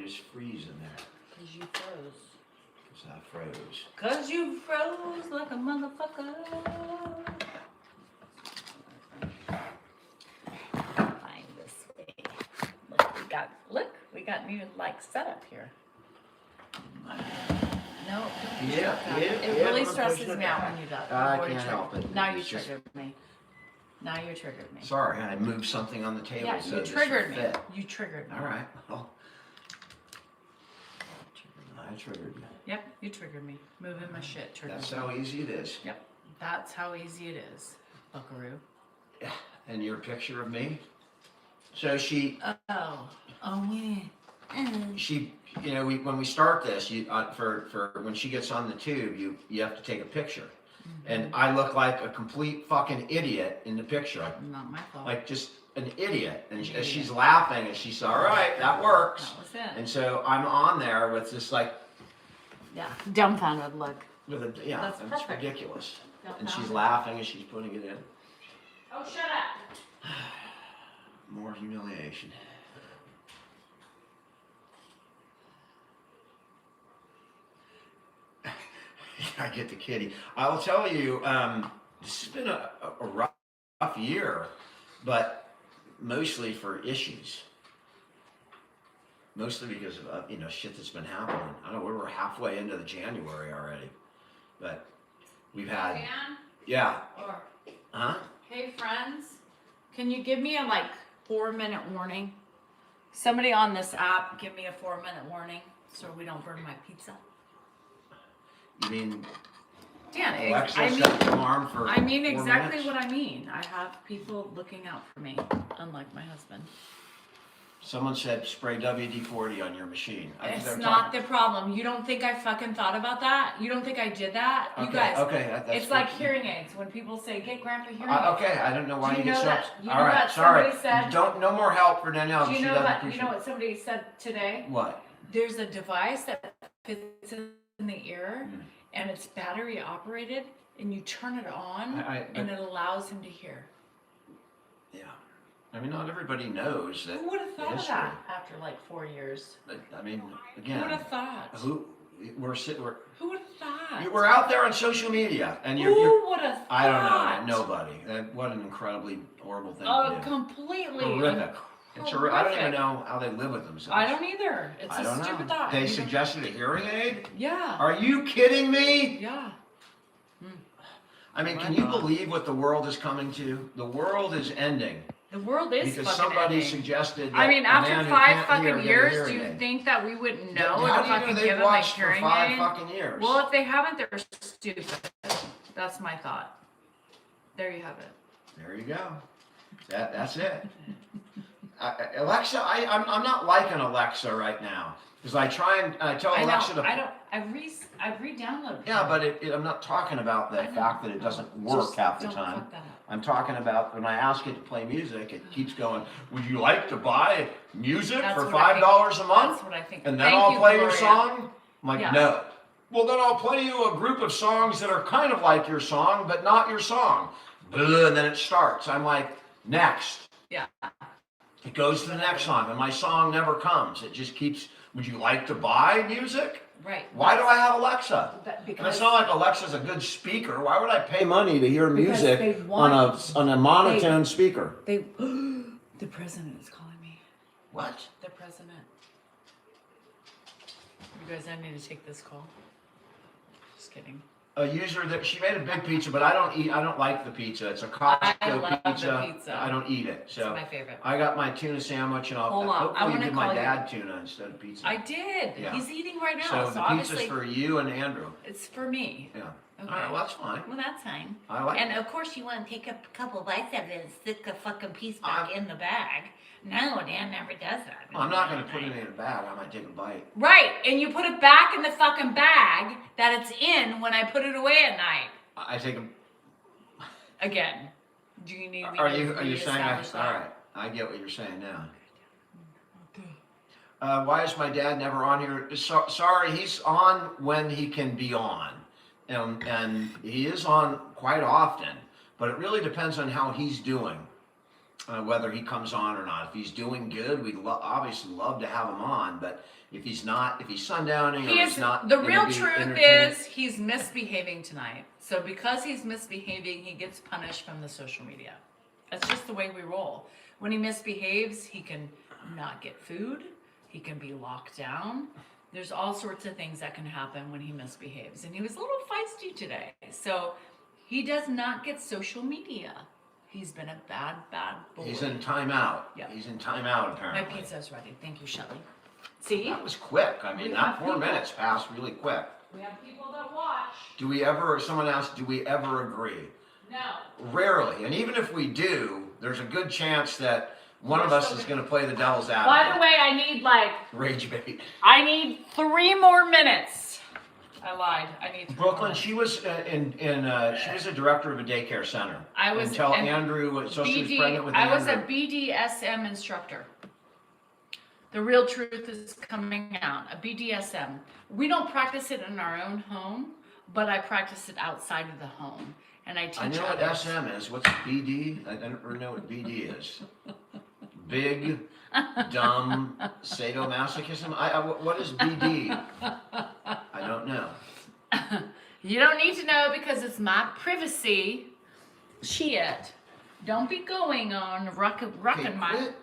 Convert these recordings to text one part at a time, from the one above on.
just freeze in there? Because you froze. Because I froze. Because you froze like a motherfucker. Find this way. Look, we got new like setup here. No, it really stresses me out when you do that. I can't help it. Now you It's just- triggered me. Now you triggered me. Sorry, I moved something on the table. Yeah, so you this triggered would me. fit. You triggered me. All right. Well, I triggered you. Yep, you triggered me. Moving my shit triggered That's me. how easy it is. Yep, that's how easy it is, buckaroo. And your picture of me. So she, you know, when we start this, for when she gets on the tube, you have to take a picture. And I look like a complete fucking idiot in the picture. Not my fault. Like just an idiot. And as she's laughing, and she's all right, that works. That was it. And so I'm on there with this like, Yeah, dumbfounded look. with a, yeah, That's it's perfect. ridiculous. And she's Dumbfounded. laughing as she's putting it in. Oh, shut up. More humiliation. I get the kitty. I will tell you, this has been a rough year, but mostly for issues. Mostly because of you know, shit that's been happening. I don't know, we were halfway into the January already, but we've had, Dan? yeah, Or, huh? hey friends, can you give me a like 4-minute warning? Somebody on this app, give me a 4-minute warning so we don't burn my pizza. You mean Dan, Alexa I set the mean, alarm for I mean 4 exactly minutes? what I mean. I have people looking out for me, unlike my husband. Someone said spray WD-40 on your machine. I think It's they're not talking- the problem. You don't think I fucking thought about that? You don't think I did that? You guys, Okay, that's it's good. like hearing aids. When people say, get grandpa hearing aids. Okay, I don't know why Do you you get know so that- upset. you All know right, that sorry. somebody said- Don't no more help for Danielle. Do you She know doesn't that? appreciate You know what somebody said today? What? There's a device that fits in the ear, Mm. and it's battery operated, and you turn it on, and it allows him to hear. Yeah. I mean, not everybody knows that. Who would have thought of history. that after like 4 years? I mean, Who would again, have thought? who we're Who would have thought? we're out there on social media, and you're Who would have thought? I don't know, nobody. What an incredibly horrible thing Oh, to do. completely. Horrific. It's I don't even horrific. know how they live with themselves. I don't either. It's I a don't stupid know. thought. They You suggested a hearing aid? don't- Yeah. Are you kidding me? Yeah. I mean, My can you God. believe what the world is coming to? The world is ending The world is because fucking somebody ending. suggested that I mean, a after man who 5 can't hear fucking get a years, do hearing you aid. think that we wouldn't know How to do you know fucking they've give them a watched for hearing 5 aid? fucking years? Well, if they haven't, they're stupid. That's my thought. There you have it. There you go. That's it. Alexa, I'm not liking Alexa right now because I try and I tell Alexa to. I've re-downloaded. Yeah, but I'm not talking about the I know. fact that it doesn't work half the Don't time. fuck that up. I'm talking about when I ask it to play music, it keeps going, would you like to buy music That's for what I think. $5 a month? That's what I think. And then Thank I'll you, play your Gloria. song? I'm like, Yeah. no. Well, then I'll play you a group of songs that are kind of like your song, but not your song. Blah, and then it starts. I'm like, next. Yeah. It goes to the next song, and my song never comes. It just keeps, would you like to buy music? Right. Why do I have Alexa? And it's Because not like Alexa's a good speaker. Why would I pay money to hear Because music they on want- a monotone speaker? they, the president is calling me. What? The president. You guys, I need to take this call. Just kidding. A user that she made a big pizza, but I don't like the pizza. It's a Costco I love the pizza. pizza. I don't eat it. It's So my favorite. I got my tuna sandwich, and I'll Hold on, I hopefully wanna give my call you. dad tuna instead of pizza. I did. Yeah. He's eating right now, so so, the pizza's obviously for you and Andrew. it's for me. Yeah. Okay. All right, well that's fine. Well, that's fine. I like And it. of course you want to take a couple bites of it and stick a fucking piece back I'm- in the bag. No, Dan never does that. I'm not going to put it in a bag. I might take a bite. Right, and you put it back in the fucking bag that it's in when I put it away at night. I take a. Again, do you need me Are to you saying? reestablish that? All right, I get what you're saying now. Why is my dad never on here? Sorry, he's on when he can be on, and he is on quite often. But it really depends on how he's doing. whether he comes on or not. If he's doing good, we'd obviously love to have him on. But if he's not, if he's sundowning or he's not, The gonna real be truth entertaining- is he's misbehaving tonight. So because he's misbehaving, he gets punished from the social media. That's just the way we roll. When he misbehaves, he can not get food. He can be locked down. There's all sorts of things that can happen when he misbehaves. And he was a little feisty today. So he does not get social media. He's been a bad, bad boy. He's in timeout. Yeah. He's in timeout My apparently. pizza's ready. Thank you, Shelley. See? That was quick. I mean, We that have 4 people. minutes passed really quick. We have people that watch. Do we ever, someone asked, do we ever agree? No. Rarely. And even if we do, there's a good chance that one of We're us still is gonna- going to play the devil's By advocate. the way, I need Rage bait. 3 more minutes. I lied. I need 3 Brooklyn, more she was she was a director of a daycare center. I was until an Andrew, so she was pregnant with I was a Andrew. BDSM instructor. The real truth is coming out. A BDSM. We don't practice it in our own home, but I practice it outside of the home, and I teach I know what others. SM is. What's BD? I don't really know what BD is. Big, dumb sadomasochism. What is BD? I don't know. You don't need to know because it's my privacy. Shit. Don't be going on rucking Okay, my quit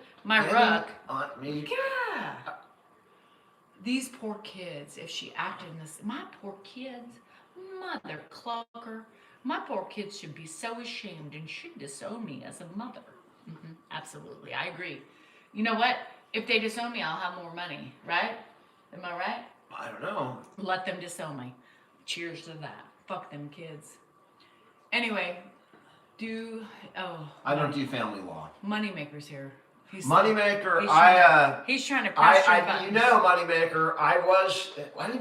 getting ruck. on me. Yeah. These poor kids, if she acted in this, my poor kids, mother clucker. My poor kids should be so ashamed and should disown me as a mother. Absolutely, I agree. You know what? If they disown me, I'll have more money, right? Am I right? I don't know. Let them disown me. Cheers to that. Fuck them kids. Anyway, I don't do family law. Moneymaker's here. He's Moneymaker, he's trying to press your buttons. you know, Moneymaker,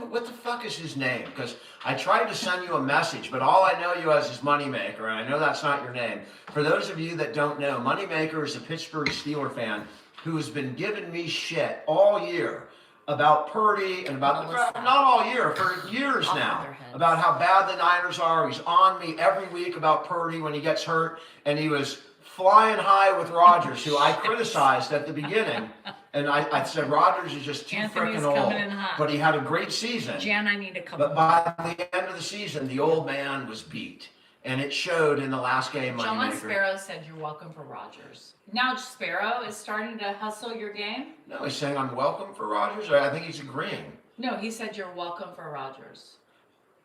what the fuck is his name? Because I tried to send you a message, but all I know you as is Moneymaker, and I know that's not your name. For those of you that don't know, Moneymaker is a Pittsburgh Steeler fan who has been giving me shit all year about Purdy and about not all year, for years Off now, of their heads. about how bad the Niners are. He's on me every week about Purdy when he gets hurt, and he was flying high with Rodgers, who I criticized at the beginning. And I said, Rodgers is just too Anthony's freaking old. coming in hot. But he had a great season. Jan, I need a couple. But by the end of the season, the old man was beat. And it showed in the last game, John Moneymaker. Sparrow said you're welcome for Rodgers. Now Sparrow is starting to hustle your game? No, he's saying I'm welcome for Rodgers. Or I think he's agreeing. No, he said you're welcome for Rodgers.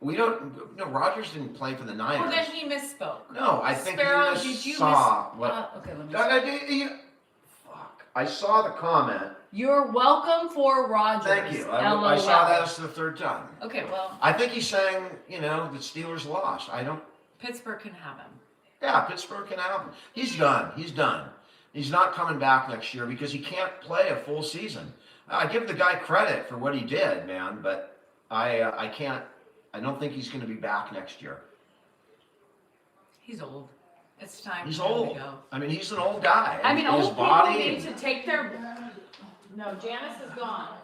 We don't, no, Rodgers didn't play for the Niners. Well, then he misspoke. No, I think Sparrow, he did you saw what. okay, let me Fuck. I saw the comment. You're welcome for Rodgers. Thank you. I LOL. saw that as the third time. Okay, well, I think he's saying, the Steelers lost. I don't. Pittsburgh can have him. Yeah, Pittsburgh can have him. He's done. He's done. He's not coming back next year because he can't play a full season. I give the guy credit for what he did, man, but I can't. I don't think he's going to be back next year. He's old. It's time He's for him old. to go. I mean, he's an old guy. I mean, his old body. people need to take their. No, Janice is gone.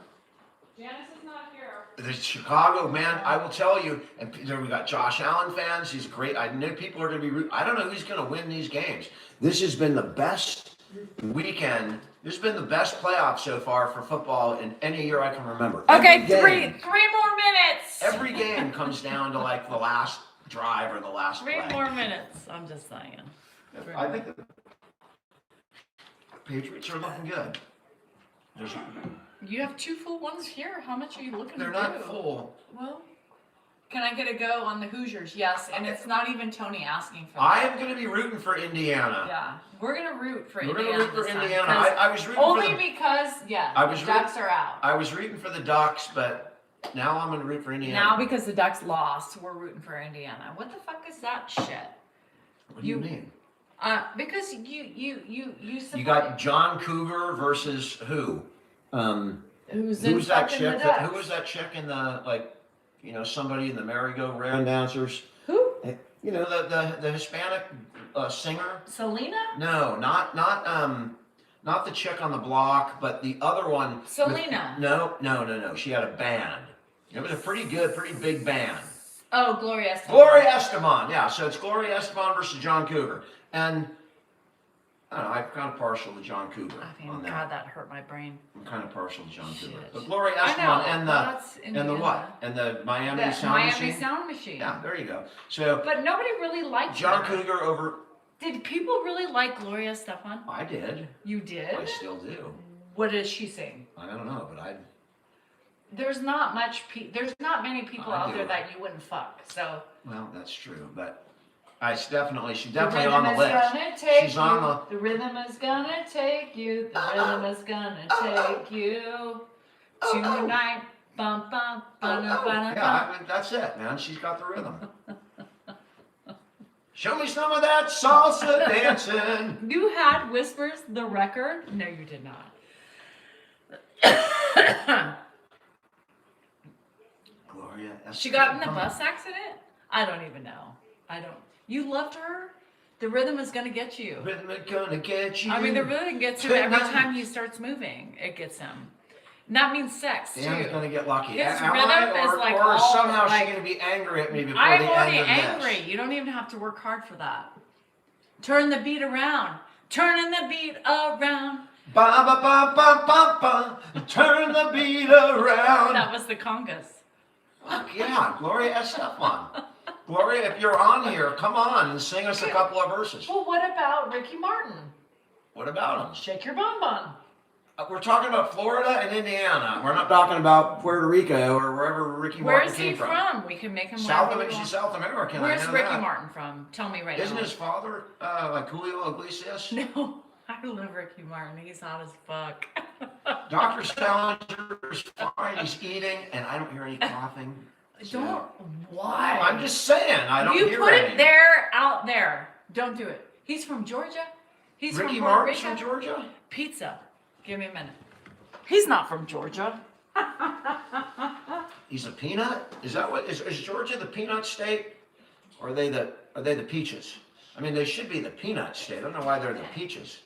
Janice is not here. The Chicago, man, I will tell you, and there we got Josh Allen fans. He's great. I know people are going to be. I don't know who's going to win these games. This has been the best weekend. This has been the best playoff so far for football in any year I can remember. Okay, Every game- 3 more minutes. Every game comes down to like the last drive or the last 3 play. more minutes. I'm just saying. I think the Patriots are looking good. There's, You have 2 full ones here. How much are you looking they're to not do? full. Well, can I get a go on the Hoosiers? Yes, and it's not even Tony asking for I that. am going to be rooting for Indiana. Yeah, we're gonna root for We're Indiana. going to root for this time, Indiana. 'cause I was rooting only for the, because I was the Ducks are out. I was rooting for the Ducks, but now I'm going to root for Indiana. Now because the Ducks lost, we're rooting for Indiana. What the fuck is that shit? What do you mean? Because you support You got John Cougar versus who? who's Who was that fucking chick? the Ducks? Who was that chick in the somebody in the merry-go-round dancers? Who? The Hispanic singer. Selena? No, not the chick on the block, but the other one. Selena. No. She had a band. It was a pretty big band. Oh, Gloria Estefan. Gloria Estefan, yeah. So it's Gloria Estefan versus John Cougar, and I don't know, I'm kind of partial to John Cougar I mean, on God, that. that hurt my brain. I'm kind of partial to John Shit. Cougar. But Gloria I know, Estefan and well, that's the Indiana. what? And the Miami The Sound Miami Machine? Sound Machine. Yeah, there you go. So But nobody really liked John her. Cougar over, Did people really like Gloria Estefan? I did. You did? I still do. What does she sing? I don't know, but I, There's not much. There's not many people I out do. there that you wouldn't fuck. So well, that's true. But she's definitely the on rhythm the is list. gonna take She's you. on The rhythm is gonna take you. The rhythm is gonna take you tonight. Bum bum bum bum bum. Yeah, that's it, man. She's got the rhythm. Show me some of that salsa dancing. You had Whispers the record? No, you did not. Gloria Estefan. She got in a bus accident? I don't even know. I don't. You loved her? The rhythm is gonna get you. Rhythm is gonna get you. I mean, the rhythm gets him every tonight. time he starts moving. It gets him. And that means sex too. Dan's gonna get lucky. His Am rhythm I? is Or, like or all, somehow like- she's gonna be angry at me before I'm the already end of angry. this. You don't even have to work hard for that. Turn the beat around. Turning the beat around. Ba ba ba ba ba ba. Turn the beat around. That was the congas. Fuck yeah, Gloria Estefan. Gloria, if you're on here, come on and sing us a couple of verses. Well, what about Ricky Martin? What about them? Shake your bum bum. We're talking about Florida and Indiana. We're not talking about Puerto Rico or wherever Ricky Martin Where's came he from? We can make him South wherever we America. want. She's South American. Where's I know Ricky that. Martin from? Tell me right Isn't now. his father like Julio Iglesias? No, I love Ricky Martin. He's hot as fuck. Dr. Salinger's fine. He's eating, and I don't hear any coughing. So- Don't. Why? I'm just saying. I don't You hear put any. it there, out there. Don't do it. He's from Georgia. He's Ricky from Puerto Martin's Rico. from Georgia? Pizza. Give me a minute. He's not from Georgia. He's a peanut? Is that what is Georgia the peanut state? Or are they the peaches? I mean, they should be the peanut state. I don't know why they're the peaches.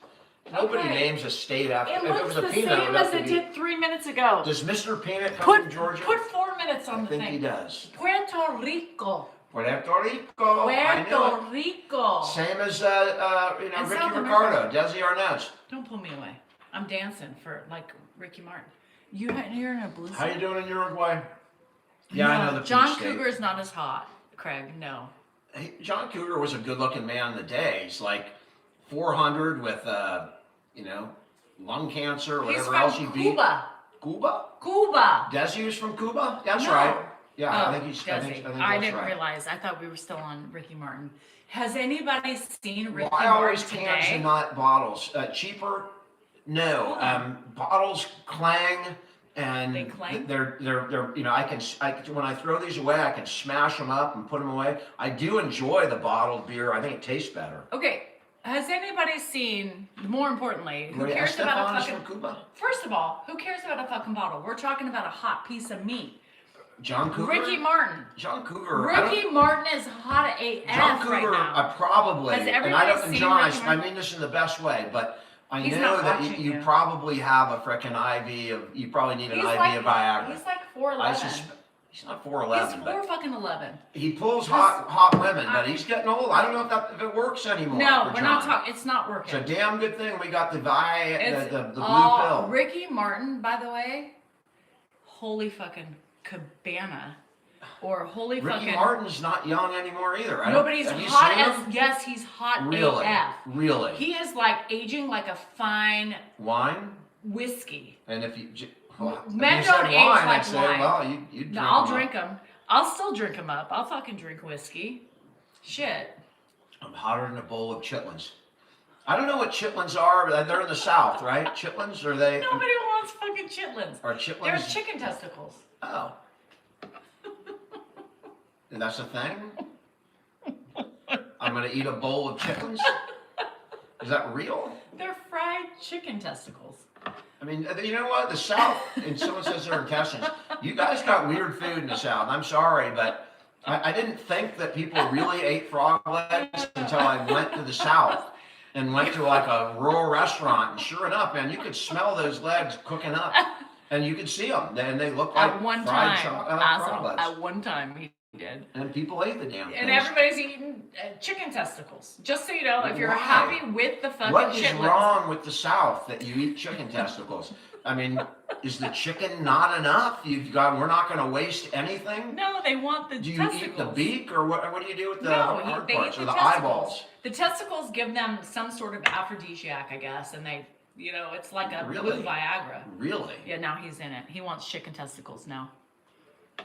Nobody Okay. names a state after. It if it looks was a the peanut, same it would as have to it be. did 3 minutes ago. Does Mr. Peanut come Put from Georgia? 4 minutes on I the think thing. he does. Puerto Rico. Puerto Rico. I knew Puerto it. Rico. Same as And Ricky South Ricardo, Desi Arnaz. Don't pull me away. I'm dancing for like Ricky Martin. You're in a blue How you suit? doing in Uruguay? Yeah, I know the John Peach State. Cougar is not as hot, Craig. No. John Cougar was a good-looking man in the day. He's like 400 with, lung cancer, or He's whatever from else he beat. Cuba. Cuba? Cuba. Desi was from Cuba? That's No. right. Yeah, Oh, I think he's. I think Desi. that's I didn't right. realize. I thought we were still on Ricky Martin. Has anybody seen Ricky Why Martin always cans today? and not bottles? Cheaper? No. Bottles clang, and They clang? they're when I throw these away, I can smash them up and put them away. I do enjoy the bottled beer. I think it tastes better. Okay. Has anybody seen? More importantly, who Gloria cares about Estefan a is fucking? from Cuba. First of all, who cares about a fucking bottle? We're talking about a hot piece of meat. John Cougar. Ricky Martin. John Cougar. I don't- Ricky Martin is hot AF John Cougar, right now. probably, Has and everybody I don't, and seen John, Ricky I Martin? mean this in the best way, but I He's know not that watching you you. probably have a frickin' IV of, you probably need an IV of Viagra. He's like I 4'11". suspect, he's not He's 4'11", four but fucking 11. he pulls hot women, but he's getting old. I don't know if it works anymore. No, for we're not John. talking. It's not It's a working. damn good thing we got the It's blue all pill. Ricky Martin, by the way. Holy fucking cabana, or holy Ricky fucking. Martin's not young anymore either. Nobody's have you hot seen as. him? Yes, he's hot Really? AF. Really? He is like aging like a fine Wine? whiskey. And if you, well, if Men you said don't age wine, like I'd say, wine. well, you drink No, I'll 'em up. drink them. I'll still drink them up. I'll fucking drink whiskey. Shit. I'm hotter than a bowl of chitlins. I don't know what chitlins are, but they're in the South, right? Chitlins, are they? Nobody wants fucking chitlins. Are They're chitlins? chicken testicles. Oh. That's a thing? I'm gonna eat a bowl of chitlins? Is that real? They're fried chicken testicles. I mean, you know what? The South, and someone says they're intestines. You guys got weird food in the South. I'm sorry, but I didn't think that people really ate frog legs until I went to the South and went to like a rural restaurant. And sure enough, man, you could smell those legs cooking up, and you could see them, and they look like At one fried time, frog Asshole, legs. at one time, he did. And people ate the damn And things. everybody's eating chicken testicles. Just so you know, if you're Why? happy with the fucking What is chitlins. wrong with the South that you eat chicken testicles? I mean, is the chicken not enough? You've got, we're not going to waste anything? No, they want the Do you testicles. eat the beak, or what do you do with the No, hard they eat parts, the or the testicles. eyeballs? The testicles give them some sort of aphrodisiac, I guess, and they, you know, it's like a Really? blue Viagra. Really? Yeah, now he's in it. He wants chicken testicles now.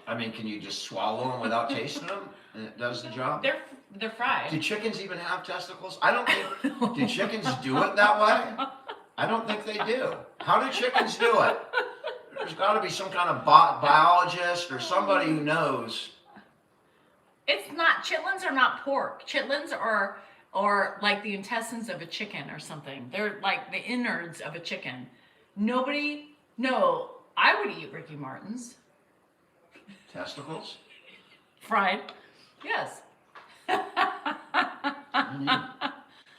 I mean, can you just swallow them without tasting them, and it does the job? They're fried. Do chickens even have testicles? I don't think. Do chickens do it that way? I don't think they do. How do chickens do it? There's got to be some kind of biologist or somebody who knows. It's not, chitlins are not pork. Chitlins are like the intestines of a chicken or something. They're like the innards of a chicken. No, I would eat Ricky Martin's. Testicles? Fried. Yes.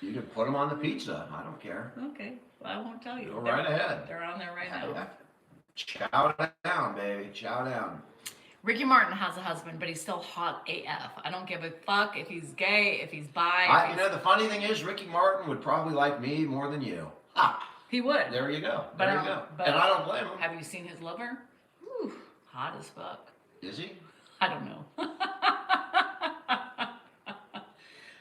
You can put them on the pizza. I don't care. Okay. Well, I won't tell you. Go right ahead. They're on there right now. Chow down, baby. Chow down. Ricky Martin has a husband, but he's still hot AF. I don't give a fuck if he's gay, if he's bi. You know, the funny thing is, Ricky Martin would probably like me more than you. Ah, He would. there you go. But There I you don't- go. but- And I don't blame him. Have you seen his liver? Whew, hot as fuck. Is he? I don't know.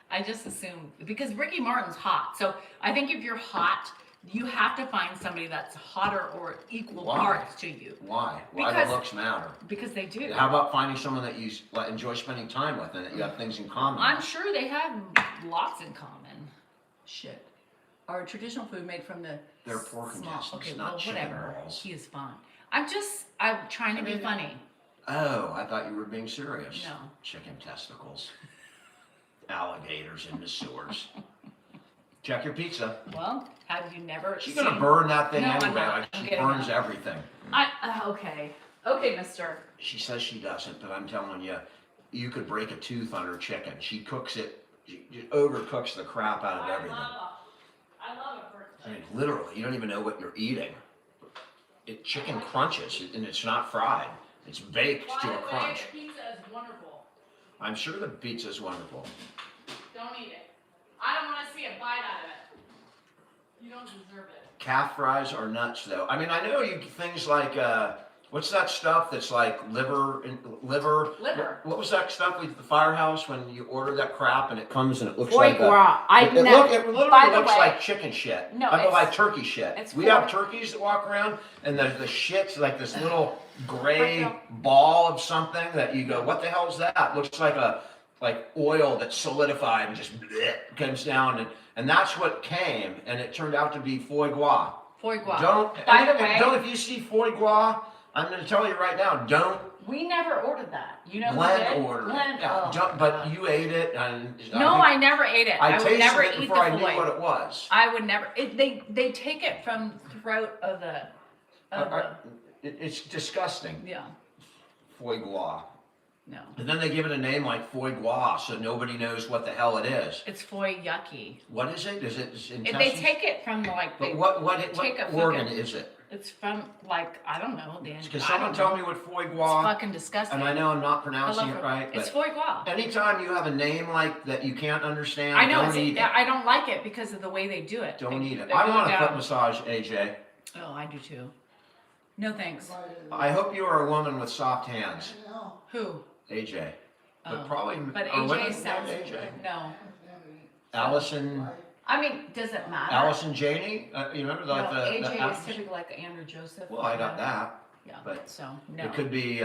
I just assume because Ricky Martin's hot. So I think if you're hot, you have to find somebody that's hotter or equal Why? parts to you. Why? Why Because- the looks matter? Because they do. How about finding someone that you enjoy spending time with and that you have things in common I'm with? sure they have lots in common. Shit. Our traditional food made from the They're pork small. intestines, Okay, not well, chicken whatever. balls. He is fine. I'm trying to be funny. Oh, I thought you were being serious. No. Chicken testicles. Alligators in the sewers. Check your pizza. Well, have you never She's seen... gonna burn that thing No, I'm anyway. not. Like I'm she getting burns that. everything. Okay. Okay, mister. She says she doesn't, but I'm telling you, you could break a tooth on her chicken. She cooks it. She overcooks the crap out of everything. I love it for I mean, literally, you don't even know what you're eating. Chicken crunches, and it's not fried. It's baked to a crunch. pizza is wonderful. I'm sure the pizza is wonderful. Don't eat it. I don't want to see a bite out of it. You don't deserve it. Calf fries are nuts, though. I mean, I know you things like what's that stuff that's like liver? Liver. What was that stuff at the firehouse when you order that crap and it comes and it looks Foie like gras. it literally by the looks way- like chicken shit. No, like turkey shit. it's We have foie- turkeys that walk around, and the shit's like this little gray ball of something that you go, what the hell is that? Looks like oil that's solidified and just bleh, comes down, and that's what came, and it turned out to be foie gras. Foie gras. Don't. By the way, don't if you see foie gras, I'm going to tell you right now, don't. we never ordered that. You know who Glenn did? ordered Glenn. it. Yeah, Oh, don't, but God. you ate it, and No, I never ate it. I would tasted never it eat before I the knew foie. what it was. I would never. They take it from the throat of the. It's disgusting. Yeah. Foie gras. No. And then they give it a name like foie gras, so nobody knows what the hell it is. It's foie yucky. What is it? Is it If intestines? they take it from like. But They, what take a organ fucking- is it? It's from like I don't know. Dan. Can I someone don't tell know. me what foie It's gras? fucking disgusting. And I know I'm not I pronouncing love it it. right, It's but foie gras. anytime you have a name like that you can't understand, I know. don't eat it. I don't like it because of the way they do it. Don't They- eat it. they I go want a down- foot massage, AJ. Oh, I do too. No thanks. I hope you are a woman with soft hands, Who? AJ. But Oh. probably. But or women AJ sounds AJ. no. Allison. I mean, does it matter? Allison Janney. You remember like no, the AJ is actress? typically like Andrew Joseph. Well, I got that. Yeah. but so no. It could be.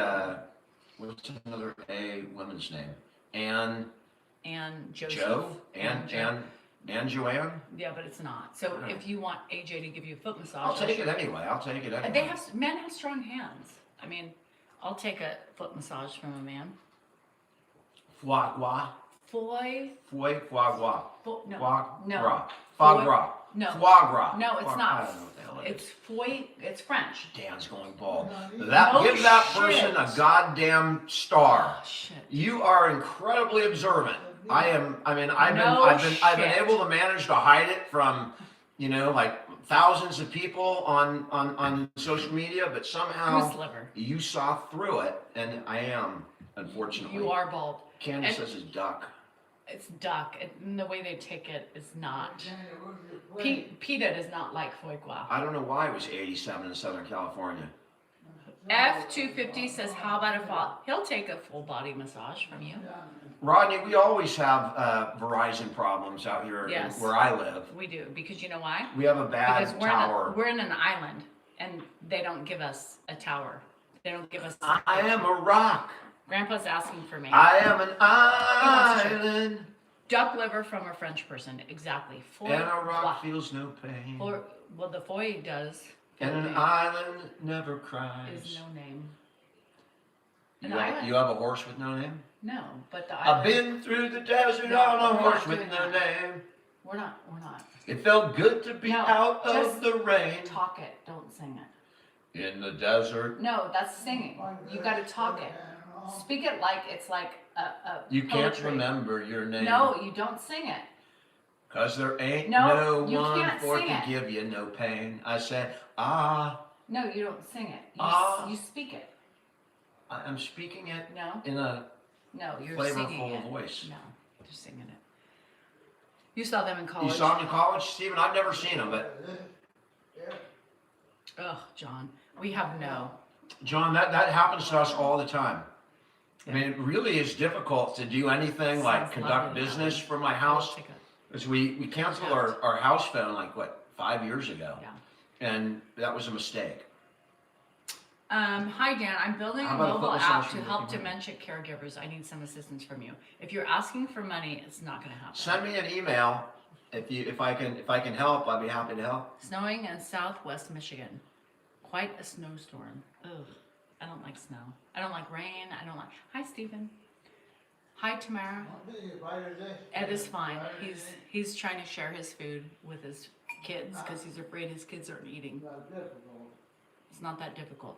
What's another A woman's name? Anne. And Joseph. Joe. Joe. Anne Joanne. Yeah, but it's not. So No. if you want AJ to give you a foot massage, I'll take it anyway. I'll take it anyway. They have men have strong hands. I mean, I'll take a foot massage from a man. Foie gras. Foie. Foie gras. No. Foie No. gras. Foie gras. No. Foie gras. No, it's Foie- not. I don't know what the hell it It's is. foie. It's French. Dan's going bald. No Give that shit. person a goddamn star. Oh, shit. You are incredibly observant. I've been shit. able to manage to hide it from, like thousands of people on social media, but somehow Whose liver? you saw through it, and I am. unfortunately. You are bald. Candace And- says it's duck. It's duck, and the way they take it is not. PETA does not like foie gras. I don't know why it was 87 in Southern California. F250 says, how about he'll take a full body massage from you. Rodney, we always have Verizon problems out here Yes. where I live. We do, because you know why? We have a bad Because tower. we're in an island, and they don't give us a tower. They don't give us. I am a rock. Grandpa's asking for me. I am an wants to. island. Duck liver from a French person, exactly. Foie And a rock gras. feels no pain. Well, the foie does. And an name island never cries. is no name. You An have, island? you have a horse with no name? No, but the I've island. been through the desert No, on a we're horse not with doing no that. name. We're not. It felt good to be No, out just of the rain. Talk it. Don't sing it. In the desert. No, that's singing. You got to talk it. Speak it like it's like a You can't poetry. remember your name. No, you don't sing it. Cause there ain't No, no you one can't for sing to it. give you no pain. I said, ah, No, you don't sing it. You speak it. I'm speaking it No, in a no, you're singing flavorful it. voice. No, you're singing it. You saw them in You college. saw him in college, Stephen? I've never seen him, but Ugh, John, we have no. John, that happens to us all the time. I Yeah. mean, it really is difficult to do anything like Sounds conduct lovely, business Alan. from my house. Take a- Because we canceled our house phone like, what, 5 years ago? Yeah. And that was a mistake. Hi Dan, I'm building a How about a mobile foot app massage to for help Ricky dementia caregivers. I need some assistance from you. If you're asking for money, it's not going to happen. Send me an email. If I can help, I'd be happy to help. Snowing in southwest Michigan. Quite a snowstorm. Ugh, I don't like snow. I don't like rain. I don't like. Hi Stephen. Hi Tamara. Ed is fine. He's trying to share his food with his kids because he's afraid his kids aren't eating. It's not that difficult.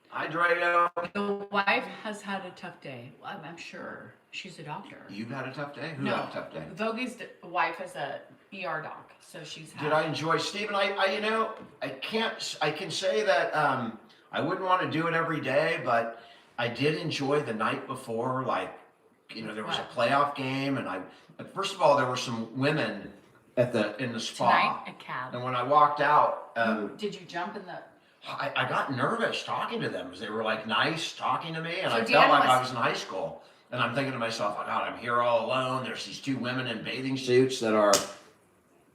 Hi, Drago. The wife has had a tough day. I'm sure. She's a doctor. You've had a tough day? Who No. had a tough day? Vogie's wife is a ER doc, so she's had. Did I enjoy Stephen? I can say that I wouldn't want to do it every day, but I did enjoy the night before. Like, there was a playoff game, and first of all, there were some women in the spa, Tonight, a cab. and when I walked out, Did you jump in the? I got nervous talking to them because they were like nice talking to me, and So I Dan felt like I was- was in high school. And I'm thinking to myself, oh God, I'm here all alone. There's these two women in bathing suits that are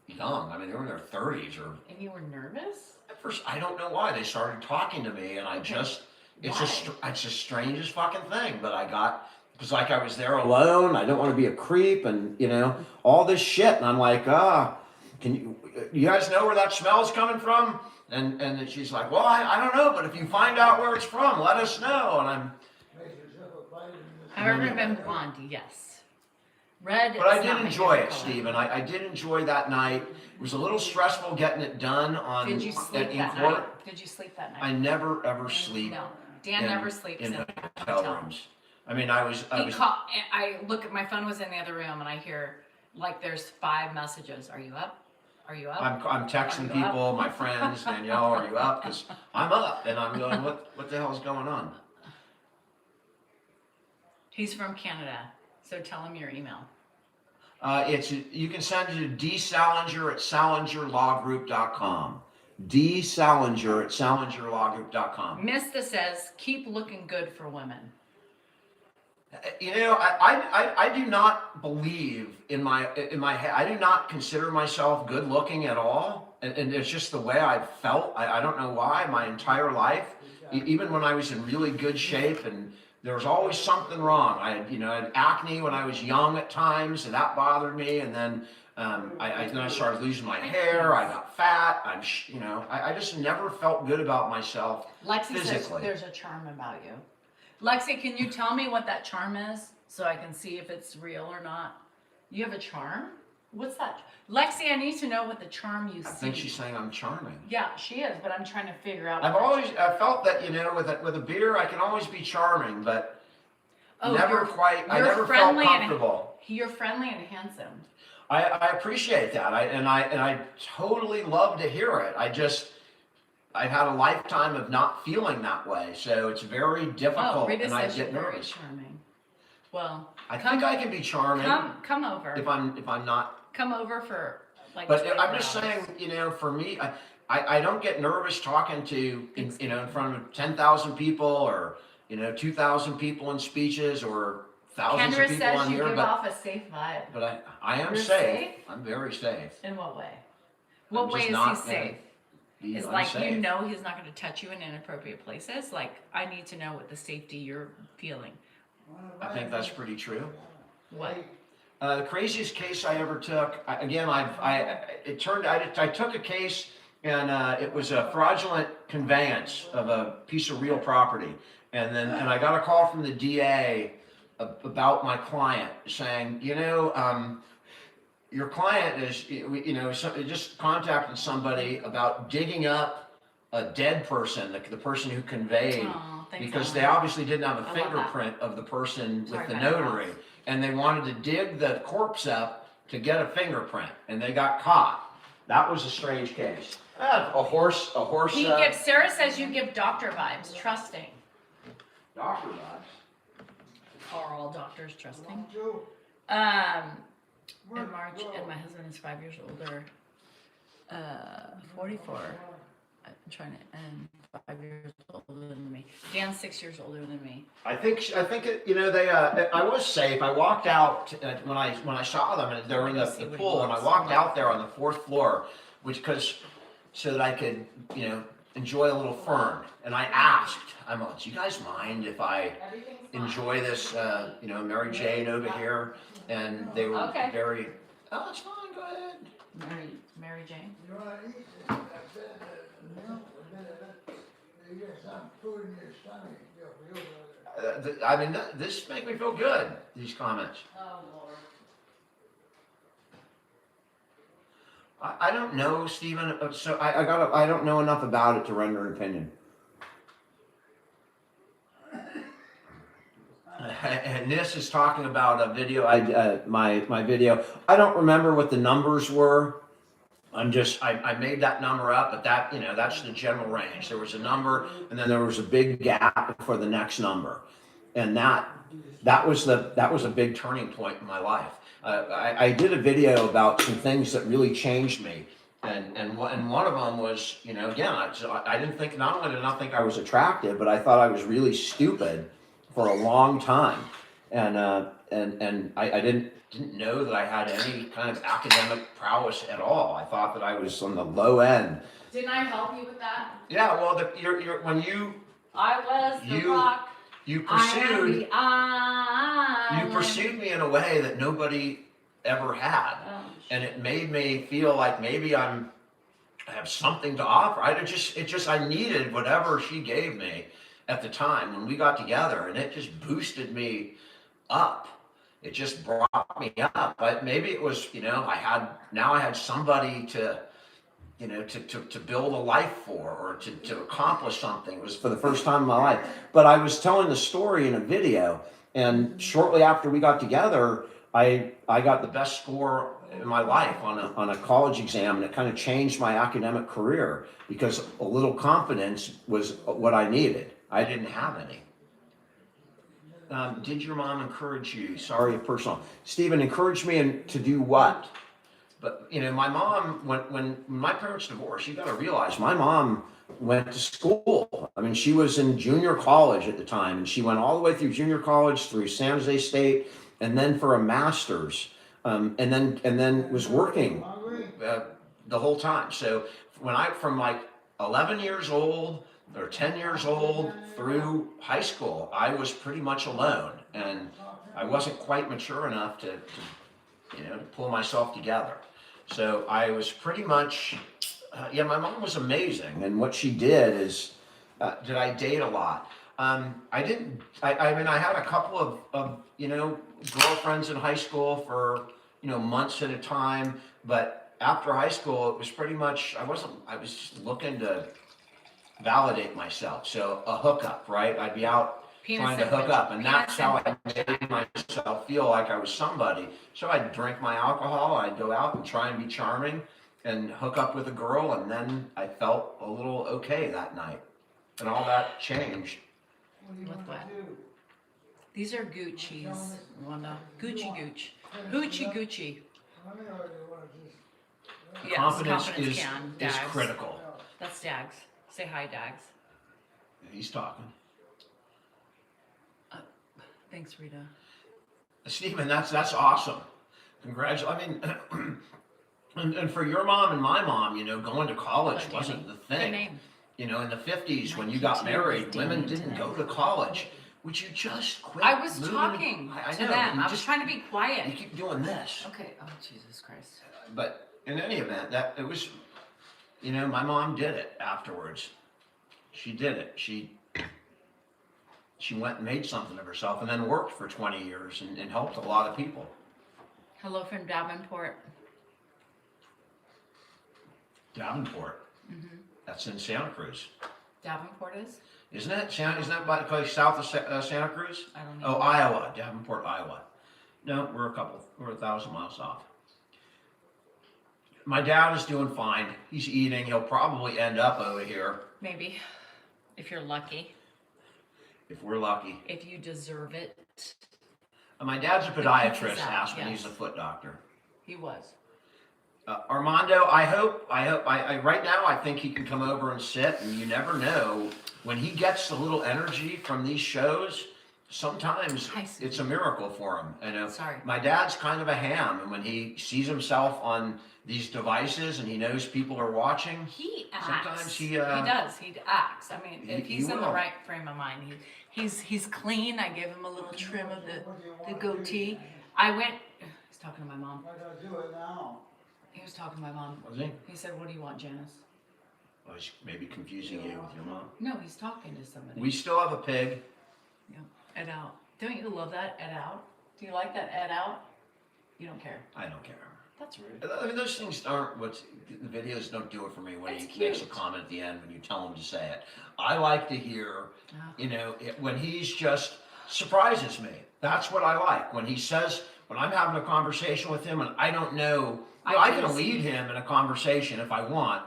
young. I mean, they were in their 30s or. And you were nervous? At first, I don't know why they started talking to me, and I just. It's the strangest fucking thing. But because like I was there alone. I don't want to be a creep, and all this shit. And I'm like, can you guys know where that smell's coming from? And then she's like, well, I don't know, but if you find out where it's from, let us know. And I'm. Have I ever been blonde? Yes. Red. But I is did not my enjoy favorite it, color. Stephen. I did enjoy that night. It was a little stressful getting it done Did you sleep in that court. night? Did you sleep that night? I never ever sleep No. Dan in- never sleeps in in hotel rooms. I mean, I was. I look at my phone was in the other room and I hear like there's 5 messages. Are you up? Are you up? I'm texting Are you up? people, my friends, Danielle, are you up? Because I'm up, and I'm going, what the hell is going on? He's from Canada, so tell him your email. You can send it to dsalinger@salingerlawgroup.com. dsalinger@salingerlawgroup.com. Mista says, keep looking good for women. I do not believe in my head. I do not consider myself good looking at all, and it's just the way I've felt. I don't know why my entire life, even when I was in really good shape, and there was always something wrong. I had acne when I was young at times, and that bothered me. And then I started losing my hair. I got fat. I just never felt good about myself Lexi says physically. there's a charm about you. Lexi, can you tell me what that charm is so I can see if it's real or not? You have a charm? What's that? Lexi, I need to know what the charm you see. I think she's saying I'm charming. Yeah, she is, but I'm trying to figure out. I felt that with a beer I can always be charming, but never quite. I never felt comfortable. You're friendly and handsome. I appreciate that. I totally love to hear it. I've had a lifetime of not feeling that way, so it's very difficult, Rita and I says you're get very nervous. charming. Well, I think I can be charming come over. if I'm not. Come over for like. But 24 I'm just hours. saying, you know, for me, I don't get nervous talking to, you know, in front of 10,000 people or, you know, 2,000 people in speeches or thousands Kendra of people says on you here. give But off a safe vibe. I am You're safe. safe? I'm very safe. In what way? I'm What just way is he not gonna safe? be It's like you unsafe. know he's not going to touch you in inappropriate places. Like I need to know what the safety you're feeling. I think that's pretty true. What? The craziest case I ever took, I took a case and it was a fraudulent conveyance of a piece of real property. And I got a call from the DA about my client saying, you know, your client is, you know, just contacted somebody about digging up a dead person, the person who conveyed, Aw, thanks, because Ellen. they obviously didn't have a I love fingerprint of the person Sorry with the about your notary, loss. and they wanted to dig the corpse up to get a fingerprint, and they got caught. That was a strange case. A horse. He gives. Sarah says you give doctor vibes, trusting. Doctor vibes. Are all doctors trusting? In March, and my husband is 5 years older. 44. I'm trying to, and 5 years older than me. Dan's 6 years older than me. I think you know they. I was safe. I walked out when I saw them, and they were in the pool, and I walked out there on the 4th floor, so that I could, you know, enjoy a little fern. And I asked, do you guys mind if I enjoy this, you know, Mary Jane over here? And they were Okay. very, oh, it's fine, go ahead. Mary Jane. You want to eat this? You get some food in your stomach, you'll feel better. I mean, this make me feel good, these comments. Oh Lord. I don't know, Stephen, so I don't know enough about it to render an opinion. And this is talking about a video, my video. I don't remember what the numbers were. I made that number up, but that, you know, that's the general range. There was a number, and then there was a big gap for the next number. And that was a big turning point in my life. I did a video about some things that really changed me. And one of them was, you know, again, I didn't think, not only did I not think I was attractive, but I thought I was really stupid for a long time. And I didn't know that I had any kind of academic prowess at all. I thought that I was on the low end. Didn't I help you with that? Yeah, well, when you I was the rock. you I am the pursued me in a way that nobody ever had. Oh, And it made me feel like maybe I have something to offer. I needed whatever she gave me at the time when we got together, and it just boosted me up. It just brought me up. But maybe it was, you know, I had somebody to, you know, to build a life for, or to accomplish something. It was for the first time in my life. But I was telling the story in a video, and shortly after we got together, I got the best score in my life on a college exam, and it kind of changed my academic career because a little confidence was what I needed. I didn't have any. Did your mom encourage you? Sorry, personal. Stephen, encouraged me to do what? But, you know, my mom, when my parents divorced, you got to realize my mom went to school. I mean, she was in junior college at the time, and she went all the way through junior college, through San Jose State, and then for a master's, and then was working the whole time. So from like 11 years old or 10 years old through high school, I was pretty much alone, and I wasn't quite mature enough to pull myself together. So I was pretty much, my mom was amazing, and what she did is, did I date a lot? I didn't. I mean, I had a couple of girlfriends in high school for months at a time, but after high school, it was pretty much I was just looking to validate myself. So a hookup, right? I'd be out trying to hook up, and that's how I made myself feel like I was somebody. So I'd drink my alcohol, I'd go out and try and be charming and hook up with a girl, and then I felt a little okay that night, and all that changed. With what? These are Gucci's, Wanda. Gucci Gooch. Gucci Gucci. I know they want to just, Yes, Confidence confidence is, can. is Dags. critical. That's Dags. Say hi, Dags. He's talking. Thanks, Rita. Stephen, that's awesome. Congratulations. I mean, and for your mom and my mom, you know, going to college Hello, wasn't Danny. the Good thing. name. You know, in the 50s when My you got PTO married, was women Danny didn't today. go to college. Would you just quit? I was moving? talking I to know, them. you I was just- trying to be You quiet. keep doing this. Okay. Oh, Jesus Christ. But in any event, that it was, you know, my mom did it afterwards. She did it. She went and made something of herself and then worked for 20 years and helped a lot of people. Hello from Davenport. Davenport. That's in Santa Cruz. Davenport is? Isn't it? Isn't that by the south of Santa Cruz? I don't know. Oh, Iowa. Davenport, Iowa. No, we're 1,000 miles off. My dad is doing fine. He's eating. He'll probably end up over here Maybe. If you're lucky. if we're lucky. If you deserve it. My dad's a pizza's podiatrist, out, Aspen. He's yes. a foot doctor. He was. Armando, I right now I think he can come over and sit, and you never know. When he gets a little energy from these shows, sometimes Hi, Susan. it's a miracle for him. You know, Sorry. my dad's kind of a ham, and when he sees himself on these devices and he knows people are watching, He acts. Sometimes he does. He acts. I mean, if he he's in the will. right frame of mind, he's clean. I gave him a little trim of the goatee. I went. He's talking to my mom. I gotta do it now. He was talking to my mom. was he? He said, "What do you want, Janice?" I was maybe confusing you with your mom. No, he's talking to somebody. We still have a pig. Yeah. Ed out. Don't you love that? Ed out. Do you like that? Ed out. You don't care. I don't care. That's rude. I mean, those things aren't what's the videos don't do it for me when It's he makes a cute. comment at the end when you tell him to say it. I like to hear, Ah. you know, when he's just surprises me. That's what I like when he says when I'm having a conversation with him and I don't know. You know, I do can the lead same. him in a conversation if I want,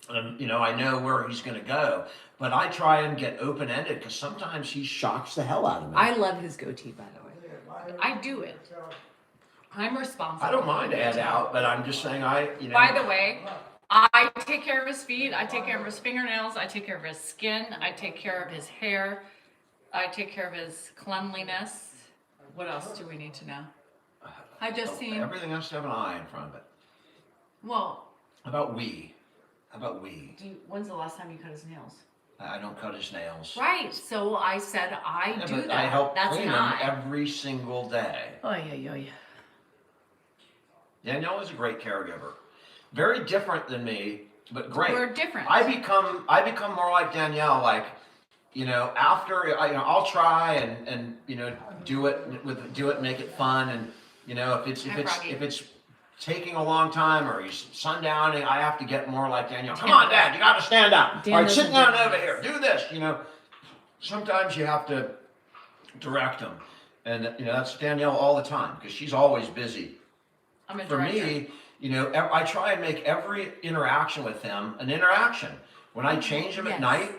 and you know I know where he's going to go. But I try and get open ended because sometimes he shocks the hell out of me. I love his goatee, by the way. Yeah, buy I do it. I'm responsible. I don't mind Ed out, but I'm just saying you know. By the way, I take care of his feet. I take care of his fingernails. I take care of his skin. I take care of his hair. I take care of his cleanliness. What else do we need to know? Hi, Justine. Everything has to have an eye in front of it. Well, How about we? How about we? when's the last time you cut his nails? I don't cut his nails. Right. So I said I Yeah, do but that. I help That's clean an him eye. every single day. Oh yeah. Danielle is a great caregiver. Very different than me, but great. We're different. I become more like Danielle. Like, you know, after I'll try and you know do it and make it fun. And you know, if it's taking a long time or he's sundowning, I have to get more like Danielle. Come on, Dad, you got to stand up. Dan All right, sit doesn't down do over this. here. Do this. You know, sometimes you have to direct him, and you know that's Danielle all the time because she's always busy. I'm a For director. me, you know, I try and make every interaction with him an interaction. When I change him Yes. at night,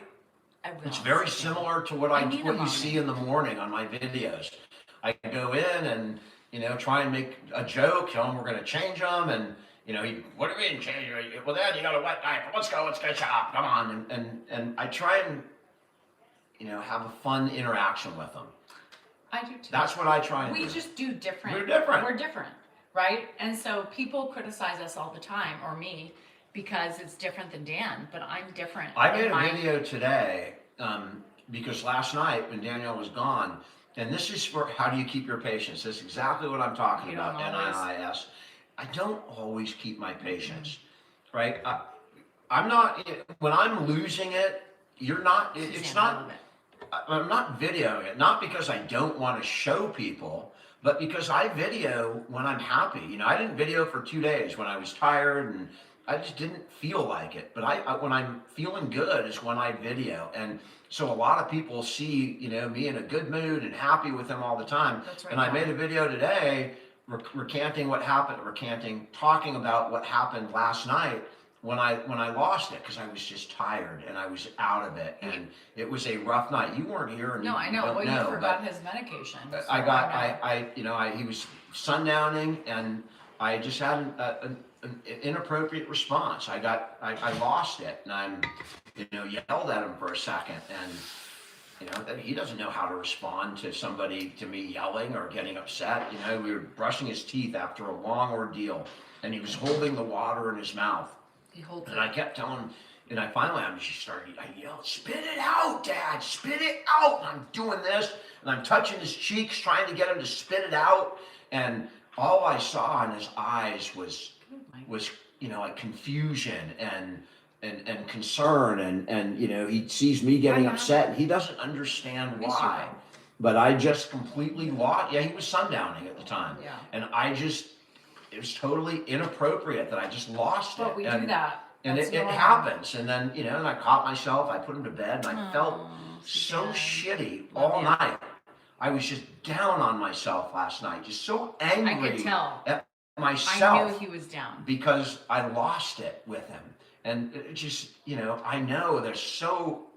I will. it's very similar to what I need a you see in the morning on my videos. I go in and you know try and make a joke, tell him we're going to change him, and you know, what do you mean change? Well, Dad, you got a wet diaper. Let's go shop. Come on, and I try and you know have a fun interaction with him. I do too. That's what I try and We do. just do different. We're different. We're different, right? And so people criticize us all the time, or me, because it's different than Dan. But I'm different. I in made a my- video today because last night when Danielle was gone, and this is for how do you keep your patience? This is exactly what I'm talking You about, don't always. NIIS. I don't always keep my patience, right? I'm not, when I'm losing it, you're not, it's Suzanne, I not, love it. I'm not videoing it, not because I don't want to show people, but because I video when I'm happy. You know, I didn't video for 2 days when I was tired and I just didn't feel like it. But when I'm feeling good is when I video. And so a lot of people see, you know, me in a good mood and happy with them all the time. That's right, And I Bob. made a video today recanting what happened, talking about what happened last night when I lost it, because I was just tired and I was out of it, and it was a rough night. You weren't here, and No, I know. don't Well, know, you forgot but his medication. I so got know. he was sundowning, and I just had an inappropriate response. I lost it, and I'm yelled at him for a second, and that he doesn't know how to respond to me yelling or getting upset. We were brushing his teeth after a long ordeal, and he was holding the water in his mouth. He holds And it. I kept telling him, and I yelled, "Spit it out, Dad, spit it out." And I'm doing this, and I'm touching his cheeks, trying to get him to spit it out. And all I saw in his eyes was like confusion and concern, and he sees me getting upset, and he doesn't understand why. But I just completely lost. Yeah, he was sundowning at the time. Yeah. And it was totally inappropriate that I just lost it. But we do and, that. And That's it normal. happens. And then, and I caught myself, I put him to bed, and I felt so Dad. shitty Love all you. night. I was just down on myself last night, just so angry I could tell. at I myself knew he was down. because I lost it with him. And it just, I know they're so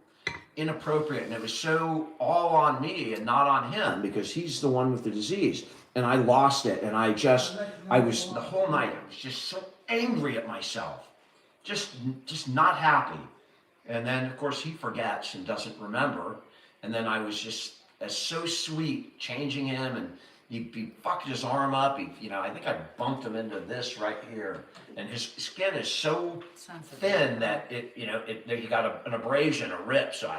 inappropriate, and it was so all on me and not on him because he's the one with the disease. And I lost it, and I was the whole night, I was just so angry at myself, just not happy. And then of course he forgets and doesn't remember. And then I was just so sweet changing him, and he fucked his arm up. I think I bumped him into this right here, and his skin is so Sensitive. thin that he got an abrasion, a rip. So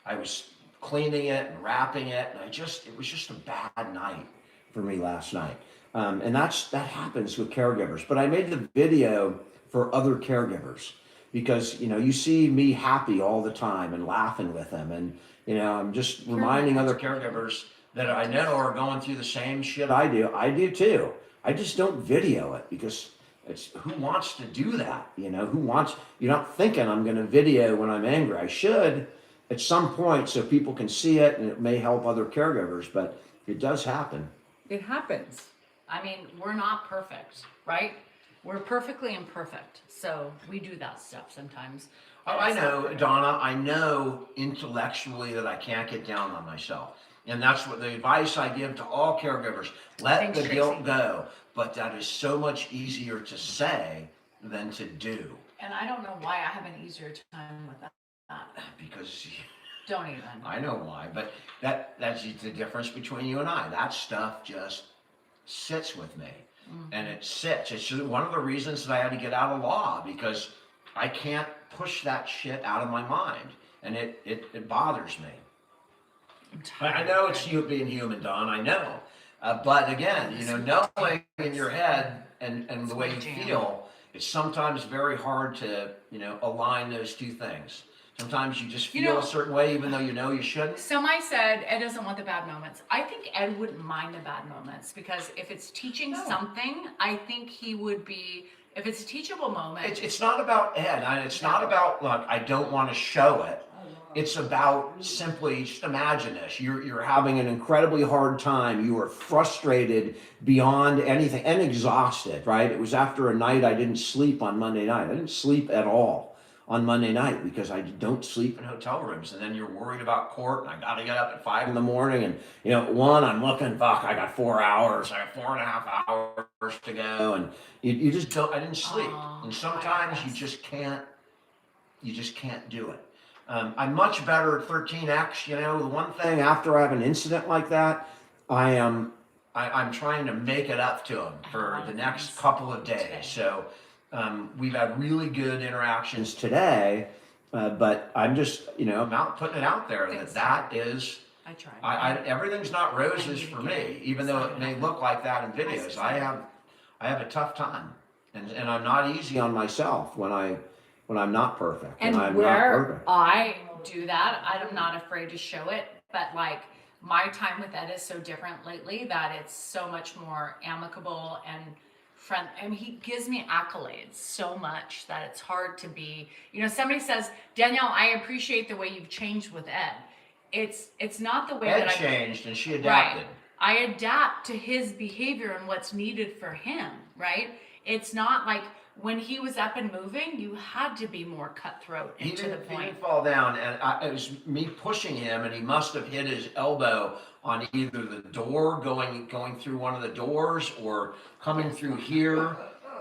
I was cleaning it and wrapping it, and it was just a bad night for me last night. And that happens with caregivers. But I made the video for other caregivers because, you see me happy all the time and laughing with them. And, I'm just reminding other caregivers that I know are going through the same shit I do. I do too. I just don't video it because who wants to do that? You're not thinking I'm going to video when I'm angry. I should at some point so people can see it, and it may help other caregivers, but it does happen. It happens. I mean, we're not perfect, right? We're perfectly imperfect. So we do that stuff sometimes. Oh, I know, Donna, I know intellectually that I can't get down on myself. And that's what the advice I give to all caregivers. Let Thanks, the guilt Tracy. go. But that is so much easier to say than to do. And I don't know why I have an easier time with that. Because Don't even. I know why, but that's the difference between you and I. That stuff just sits with me. And it sits. It's one of the reasons that I had to get out of law, because I can't push that shit out of my mind. And it bothers me. I know it's you being human, Don, I know. But again, knowing in your head and the way you feel, it's sometimes very hard to, align those two things. Sometimes you just feel a certain way even though you shouldn't. Somebody said Ed doesn't want the bad moments. I think Ed wouldn't mind the bad moments because if it's teaching something, I think he would be, if it's a teachable moment. It's not about Ed. It's not about, look, I don't want to show it. It's about simply, just imagine this. You're having an incredibly hard time. You are frustrated beyond anything and exhausted, right? It was after a night I didn't sleep on Monday night. I didn't sleep at all on Monday night because I don't sleep in hotel rooms. And then you're worried about court, and I got to get up at 5 a.m. And, at 1, I'm looking, fuck, I got 4 hours. I have 4.5 hours to go. And you just don't, I didn't sleep. And sometimes you just can't do it. I'm much better at 13X. The one thing after I have an incident like that, I'm trying to make it up to him for the next couple of days. So we've had really good interactions today, but I'm just, I'm out putting it out there that is, I tried. everything's not roses for me, even though it may look like that in videos. I have a tough time, and I'm not easy on myself when I'm not perfect. And I'm where not perfect. I do that, I'm not afraid to show it, but like my time with Ed is so different lately that it's so much more amicable and friend. I mean, he gives me accolades so much that it's hard to be, somebody says, Danielle, I appreciate the way you've changed with Ed. It's not the way Ed that I changed and she adapted. Right. I adapt to his behavior and what's needed for him, right? It's not like when he was up and moving, you had to be more cutthroat and to the He point. didn't fall down, and it was me pushing him, and he must have hit his elbow on either the door, going through one of the doors, or coming through here.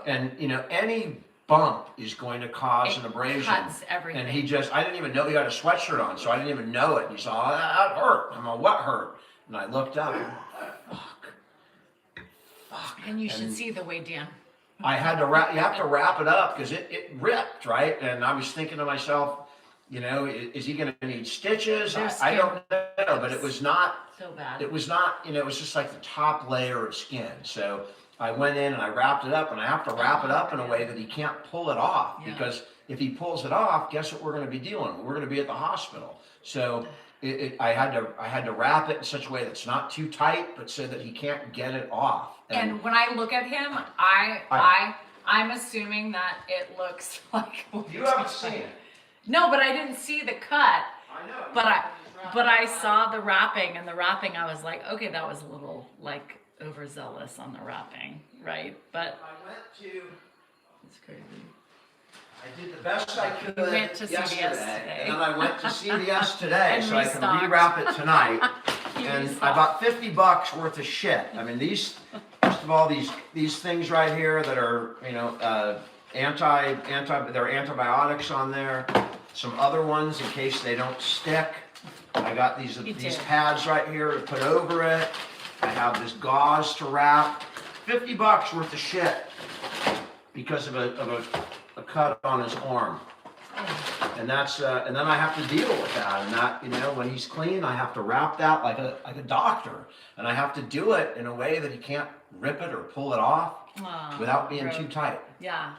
And any bump is going to cause an abrasion. Cuts everything. And I didn't even know he had a sweatshirt on, so I didn't even know it. And he said, "Oh, that hurt." I'm like, "What hurt?" And I looked up, and I'm like, fuck. And you should see the way Dan. I had to wrap. You have to wrap it up because it ripped, right? And I was thinking to myself, is he going to need stitches? They're I don't skin know, but it was not. So bad. It was not. It was just like the top layer of skin. So I went in and I wrapped it up, and I have to wrap it up in a way that he can't pull it off, Yeah. because if he pulls it off, guess what we're going to be dealing with? We're going to be at the hospital. So I had to wrap it in such a way that's not too tight, but so that he can't get it off. And when I look at him, I'm assuming that it looks like. You haven't seen it. No, but I didn't see the cut. I know. But I saw the wrapping, and the wrapping, I was like, okay, that was a little like overzealous on the wrapping, right? But I went to. it's crazy. I did the best I could You went to CVS yesterday, today. and then I went to CVS today, And so I can restocked. rewrap it tonight. You And I restocked. bought $50 worth of shit. I mean, first of all, these things right here that are, there are antibiotics on there. Some other ones in case they don't stick. I got these You did. pads right here to put over it. I have this gauze to wrap. $50 worth of shit because of a cut on his arm. And that's and then I have to deal with that, and that when he's clean, I have to wrap that like a doctor, and I have to do it in a way that he can't rip it or pull it off without being gross. too tight. Yeah.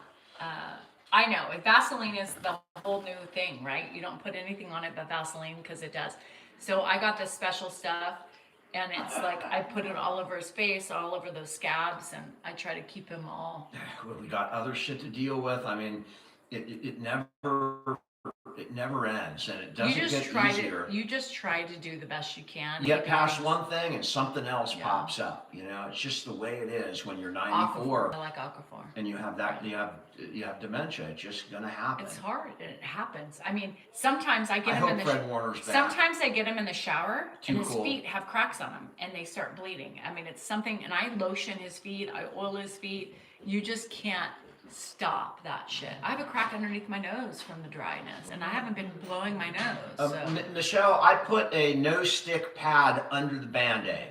I know. Vaseline is the whole new thing, right? You don't put anything on it but Vaseline because it does. So I got this special stuff, and it's like I put it all over his face, all over those scabs, and I try to keep him all. We got other shit to deal with. I mean, it never ends, and it doesn't get easier. You just try to do the best you can. You get past one thing and something else Yeah. pops up. It's just the way it is when you're Aquaphor. 94 I like Aquaphor. and you have dementia. It's just gonna happen. It's hard. It happens. I mean, sometimes I get I him in hope the Fred Warner's back. sometimes I get him in the shower Too and his cool. feet have cracks on them and they start bleeding. I mean, it's something, and I lotion his feet, I oil his feet. You just can't stop that shit. I have a crack underneath my nose from the dryness, and I haven't been blowing my nose. So. Michelle, I put a no-stick pad under the Band-Aid.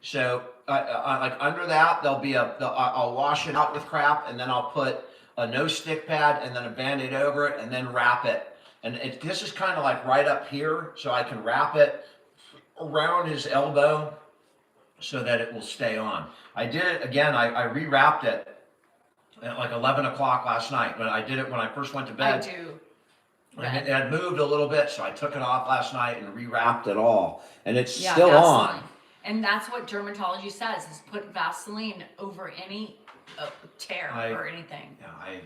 So, like under that, there'll be I'll wash it out with crap, and then I'll put a no-stick pad and then a Band-Aid over it, and then wrap it. And this is kind of like right up here, so I can wrap it around his elbow so that it will stay on. I did it again. I rewrapped it at like 11 o'clock last night, but I did it when I first went to I bed. do. And it had moved a little bit, so I took it off last night and rewrapped it all, and it's Yeah, still Vaseline. on. And that's what dermatology says: is put Vaseline over any tear or anything. Yeah,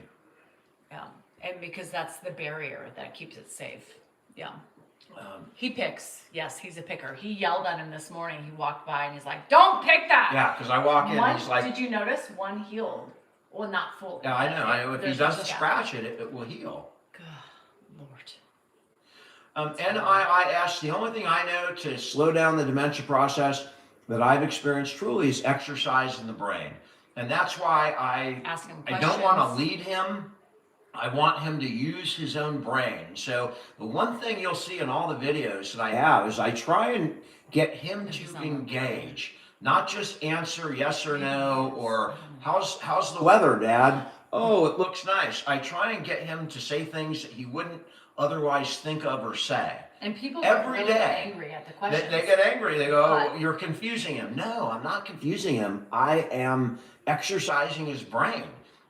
Yeah, and because that's the barrier that keeps it safe. Yeah. um, He picks. Yes, he's a picker. He yelled at him this morning. He walked by and he's like, "Don't pick that." yeah, because I walk in, One, and he's like, did you notice one healed? Well, not full. yeah, I know. If he There's doesn't a scab. scratch it, it will heal. God, Lord. NIIS, the only thing I know to slow down the dementia process that I've experienced truly is exercise in the brain. And that's why Ask him I questions. don't want to lead him. I want him to use his own brain. So the one thing you'll see in all the videos that I have is I try and get him to engage, not just answer yes or no, or how's the weather, Dad? Oh, it looks nice. I try and get him to say things that he wouldn't otherwise think of or say. And people Every get really day. angry at the questions. They get angry. They go, "Oh, But- you're confusing him." No, I'm not confusing him. I am exercising his brain.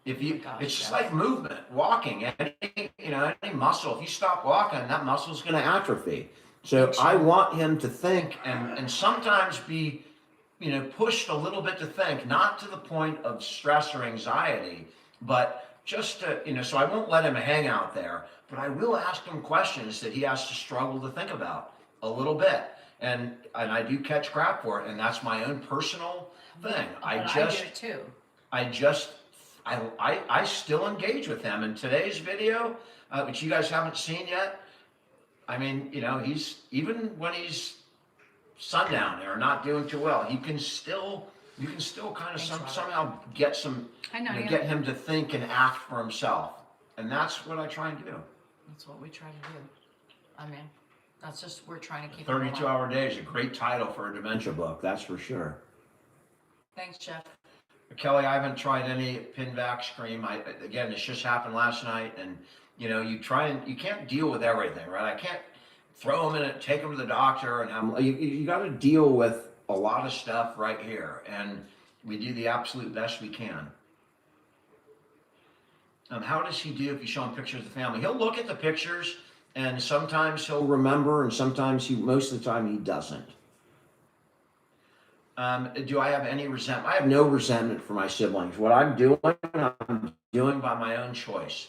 If you, gosh, it's just yes. like movement, walking. Any muscle. If you stop walking, that muscle's going to atrophy. So I want him to think and sometimes be, pushed a little bit to think, not to the point of stress or anxiety, but just to, so I won't let him hang out there, but I will ask him questions that he has to struggle to think about a little bit. And I do catch crap for it, and that's my own personal thing. But I do it too. I still engage with him. In today's video, which you guys haven't seen yet, I mean, you know, he's, even when he's sundown or not doing too well, you can still kind of Thanks, Robert. somehow get some, I know, you know, yeah. get him to think and act for himself. And that's what I try and do. That's what we try to do. I mean, that's just, we're trying to keep. him alive. 32-Hour Day is a great title for a dementia book, that's for sure. Thanks, Jeff. Kelly, I haven't tried any Pinvax cream. Again, this just happened last night, and you know, you can't deal with everything, right? I can't throw them in it, take them to the doctor, and have, you got to deal with a lot of stuff right here, and we do the absolute best we can. How does he do if you show him pictures of the family? He'll look at the pictures, and sometimes he'll remember, and sometimes most of the time he doesn't. Do I have any resentment? I have no resentment for my siblings. What I'm doing by my own choice.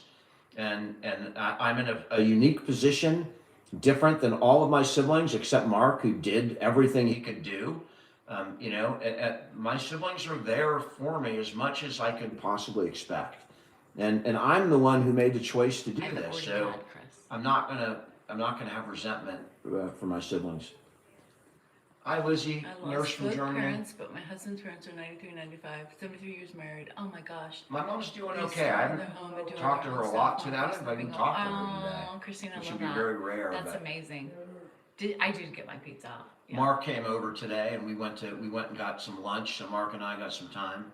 And I'm in a unique position, different than all of my siblings, except Mark, who did everything he could do. You know, my siblings are there for me as much as I could possibly expect. And I'm the one who made the choice to do I've this. already So had Chris. I'm not gonna have resentment for my siblings. Hi, Lizzie, I nurse lost from both Germany. parents, but my husband's parents are 93, 95, 73 years married. Oh my gosh. My mom's doing They okay. still I have haven't their home and do all talked to their her own a lot stuff. today. I don't know if I can Oh, talk to her today. Christina, I Which love would be that. very rare. That's But amazing. I did get my pizza. Yeah. Mark came over today, and we went and got some lunch. So Mark and I got some time.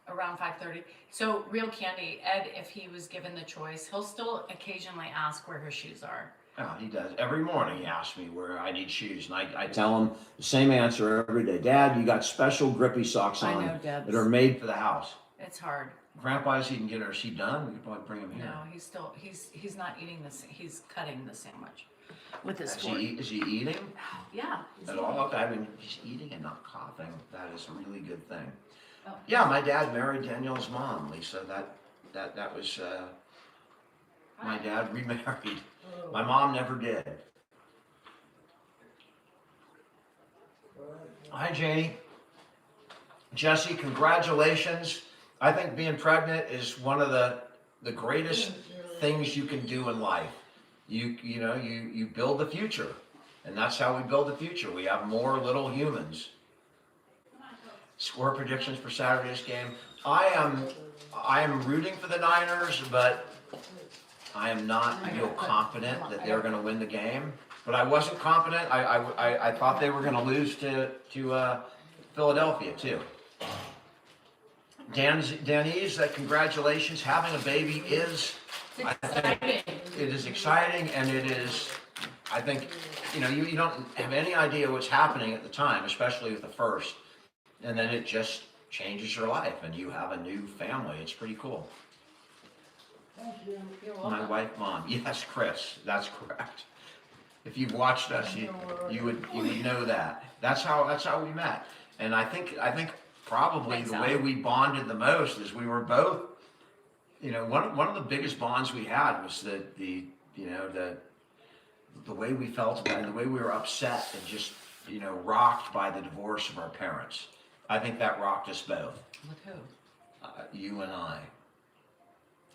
Around 5:30. So real candy, Ed, if he was given the choice, he'll still occasionally ask where his shoes are. Oh, he does. Every morning he asks me where I need shoes, and I tell him the same answer every day. Dad, you got special grippy socks I on know, Debs. that are made for the house. It's hard. Grandpa, is he can get her. Is he done? We could probably bring him here. No, he's not eating this. He's cutting the sandwich with his Is fork. he eating Yeah. he's at eating. all? Okay, I mean, he's eating and not coughing. That is a really good thing. Oh. Yeah, my dad married Danielle's mom, Lisa. That was my dad remarried. My mom never did. Hi, Janie. Jesse, congratulations. I think being pregnant is one of the greatest things you can do in life. You know, you build the future, and that's how we build the future. We have more little humans. Score predictions for Saturday's game. I am rooting for the Niners, but I am not real confident that they're going to win the game. But I wasn't confident. I thought they were going to lose to Philadelphia too. Danise, congratulations. Having a baby is, I think, it is exciting, and it is, I think, you know, you don't have any idea what's happening at the time, especially with the first. And then it just changes your life, and you have a new family. It's pretty cool. Thank you. You're My welcome. wife, Mom. Yes, Chris. That's correct. If you've watched us, you would know that. That's how we met. And I think probably Thanks, the Al. way we bonded the most is we were both, you know, one of the biggest bonds we had was the way we felt about it, and the way we were upset and just, you know, rocked by the divorce of our parents. I think that rocked us both. With who? You and I.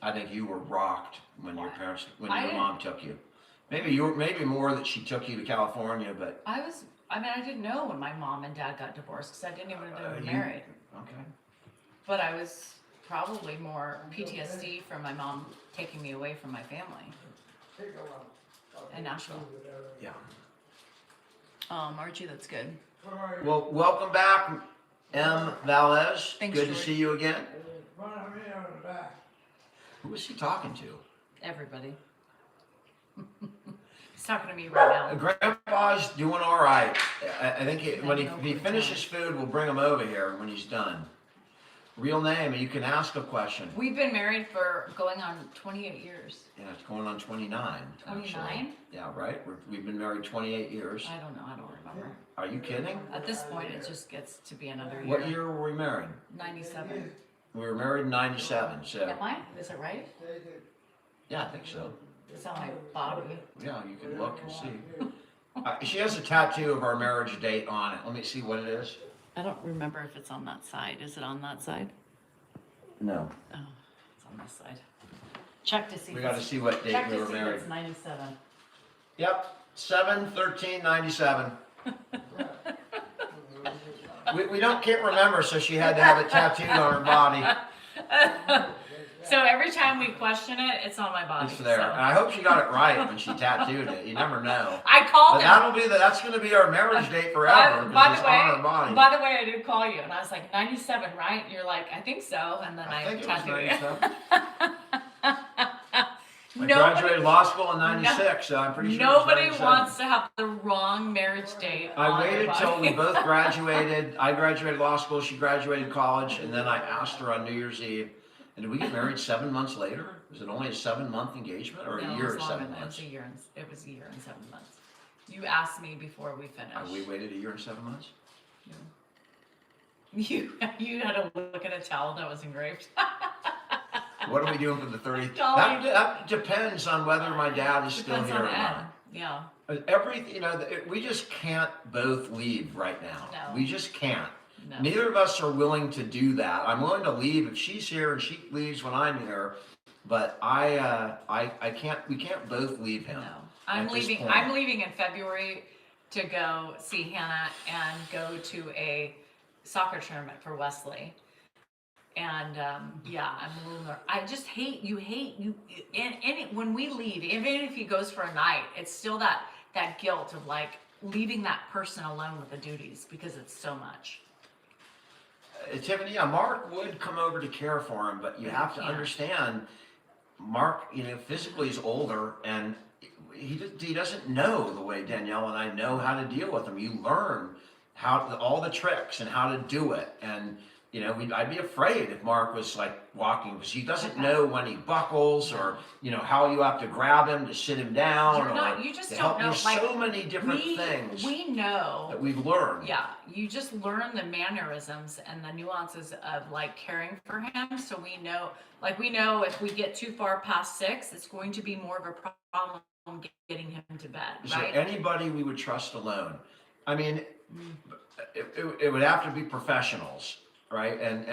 I think you were rocked when your parents, when I your didn't- mom took you. Maybe more that she took you to California, but I didn't know when my mom and dad got divorced because I didn't even know they were you- married. okay. But I was probably more PTSD from my mom taking me away from my family Take a while. in Nashville. Yeah. Archie, that's good. Sorry. Well, welcome back, M. Valez. Thanks, Good to George. see you again. Front of me on the back. Who was he talking to? Everybody. He's talking to me right now. Grandpa's doing all right. I think when No he finishes food, we'll bring him over here when he's done. Real name, and you can ask a question. We've been married for going on 28 years. Yeah, it's going on 29. actually. 29? Yeah, right? We've been married 28 years. I don't know. I don't remember. Are you kidding? At this point, it just gets to be another year. What year were we married? 97. We were married in 97, so, Am I? Is it right? Take it. yeah, I think so. It's on my body. Yeah, you can look and see. She has a tattoo of our marriage date on it. Let me see what it is. I don't remember if it's on that side. Is it on that side? No. Oh, it's on this side. Check to see. We if got to it's- see what date Check we to were see if married. it's 97. Yep, 7/13/97. We can't remember, so she had to have it tattooed on her body. So every time we question it, it's on my body. It's there. so. And I hope she got it right when she tattooed it. You never know. I called But him. that's going to be our marriage date forever By because the it's on her body. by the way, I did call you, and I was like 97, right? And you're like, I think so, and then I, think it was tattooed you. 97. I Nobody, graduated law school in 96, so I'm pretty sure nobody it was 97. wants to have the wrong marriage date. I on their waited till body. we both graduated. I graduated law school, she graduated college, and then I asked her on New Year's Eve, and did we get married 7 months later? Was it only a 7-month engagement or No, a it year was and longer 7 than- months? It was a year and 7 months. You asked me before we finished. We waited a year and 7 months? You had to look at a towel that was engraved. What are we doing for the 30th? Dolly. That depends on whether my dad is still Depends here on or Ed. not. Yeah. We just can't both leave right now. No. We just can't. No. Neither of us are willing to do that. I'm willing to leave if she's here and she leaves when I'm here, but I can't. We can't both leave him. No. I'm at this leaving. point. I'm leaving in February to go see Hannah and go to a soccer tournament for Wesley. And yeah, I'm a little. I just hate you. And when we leave, even if he goes for a night, it's still that guilt of like leaving that person alone with the duties because it's so much. Tiffany, yeah, Mark would come over to care for him, but you have to Yeah. understand, Mark, physically is older and he doesn't know the way Danielle and I know how to deal with him. You learn all the tricks and how to do it. And, I'd be afraid if Mark was like walking because he doesn't know when he buckles or, how you have to grab him to sit him down. You just to don't help. know. There's Like, so many different things We know. that we've learned. Yeah, you just learn the mannerisms and the nuances of like caring for him. So we know if we get too far past 6, it's going to be more of a problem getting him to bed, Is right? there anybody we would trust alone? I mean, it would have to be professionals, right? And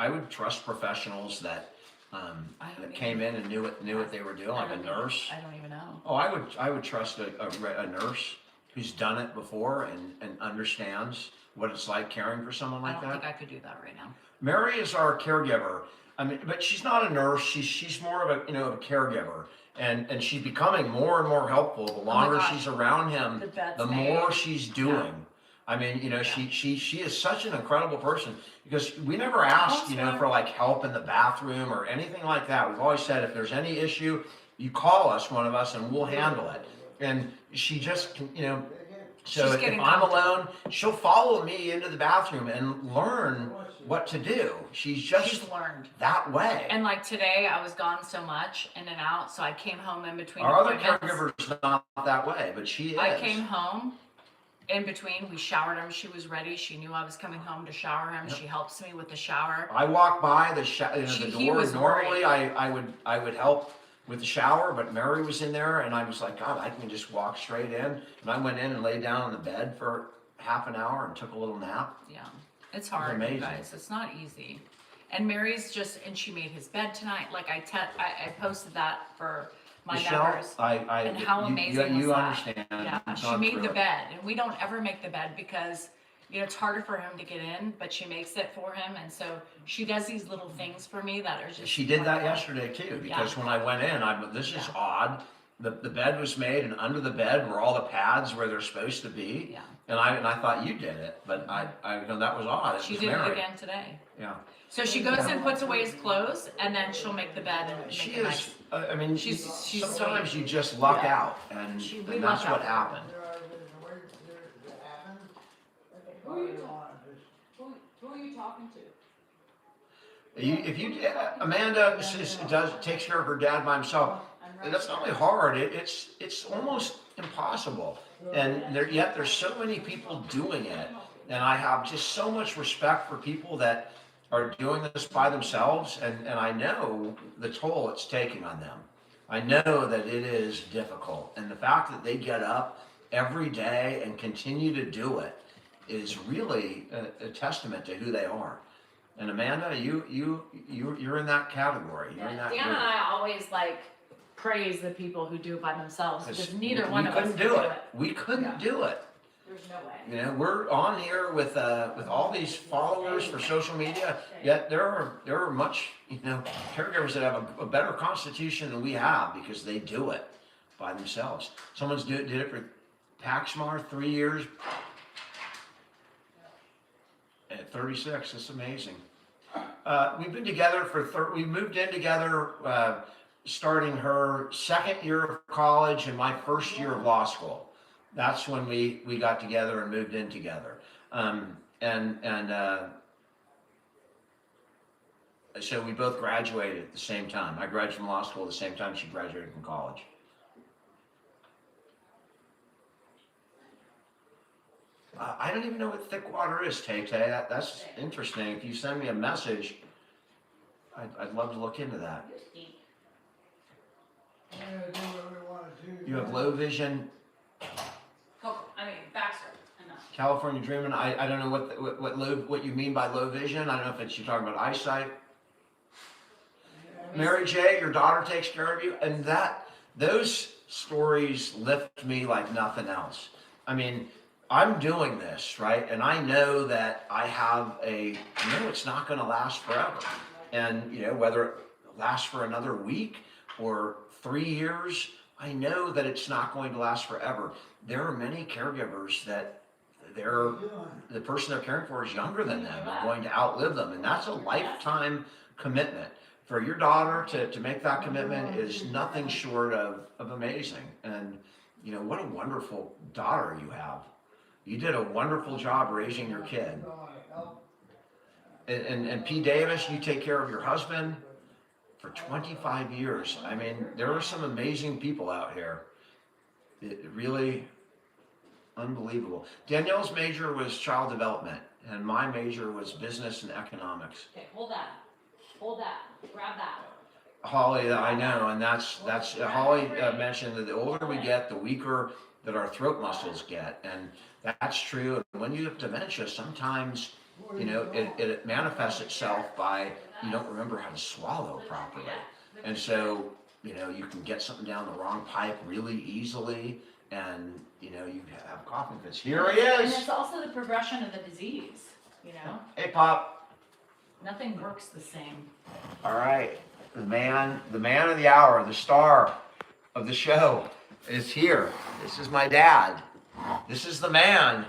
I would trust professionals that that came in and knew what they were doing, like a nurse. I don't even know. Oh, I would trust a nurse who's done it before and understands what it's like caring for someone I like don't that. think I could do that right now. Mary is our caregiver. I mean, but she's not a nurse. She's more of a caregiver, and she's becoming more and more helpful. The longer gosh. she's around him, The bed's the made. more she's doing. I mean, she is such an incredible person because we never asked, Counselor. for like help in the bathroom or anything like that. We've always said if there's any issue, you call us, one of us, and we'll handle it. And she just, so She's if getting I'm comfortable. alone, she'll follow me into the bathroom and learn what to do. She's just She's learned. that way. And like today, I was gone so much in and out, so I came home in between Our other appointments. caregiver's not that way, but she is. I came home in between. We showered him. She was ready. She knew I was coming home to shower him. Yep. She helps me with the shower. I walk by the He door. was Normally, worried. I would help with the shower, but Mary was in there, and I was like, God, I can just walk straight in. And I went in and laid down on the bed for half an hour and took a little nap. Yeah, it's hard, you amazing. guys. It's not easy. And Mary's and she made his bed tonight. Like I posted that for my Michelle, members. and how amazing you was that? understand. Yeah, You've she gone made through the it. bed, and we don't ever make the bed because it's harder for him to get in, but she makes it for him, and so she does these little things for me that are just. She did that wonderful. yesterday too, because Yeah. when I went in, this is Yeah. odd. The bed was made, and under the bed were all the pads where they're supposed to be. Yeah, And I thought you did it, but I that was odd. It she was did Mary. it again today. Yeah. So she goes and puts away his clothes, and then she'll make the bed and make She it nice. is. I mean, She's sometimes sweet. you just luck Yeah. out, and We and that's luck what out. happened. Who are you talking to? Amanda takes care of her dad by himself. That's not only hard; it's almost impossible. And yet there's so many people doing it, and I have just so much respect for people that are doing this by themselves, and I know the toll it's taking on them. I know that it is difficult, and the fact that they get up every day and continue to do it is really a testament to who they are. And Amanda, you're in that category. You're in that Dan group. and I always like praise the people who do it by themselves because neither we one of us couldn't can do it. We couldn't Yeah. do it. There's no way. You know, we're on here with all these followers for social media. Yet there are much caregivers that have a better constitution than we have because they do it by themselves. Someone's did it for Paxmar 3 years at 36. It's amazing. We've been together we moved in together starting her second year of college and my first year of law school. That's when we got together and moved in together. So we both graduated at the same time. I graduated from law school at the same time she graduated from college. I don't even know what thick water is, Tay. That's interesting. If you send me a message, I'd love to look into that. We're gonna do what we wanna do. You have low vision, Baxter. Enough. California Dreaming. I don't know what you mean by low vision. I don't know if it's you're talking about eyesight. Mary J, your daughter takes care of you, and those stories lift me like nothing else. I mean, I'm doing this, right? And I know that it's not going to last forever. And, whether it lasts for another week or 3 years, I know that it's not going to last forever. There are many caregivers that the person they're caring for is younger than them and going to outlive them. And that's a lifetime commitment. For your daughter to make that commitment is nothing short of amazing. And, what a wonderful daughter you have. You did a wonderful job raising your kid. And P. Davis, you take care of your husband for 25 years. I mean, there are some amazing people out here. It really unbelievable. Danielle's major was child development, and my major was business and economics. Okay, hold that. Grab that. Holly, I know, and that's Holly mentioned that the older we get, the weaker that our throat muscles get, and that's true. And when you have dementia, sometimes it manifests itself by you don't remember how to swallow properly, and so you can get something down the wrong pipe really easily, and you have coughing fits. Here he And is. it's also the progression of the disease. Hey, Pop. Nothing works the same. All right, the man of the hour, the star of the show is here. This is my dad. This is the man.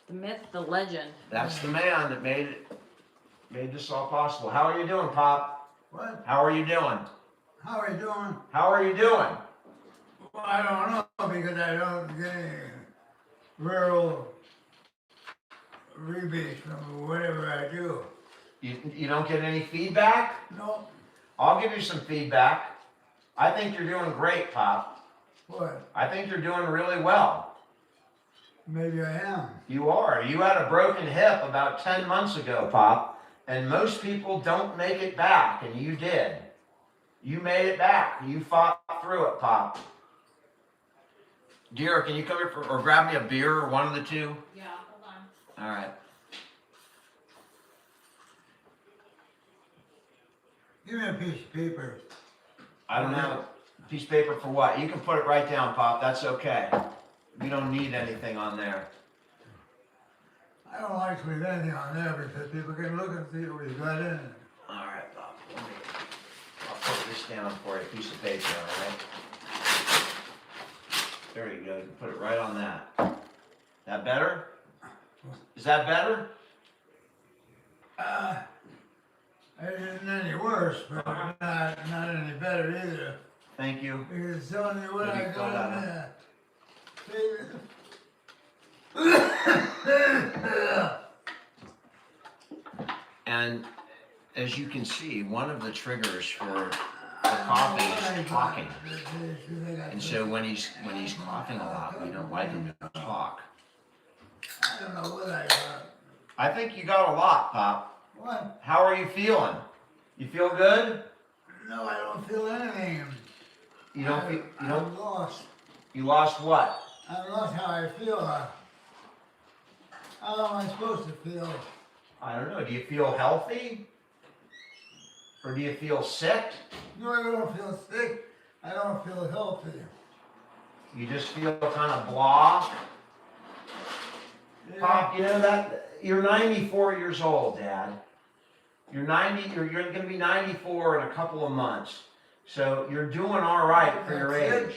The myth, the legend. That's the man that made this all possible. How are you doing, Pop? What? How are you doing? How are you doing? How are you doing? Well, I don't know because I don't get any rural rebates from whatever I do. You don't get any feedback? No. I'll give you some feedback. I think you're doing great, Pop. What? I think you're doing really well. Maybe I am. You are. You had a broken hip about 10 months ago, Pop, and most people don't make it back, and you did. You made it back. You fought through it, Pop. Dear, can you come here or grab me a beer or one of the two? Yeah, hold on. All right. Give me a piece of paper. I don't know. Piece of paper for what? You can put it right down, Pop. That's okay. We don't need anything on there. I don't like to leave anything on there because people can look and see what you got in it. All right, Bob. I'll put this down for you, a piece of paper, all right? There you go. You can put it right on that. That better? Is that better? It isn't any worse, but not any better either. Thank you. Because it's telling you what Maybe I fill got that in there. And as you can see, one of the triggers for the coughing is talking. And so when he's coughing a lot, we don't like him to talk. I don't know what I got. I think you got a lot, Pop. What? How are you feeling? You feel good? No, I don't feel anything. You don't feel, I'm lost. you lost what? I lost how I feel. How am I supposed to feel? I don't know. Do you feel healthy? Or do you feel sick? No, I don't feel sick. I don't feel healthy. You just feel kind of blah? Yeah. Pop, you know that you're 94 years old, Dad. You're going to be 94 in a couple of months. So you're doing all right for your That's it. age.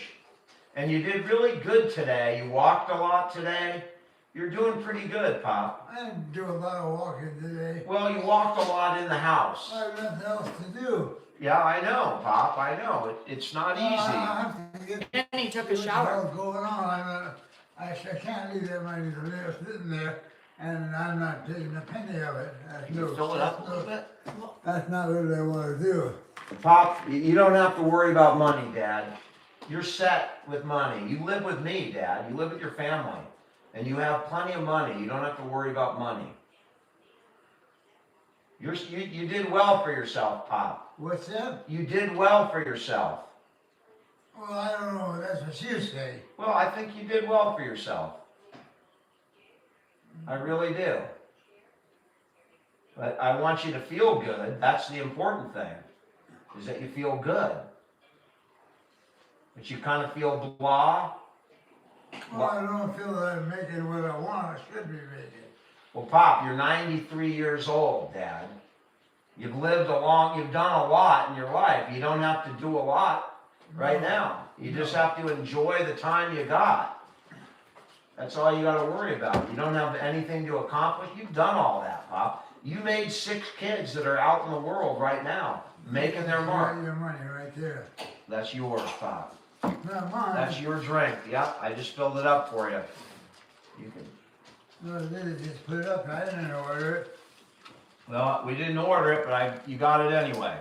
And you did really good today. You walked a lot today. You're doing pretty good, Pop. I didn't do a lot of walking today. Well, you walked a lot in the house. I have nothing else to do. Yeah, I know, Pop. I know. It's not easy. I have to get And he took a what the shower. hell's going on. I can't leave that money there sitting there, and I'm not taking a penny of it. Can you fill it up a little bit? That's not what I want to do. Pop, you don't have to worry about money, Dad. You're set with money. You live with me, Dad. You live with your family. And you have plenty of money. You don't have to worry about money. You did well for yourself, Pop. What's that? You did well for yourself. Well, I don't know. That's what you say. Well, I think you did well for yourself. I really do. But I want you to feel good. That's the important thing, is that you feel good. But you kind of feel blah. Well, I don't feel that I'm making what I want. I should be making. Well, Pop, you're 93 years old, Dad. You've done a lot in your life. You don't have to do a lot right now. You just have to enjoy the time you got. That's all you got to worry about. You don't have anything to accomplish. You've done all that, Pop. You made 6 kids that are out in the world right now, making their You mark. got your money right there. That's yours, Pop. Not mine. That's your drink. Yep, I just filled it up for you. You can. No, they just put it up. I didn't order it. Well, we didn't order it, but you got it anyway.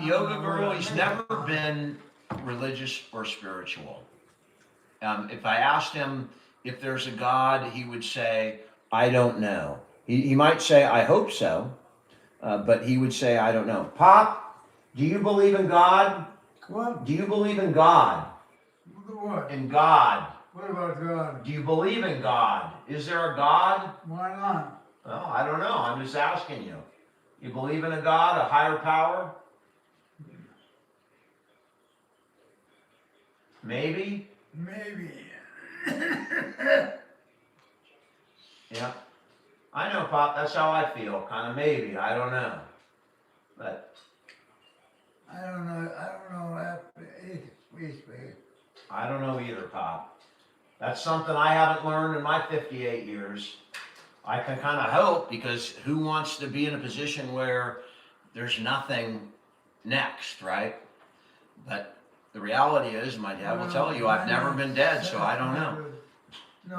Yoga Guru, he's never been religious or spiritual. If I asked him if there's a God, he would say, I don't know. He might say, I hope so, but he would say, I don't know. Pop, do you believe in God? What? Do you believe in God? What? In God. What about God? Do you believe in God? Is there a God? Why not? Well, I don't know. I'm just asking you. You believe in a God, a higher power? Maybe? Maybe. Yeah. I know, Pop. That's how I feel. Kind of maybe. I don't know. But I don't know. I don't know. Please. I don't know either, Pop. That's something I haven't learned in my 58 years. I can kind of hope, because who wants to be in a position where there's nothing next, right? But the reality is, my dad will tell you, I've never been dead, so I don't know. No,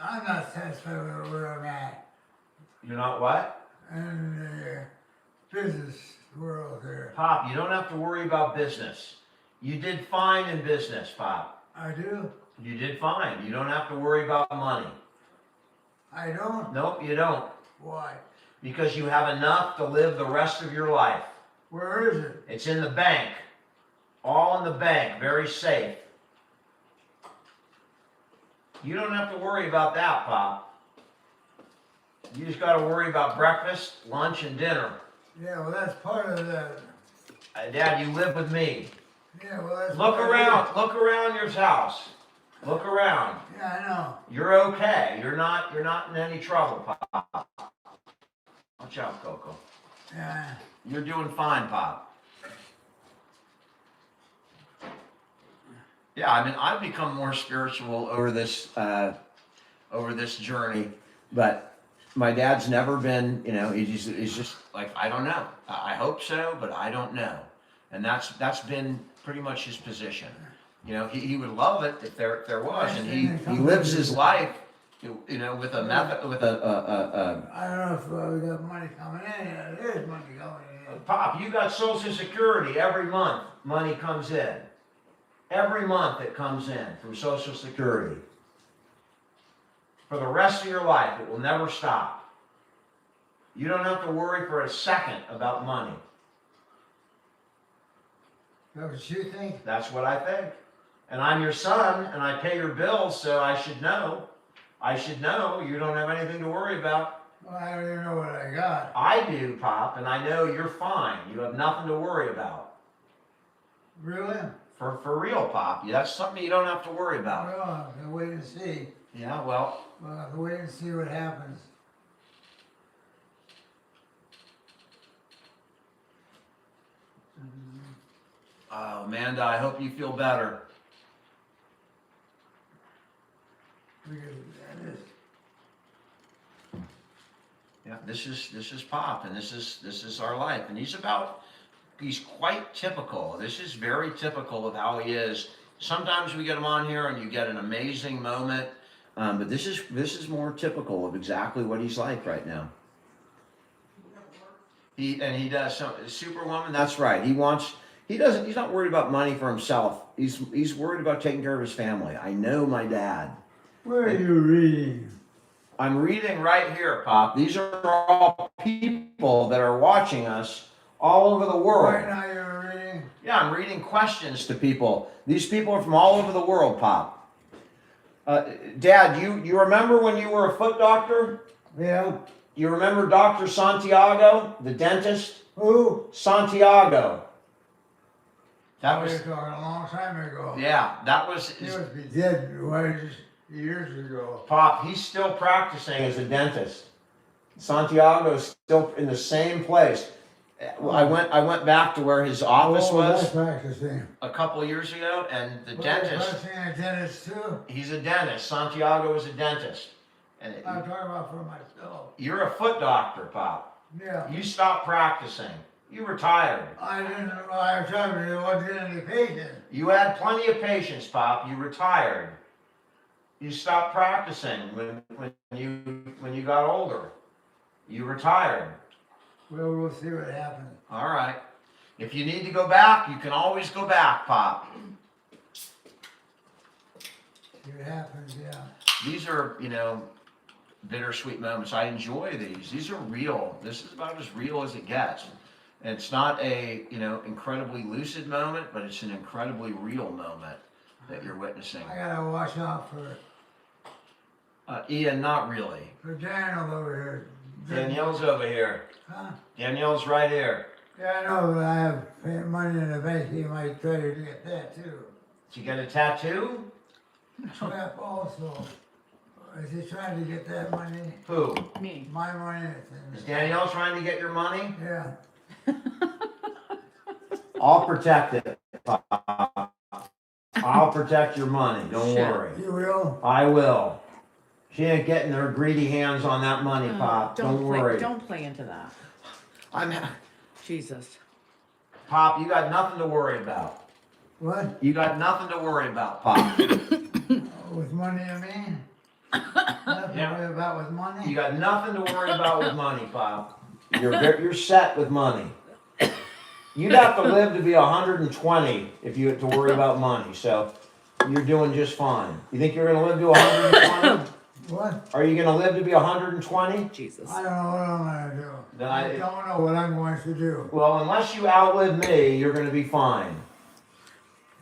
I'm not satisfied with where I'm at You're not what? in the business world there. Pop, you don't have to worry about business. You did fine in business, Pop. I do. You did fine. You don't have to worry about money. I don't. Nope, you don't. Why? Because you have enough to live the rest of your life. Where is it? It's in the bank. All in the bank, very safe. You don't have to worry about that, Pop. You just got to worry about breakfast, lunch, and dinner. Yeah, well, that's part of that. Dad, you live with me. Yeah, well, that's Look part of around. Look around your house. Look around. it. Yeah, I know. You're okay. You're not in any trouble, Pop. Watch out, Coco. Yeah. You're doing fine, Pop. Yeah, I mean, I've become more spiritual over this journey, but my dad's never been, he's just like, I don't know. I hope so, but I don't know. And that's been pretty much his position. He would love it if there was, and he lives his life, with a method, with a. I don't know if we got money coming in. Yeah, there's money coming in. Pop, you got Social Security every month. Money comes in. Every month it comes in from Social Security. For the rest of your life, it will never stop. You don't have to worry for a second about money. Is that what you think? That's what I think. And I'm your son, and I pay your bills, so I should know. I should know you don't have anything to worry about. Well, I don't even know what I got. I do, Pop, and I know you're fine. You have nothing to worry about. Really? For real, Pop. That's something you don't have to worry about. Well, I'll wait and see. Yeah, well, Well, I'll wait and see what happens. Amanda, I hope you feel better. Because that is. Yeah, this is Pop, and this is our life, and he's quite typical. This is very typical of how he is. Sometimes we get him on here, and you get an amazing moment, but this is more typical of exactly what he's like right now. He does some Superwoman. That's right. He's not worried about money for himself. He's worried about taking care of his family. I know my dad. Where are you reading? I'm reading right here, Pop. These are all people that are watching us all over the world. Right now you're reading? Yeah, I'm reading questions to people. These people are from all over the world, Pop. Dad, you remember when you were a foot doctor? Yeah. You remember Dr. Santiago, the dentist? Who? Santiago. That was, We're talking a long time ago. yeah, that was, He must be dead years ago. Pop, he's still practicing as a dentist. Santiago's still in the same place. I went back to where his office was Practicing. a couple of years ago, and the Was dentist, practicing a dentist too? he's a dentist. Santiago is a dentist. And I'm talking about for myself. you're a foot doctor, Pop. Yeah. You stopped practicing. You retired. I didn't, I was talking to wasn't any patient. You had plenty of patience, Pop. You retired. You stopped practicing when you got older. You retired. Well, we'll see what happens. All right. If you need to go back, you can always go back, Pop. See what happens, yeah. These are, bittersweet moments. I enjoy these. These are real. This is about as real as it gets. And it's not a, incredibly lucid moment, but it's an incredibly real moment that you're witnessing. I gotta watch out for Ian, not really. Daniel over here. Danielle's over here. Huh? Danielle's right here. Yeah, I know, but I have money in the bank. He might try to get that too. Did you get a tattoo? Trap also. Is he trying to get that money? Who? Me. My money? Is Danielle trying to get your money? Yeah. I'll protect it. I'll protect your money. Don't Shit. worry. You will? I will. She ain't getting her greedy hands on that money, Pop. Don't worry. Don't play into that. Jesus. Pop, you got nothing to worry about. What? You got nothing to worry about, Pop. With money, I mean? Nothing Yeah. to worry about with money? You got nothing to worry about with money, Pop. You're set with money. You'd have to live to be 120 if you had to worry about money. So you're doing just fine. You think you're gonna live to 120? What? Are you gonna live to be 120? Jesus. I don't know what I'm gonna do. Then I don't know what I'm going to do. Well, unless you outlive me, you're gonna be fine.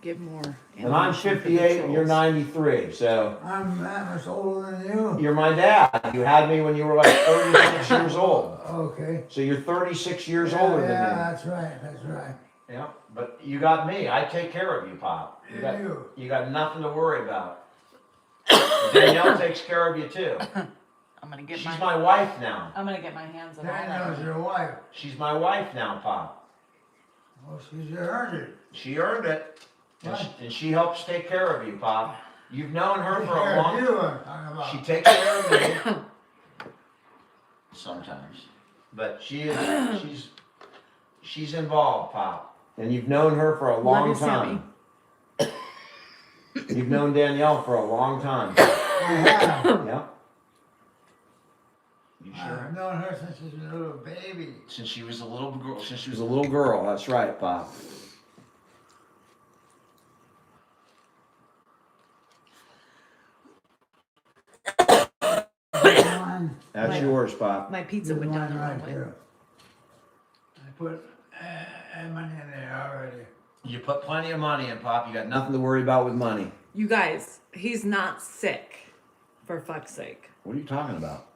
Give more. And I'm 58 and you're 93, so I'm that much older than you. you're my dad. You had me when you were like 36 years old. Okay. So you're 36 years Yeah, older than yeah, me. that's right, that's right. Yeah, but you got me. I take care of you, Pop. You got nothing to worry about. Danielle takes care of you too. I'm gonna get She's my wife now. I'm gonna get my hands on all Daniel's that. your wife. She's my wife now, Pop. Well, she's earned it. She earned it. What? And she helps take care of you, Pop. You've known her for a Care long you I'm talking about. She takes care of me. Sometimes. But she's involved, Pop. And you've known her for a long you, time. You've known Danielle for a long time. I have. Yeah. You I've sure? known her since she was a little baby. Since she was a little girl. That's right, Pop. One, That's Right. yours, Pop. My pizza there's went down one the wrong right way. there. I put money in there already. You put plenty of money in, Pop. You got nothing to worry about with money. You guys, he's not sick. for fuck's sake. What are you talking about?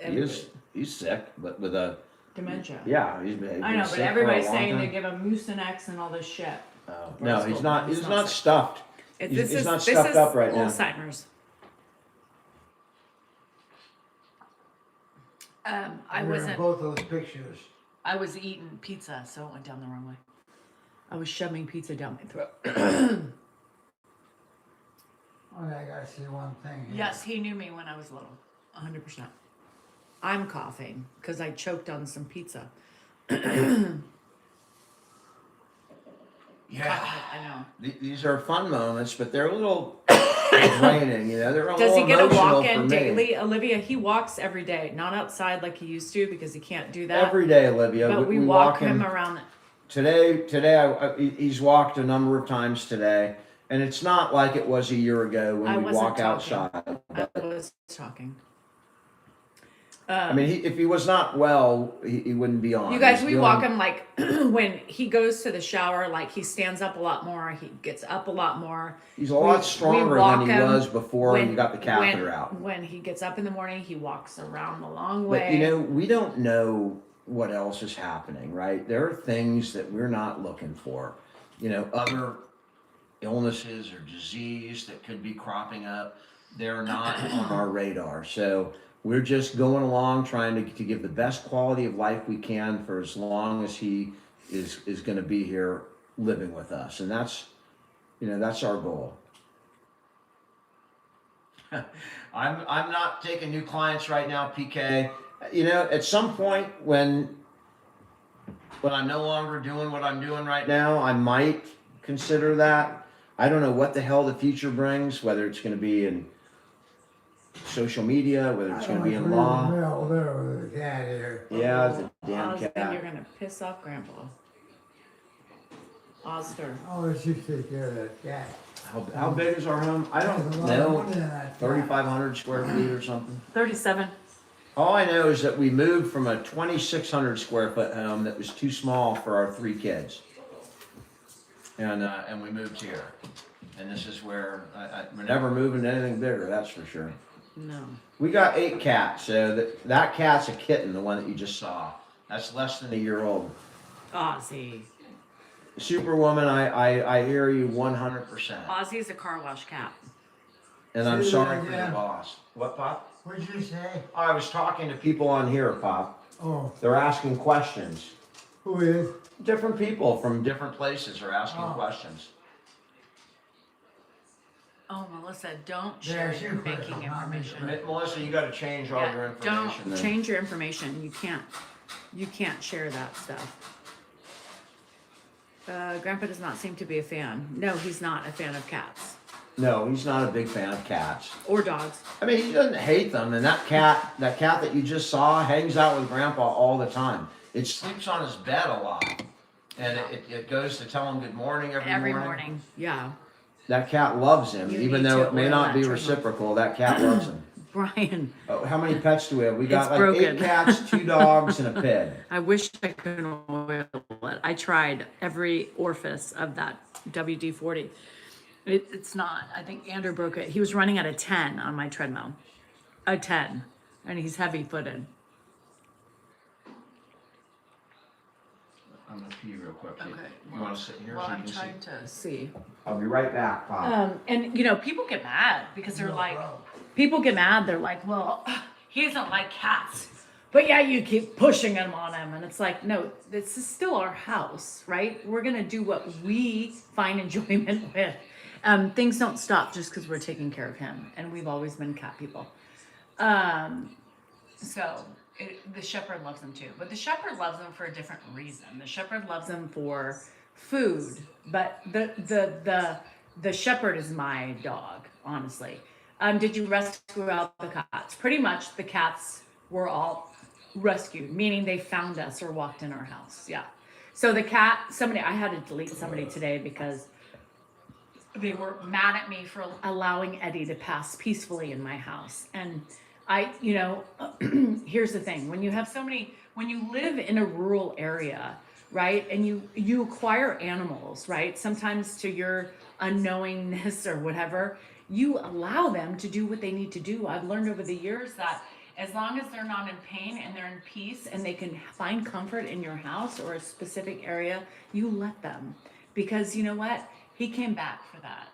He's sick, but with a Dementia. yeah. He's been I know, sick but everybody's for a long saying time. they give him Mucinex and all this shit. Oh, no, he's not. He's not sick. stuffed. He's not stuffed up right now. Alzheimer's. I We're in wasn't. both those pictures. I was eating pizza, so it went down the wrong way. I was shoving pizza down my throat. Only I gotta see one thing here. Yes, he knew me when I was little, 100%. I'm coughing because I choked on some pizza. Yeah. I know. These are fun moments, but they're a little draining. You know, they're a Does little he get a emotional walk in for me. daily, Olivia? He walks every day, not outside like he used to because he can't do that. Every day, Olivia. but we walk him around. Today, he's walked a number of times today, and it's not like it was a year ago when I we wasn't walk talking. outside. I was talking. I mean, if he was not well, he wouldn't be on. You guys, He's we doing- walk him like when he goes to the shower, like he stands up a lot more, he gets up a lot more. He's a lot we stronger walk than he him was before you got the catheter out. When he gets up in the morning, he walks around the long But way. you know, we don't know what else is happening, right? There are things that we're not looking for. You know, other illnesses or disease that could be cropping up. They're not on our radar. So we're just going along trying to give the best quality of life we can for as long as he is going to be here living with us. And that's, you know, that's our goal. I'm not taking new clients right now, PK. You know, at some point when I'm no longer doing what I'm doing right now, I might consider that. I don't know what the hell the future brings, whether it's going to be in social media, whether it's going to be in law. Well, there with the cat here. Yeah, the damn Oz, then you're cat. gonna piss off Grandpa. Oster. Oh, let's just take care of that cat. How big is our home? I don't There's a lot of know. money in that cat. 3,500 square feet or something. 37. All I know is that we moved from a 2,600 square foot home that was too small for our 3 kids. and we moved here. And this is where We're never moving to anything bigger, that's for sure. No. We got 8 cats, so that cat's a kitten, the one that you just saw. That's less than a year old. Ozzy. Superwoman, I hear you 100%. Ozzy's a car wash cat. And I'm Say sorry that for your again. loss. What, Pop? What'd you say? I was talking to people on here, Pop. Oh, They're asking questions. who is? Different people from different places are asking Oh. questions. Oh, Melissa, don't Yeah, share she your could. banking Not me. information. Melissa, you got to change all your Yeah, information. don't then. change your information. You can't share that stuff. Grandpa does not seem to be a fan. No, he's not a fan of cats No, he's not a big fan of cats. or dogs. I mean, he doesn't hate them, and that cat that you just saw hangs out with Grandpa all the time. It sleeps on his bed a lot. And it goes to tell him good morning every morning. Yeah. That cat loves him, You even need though to it may oil not that be trim. reciprocal. That cat loves him. Brian, Oh, how many pets do we have? We got It's like broken. 8 cats, 2 dogs, and a pig. I wish I could oil it. I tried every orifice of that WD-40. It's not. I think Andrew broke it. He was running at a 10 on my treadmill. A 10. And he's heavy-footed. I'm going to pee real quick. Okay. You want to sit here Well, so you I'm can see? trying to see. I'll be right back, Pop. And you know, people get mad because they're No like, problem. people get mad. They're like, well, he doesn't like cats, but yeah, you keep pushing him on him, and it's like, no, this is still our house, right? We're gonna do what we find enjoyment with. Things don't stop just because we're taking care of him, and we've always been cat people. The shepherd loves them too, but the shepherd loves them for a different reason. The shepherd loves them for food, but the shepherd is my dog, honestly. Did you rescue out the cats? Pretty much the cats were all rescued, meaning they found us or walked in our house. Yeah. So the cat, I had to delete somebody today because they were mad at me for allowing Eddie to pass peacefully in my house. And here's the thing. When you live in a rural area, right, and you acquire animals, right, sometimes to your unknowingness or whatever, you allow them to do what they need to do. I've learned over the years that as long as they're not in pain and they're in peace and they can find comfort in your house or a specific area, you let them. Because you know what? He came back for that.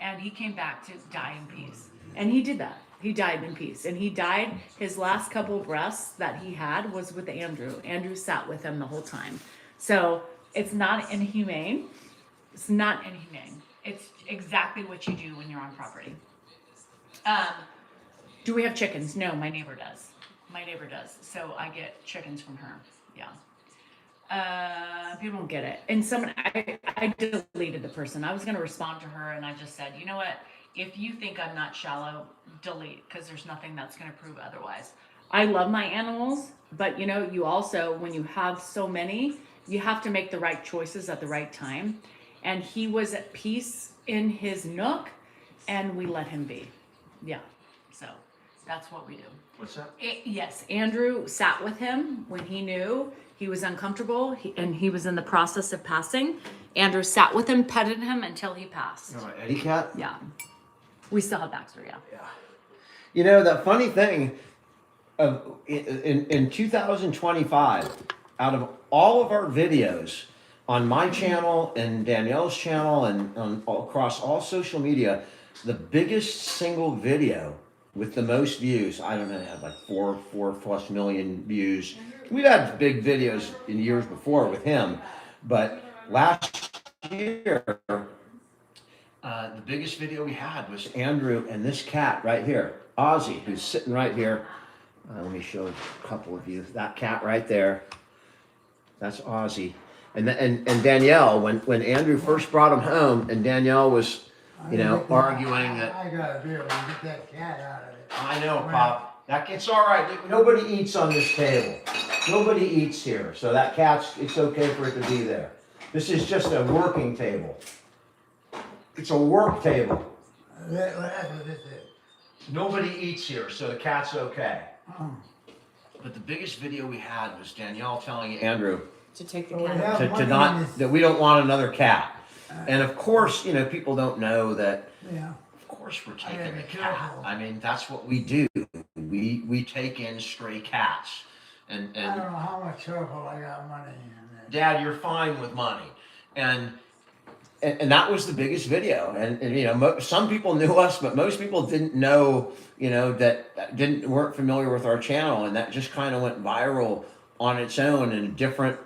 And he came back to die in peace. And he did that. He died in peace. And he died, his last couple of breaths that he had was with Andrew. Andrew sat with him the whole time. So it's not inhumane. It's not inhumane. It's exactly what you do when you're on property. Do we have chickens? No, my neighbor does. My neighbor does. So I get chickens from her. Yeah. People don't get it. And I deleted the person. I was going to respond to her and I just said, you know what? If you think I'm not shallow, delete, because there's nothing that's going to prove otherwise. I love my animals, but you know, you also, when you have so many, you have to make the right choices at the right time. And he was at peace in his nook and we let him be. Yeah. So that's what we do. What's that? Yes, Andrew sat with him when he knew he was uncomfortable and he was in the process of passing. Andrew sat with him, petted him until he passed. You know, Eddie cat? Yeah. We still have Baxter, yeah. You know, the funny thing, in 2025, out of all of our videos on my channel and Danielle's channel and across all social media, the biggest single video with the most views, I don't know, it had like 4+ million views. We've had big videos in years before with him, but last year, the biggest video we had was Andrew and this cat right here, Ozzy, who's sitting right here. Let me show a couple of you. That cat right there, that's Ozzy. And Danielle, when Andrew first brought him home, and Danielle was, you know, arguing that. I gotta be able to get that cat out of it. I know, Pop. It's all right. Nobody eats on this table. Nobody eats here, so that it's okay for it to be there. This is just a working table. It's a work table. That's what this is. Nobody eats here, so the cat's okay. Oh. But the biggest video we had was Danielle telling Andrew To take the Oh, cat. yeah. to money not, in this- that we don't want another cat. And of course, you know, people don't know that, Yeah. of course we're taking Yeah, the be cat. careful. I mean, that's what we do. We take in stray cats. I don't know how much trouble I got money in there. Dad, you're fine with money. And that was the biggest video. And you know, some people knew us, but most people didn't know, you know, that weren't familiar with our channel. And that just kind of went viral on its own in a different,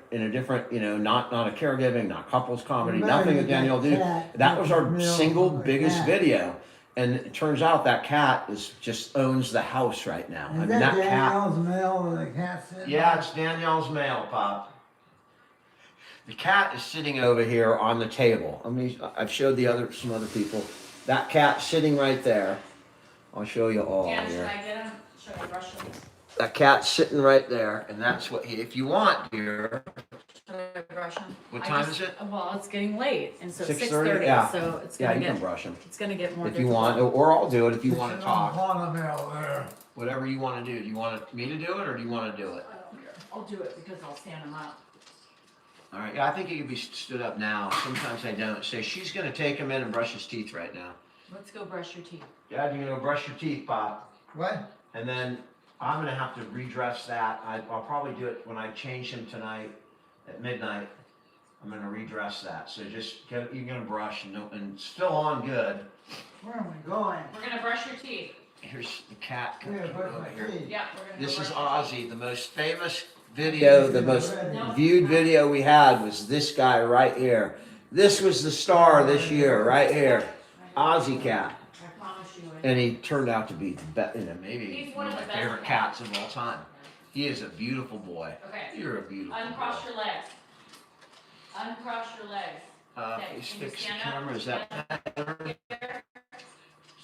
you know, not a caregiving, not couples comedy, nothing that Danielle did. That was our single biggest video. And it turns out that cat just owns the house right now. I Is mean, that that cat. Danielle's mail with the cat sitting Yeah, on? it's Danielle's mail, Pop. The cat is sitting over here on the table. I've showed some other people. That cat sitting right there. I'll show you all Yeah, should here. I get him? Should I brush him? That cat's sitting right there, and that's what if you want, dear. Should I brush him? What I time just- is it? Well, it's getting late, and so 6:30? 6:30, Yeah. so it's Yeah, gonna you can get, brush him it's gonna get more if you difficult. want, or I'll do it if you want to Sitting on talk. the mail there. Whatever you want to do. Do you want me to do it, or do you want to do it? I'll do it because I'll stand him up. All right. Yeah, I think he could be stood up now. Sometimes I don't. So she's gonna take him in and brush his teeth right now. Let's go brush your teeth. Dad, you're gonna go brush your teeth, Pop. What? And then I'm gonna have to redress that. I'll probably do it when I change him tonight at midnight. I'm gonna redress that. So you're gonna brush and it's still on good. Where am I going? We're gonna brush your teeth. Here's the cat. Come Yeah, brush over my here. teeth. Yeah, we're gonna This go is brush your Ozzy. The most famous video, the most viewed video we had was this guy right here. This was the star this year, right here. Ozzy cat. teeth. I promise you. And he turned out to be the best, maybe He's one one of of my the best favorite cats of all time. He is a beautiful boy. Okay. You're a beautiful boy. Uncross your legs. Uncross your legs. Okay, Can you can you fix the stand up? camera? Is that better?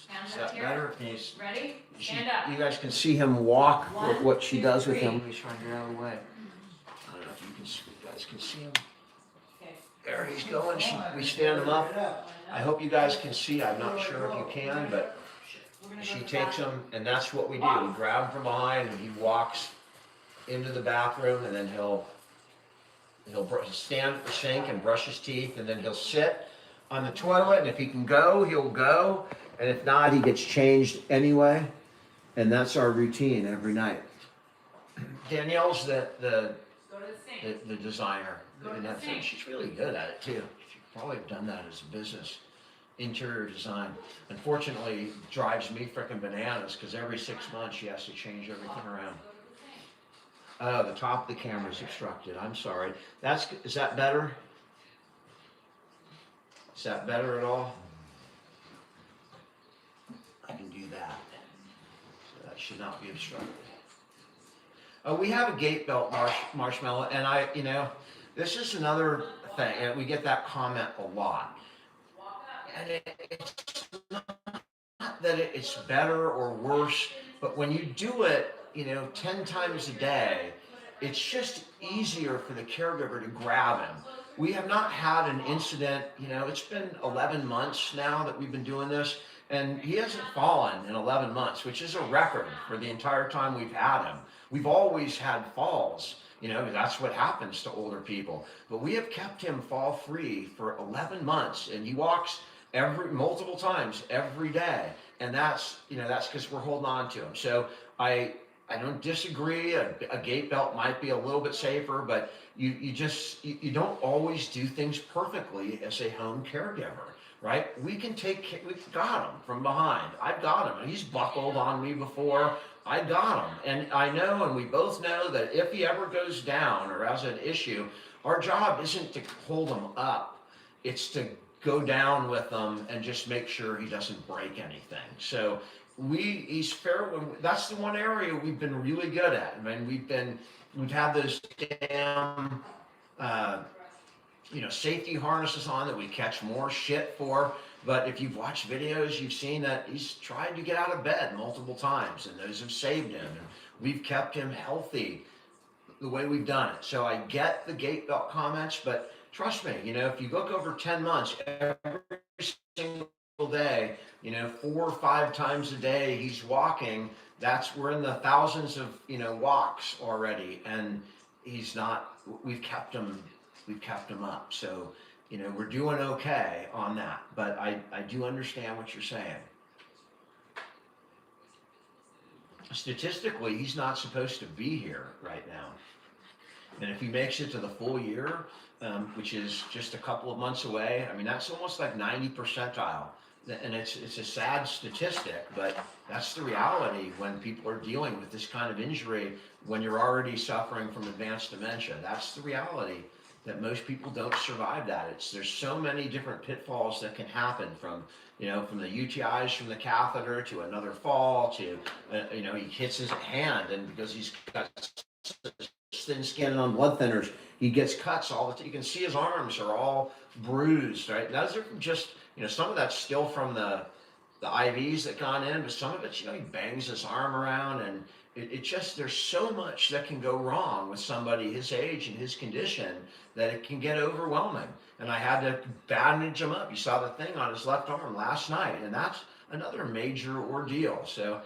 Hands Is up that here. better? Can you, Ready? she- Stand up. you guys can see him walk, One, what she two, does with him. three. Let me try and get out of the way. I don't know if you guys can see him. Okay. There he's going. We stand him up. I hope you guys can see. I'm not sure if you can, but We're gonna go she to the takes bathroom. him, and that's what we do. We grab him from behind, and he walks into the bathroom, and then he'll stand at the sink and brush his teeth, and then he'll sit on the toilet, and if he can go, he'll go, and if not, he gets changed anyway, and that's our routine every night. Danielle's the designer, and that's, and she's really good at it too. She could probably have done that as a business, interior design. Unfortunately, it drives me frickin' bananas because every 6 months she has to change everything around. Oh, the top of the camera's obstructed. I'm sorry. Is that better? Is that better at all? I can do that. So that should not be obstructed. We have a gate belt marshmallow, and this is another thing, and we get that comment a lot. And it's not that it's better or worse, but when you do it, 10 times a day, it's just easier for the caregiver to grab him. We have not had an incident, it's been 11 months now that we've been doing this, and he hasn't fallen in 11 months, which is a record for the entire time we've had him. We've always had falls, that's what happens to older people. But we have kept him fall free for 11 months, and he walks multiple times every day. And that's because we're holding on to him. So I don't disagree. A gate belt might be a little bit safer, but you don't always do things perfectly as a home caregiver, right? We've got him from behind. I've got him. He's buckled on me before. I got him. And I know, and we both know that if he ever goes down or has an issue, our job isn't to hold him up. It's to go down with him and just make sure he doesn't break anything. So he's fair. That's the one area we've been really good at. I mean, we've had those damn, safety harnesses on that we catch more shit for. But if you've watched videos, you've seen that he's tried to get out of bed multiple times, and those have saved him. And we've kept him healthy the way we've done it. So I get the gate belt comments, but trust me, if you look over 10 months, every single day, 4 or 5 times a day he's walking, we're in the thousands of, walks already, and we've kept him up. So, we're doing okay on that, but I do understand what you're saying. Statistically, he's not supposed to be here right now. And if he makes it to the full year, which is just a couple of months away, I mean, that's almost like 90 percentile. And it's a sad statistic, but that's the reality when people are dealing with this kind of injury, when you're already suffering from advanced dementia. That's the reality, that most people don't survive that. There's so many different pitfalls that can happen from the UTIs from the catheter to another fall to, he hits his hand, and because he's got thin skin on blood thinners, he gets cuts all the time. You can see his arms are all bruised, right? Those are just, some of that's still from the IVs that gone in, but some of it's, he bangs his arm around, and there's so much that can go wrong with somebody his age and his condition that it can get overwhelming. And I had to bandage him up. You saw the thing on his left arm last night, and that's another major ordeal. So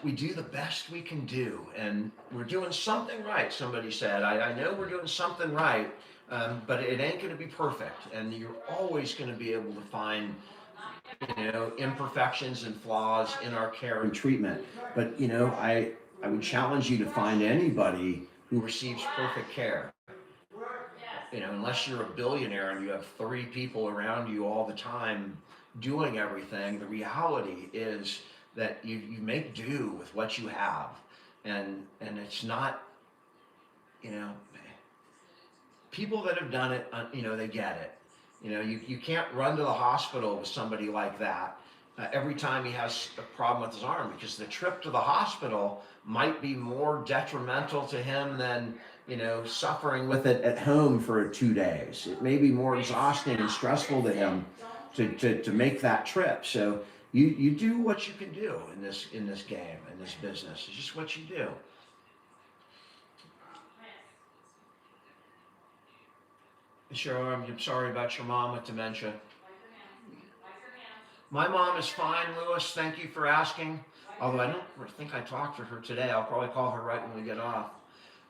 we do the best we can do, and we're doing something right. Somebody said, I know we're doing something right, but it ain't going to be perfect, and you're always going to be able to find imperfections and flaws in our care and treatment. But I would challenge you to find anybody who receives perfect care. Unless you're a billionaire and you have 3 people around you all the time doing everything, the reality is that you make do with what you have, and it's not, people that have done it, they get it. You can't run to the hospital with somebody like that every time he has a problem with his arm, because the trip to the hospital might be more detrimental to him than suffering with it at home for 2 days. It may be more exhausting and stressful to him to make that trip. So you do what you can do in this game, in this business. It's just what you do. Sure, I'm sorry about your mom with dementia. My mom is fine, Lewis. Thank you for asking. Although I don't think I talked to her today. I'll probably call her right when we get off.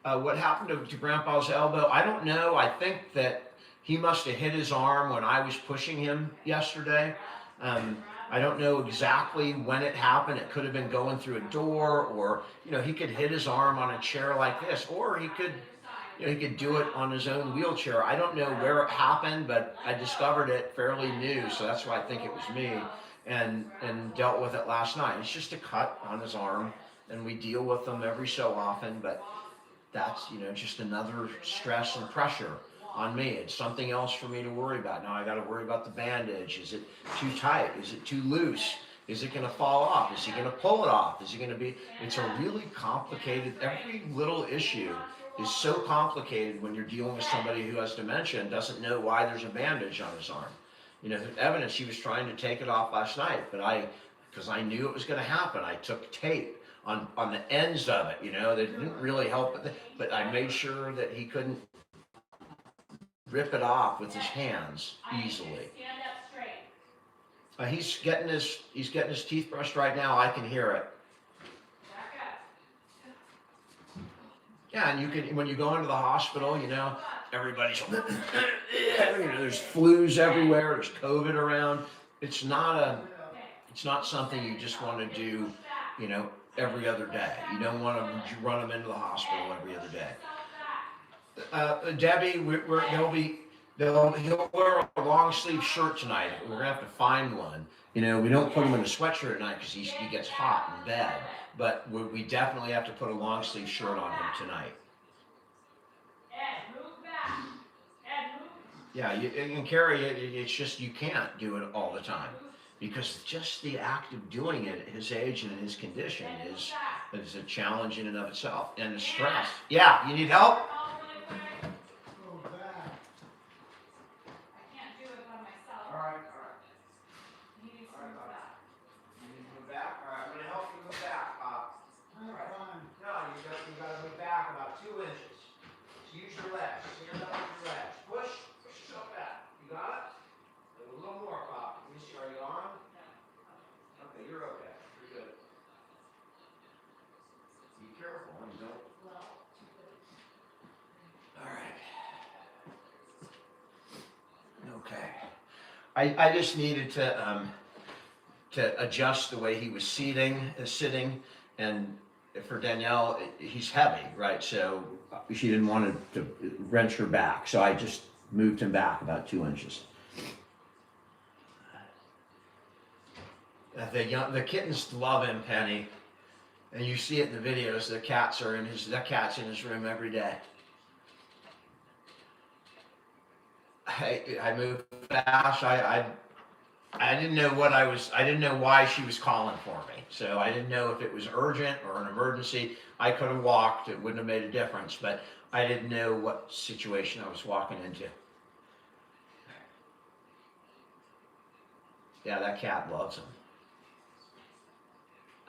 What happened to Grandpa's elbow? I don't know. I think that he must have hit his arm when I was pushing him yesterday. I don't know exactly when it happened. It could have been going through a door, or he could hit his arm on a chair like this, or he could he could do it on his own wheelchair. I don't know where it happened, but I discovered it fairly new, so that's why I think it was me, and dealt with it last night. It's just a cut on his arm, and we deal with them every so often, but that's just another stress and pressure on me. It's something else for me to worry about. Now I got to worry about the bandage. Is it too tight? Is it too loose? Is it going to fall off? Is he going to pull it off? Is he going to be? It's a really complicated, every little issue is so complicated when you're dealing with somebody who has dementia and doesn't know why there's a bandage on his arm. The evidence, he was trying to take it off last night, but because I knew it was going to happen, I took tape on the ends of it, that didn't really help, but I made sure that he couldn't rip it off with his hands easily. He's getting his teeth brushed right now. I can hear it. Yeah, and you can, when you go into the hospital, everybody's there's flus everywhere. There's COVID around. It's not something you just want to do, every other day. You don't want to run them into the hospital every other day. Debbie, he'll wear a long sleeve shirt tonight. We're gonna have to find one. We don't put him in a sweatshirt at night because he gets hot in bed. But we definitely have to put a long sleeve shirt on him tonight. Yeah, and Carrie, it's just you can't do it all the time, because just the act of doing it at his age and in his condition is a challenge in and of itself, and the stress. Yeah, you need help? I just needed to adjust the way he was sitting, and for Danielle, he's heavy, right? So she didn't want to wrench her back, so I just moved him back about 2 inches. The kittens love him, Penny, and you see it in the videos. The cat's in his room every day. I moved fast. I didn't know I didn't know why she was calling for me. So I didn't know if it was urgent or an emergency. I could have walked. It wouldn't have made a difference, but I didn't know what situation I was walking into. Yeah, that cat loves him.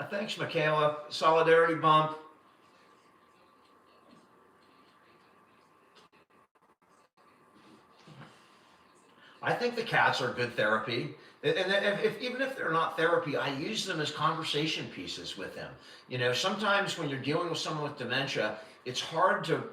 Thanks, Michaela. Solidarity bump. I think the cats are good therapy. And even if they're not therapy, I use them as conversation pieces with them. Sometimes when you're dealing with someone with dementia, it's hard to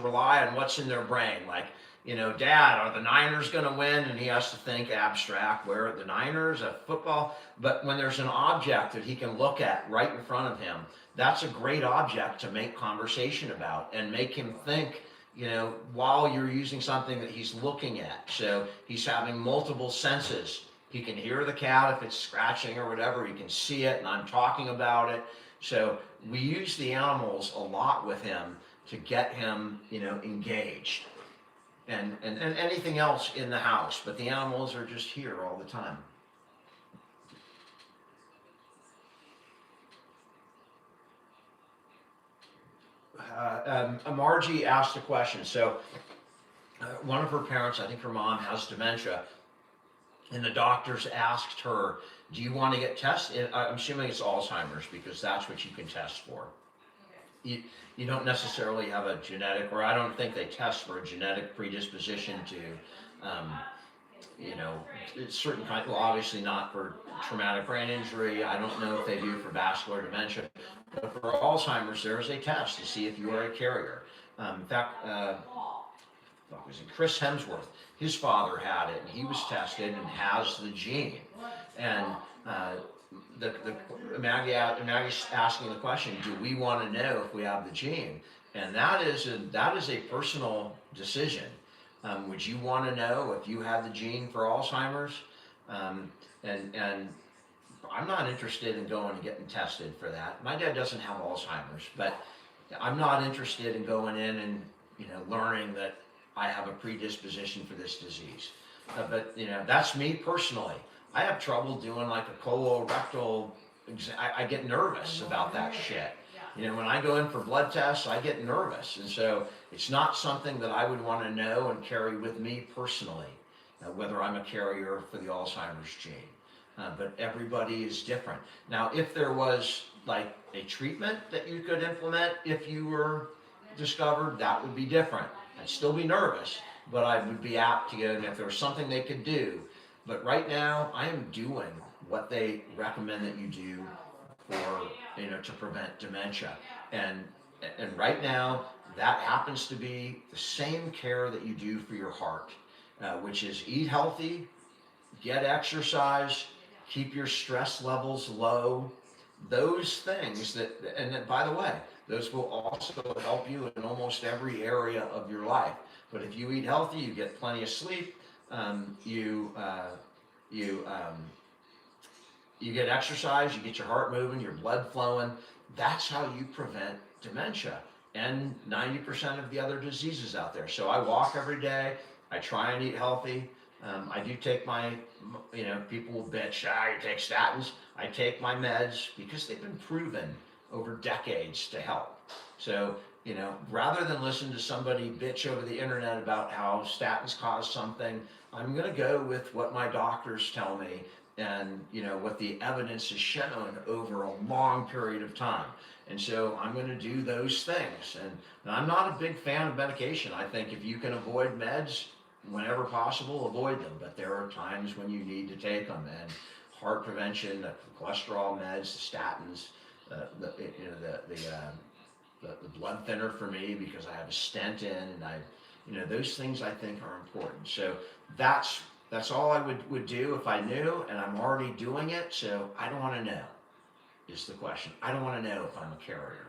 rely on what's in their brain. Like, Dad, are the Niners going to win? And he has to think abstract. Where are the Niners? Football? But when there's an object that he can look at right in front of him, that's a great object to make conversation about and make him think, while you're using something that he's looking at. So he's having multiple senses. He can hear the cat if it's scratching or whatever. He can see it, and I'm talking about it. So we use the animals a lot with him to get him, engaged. And anything else in the house. But the animals are just here all the time. Margie asked a question. So one of her parents, I think her mom, has dementia, and the doctors asked her, do you want to get tested? I'm assuming it's Alzheimer's, because that's what you can test for. Okay. You don't necessarily have a genetic, or I don't think they test for a genetic predisposition to certain kind, well, obviously not for traumatic brain injury. I don't know if they do for vascular dementia. But for Alzheimer's, there is a test to see if you are a carrier. In fact, fuck was it, Chris Hemsworth, his father had it and he was tested and has the gene. And Maggie's asking the question, do we want to know if we have the gene? And that is a personal decision. Would you want to know if you have the gene for Alzheimer's? And I'm not interested in going and getting tested for that. My dad doesn't have Alzheimer's, but I'm not interested in going in and, you know, learning that I have a predisposition for this disease. But, you know, that's me personally. I have trouble doing like a colorectal exam. I get nervous about that shit. You know, when I go in for blood tests, I get nervous. And so it's not something that I would want to know and carry with me personally, whether I'm a carrier for the Alzheimer's gene. But everybody is different. Now, if there was like a treatment that you could implement if you were discovered, that would be different. I'd still be nervous, but I would be apt to go, and if there was something they could do. But right now, I am doing what they recommend that you do for, you know, to prevent dementia. And right now, that happens to be the same care that you do for your heart, which is eat healthy, get exercise, keep your stress levels low. Those things that, and then, by the way, those will also help you in almost every area of your life. But if you eat healthy, you get plenty of sleep, you get exercise, you get your heart moving, your blood flowing. That's how you prevent dementia and 90% of the other diseases out there. So I walk every day. I try and eat healthy. I do take my, you know, people will bitch, you take statins. I take my meds because they've been proven over decades to help. So, you know, rather than listen to somebody bitch over the internet about how statins cause something, I'm going to go with what my doctors tell me and, you know, what the evidence has shown over a long period of time. And so I'm going to do those things. And I'm not a big fan of medication. I think if you can avoid meds, whenever possible, avoid them. But there are times when you need to take them. And heart prevention, the cholesterol meds, the statins, the blood thinner for me because I have a stent in, and those things I think are important. So that's all I would do if I knew, and I'm already doing it. So I don't want to know. Is the question. I don't want to know if I'm a carrier.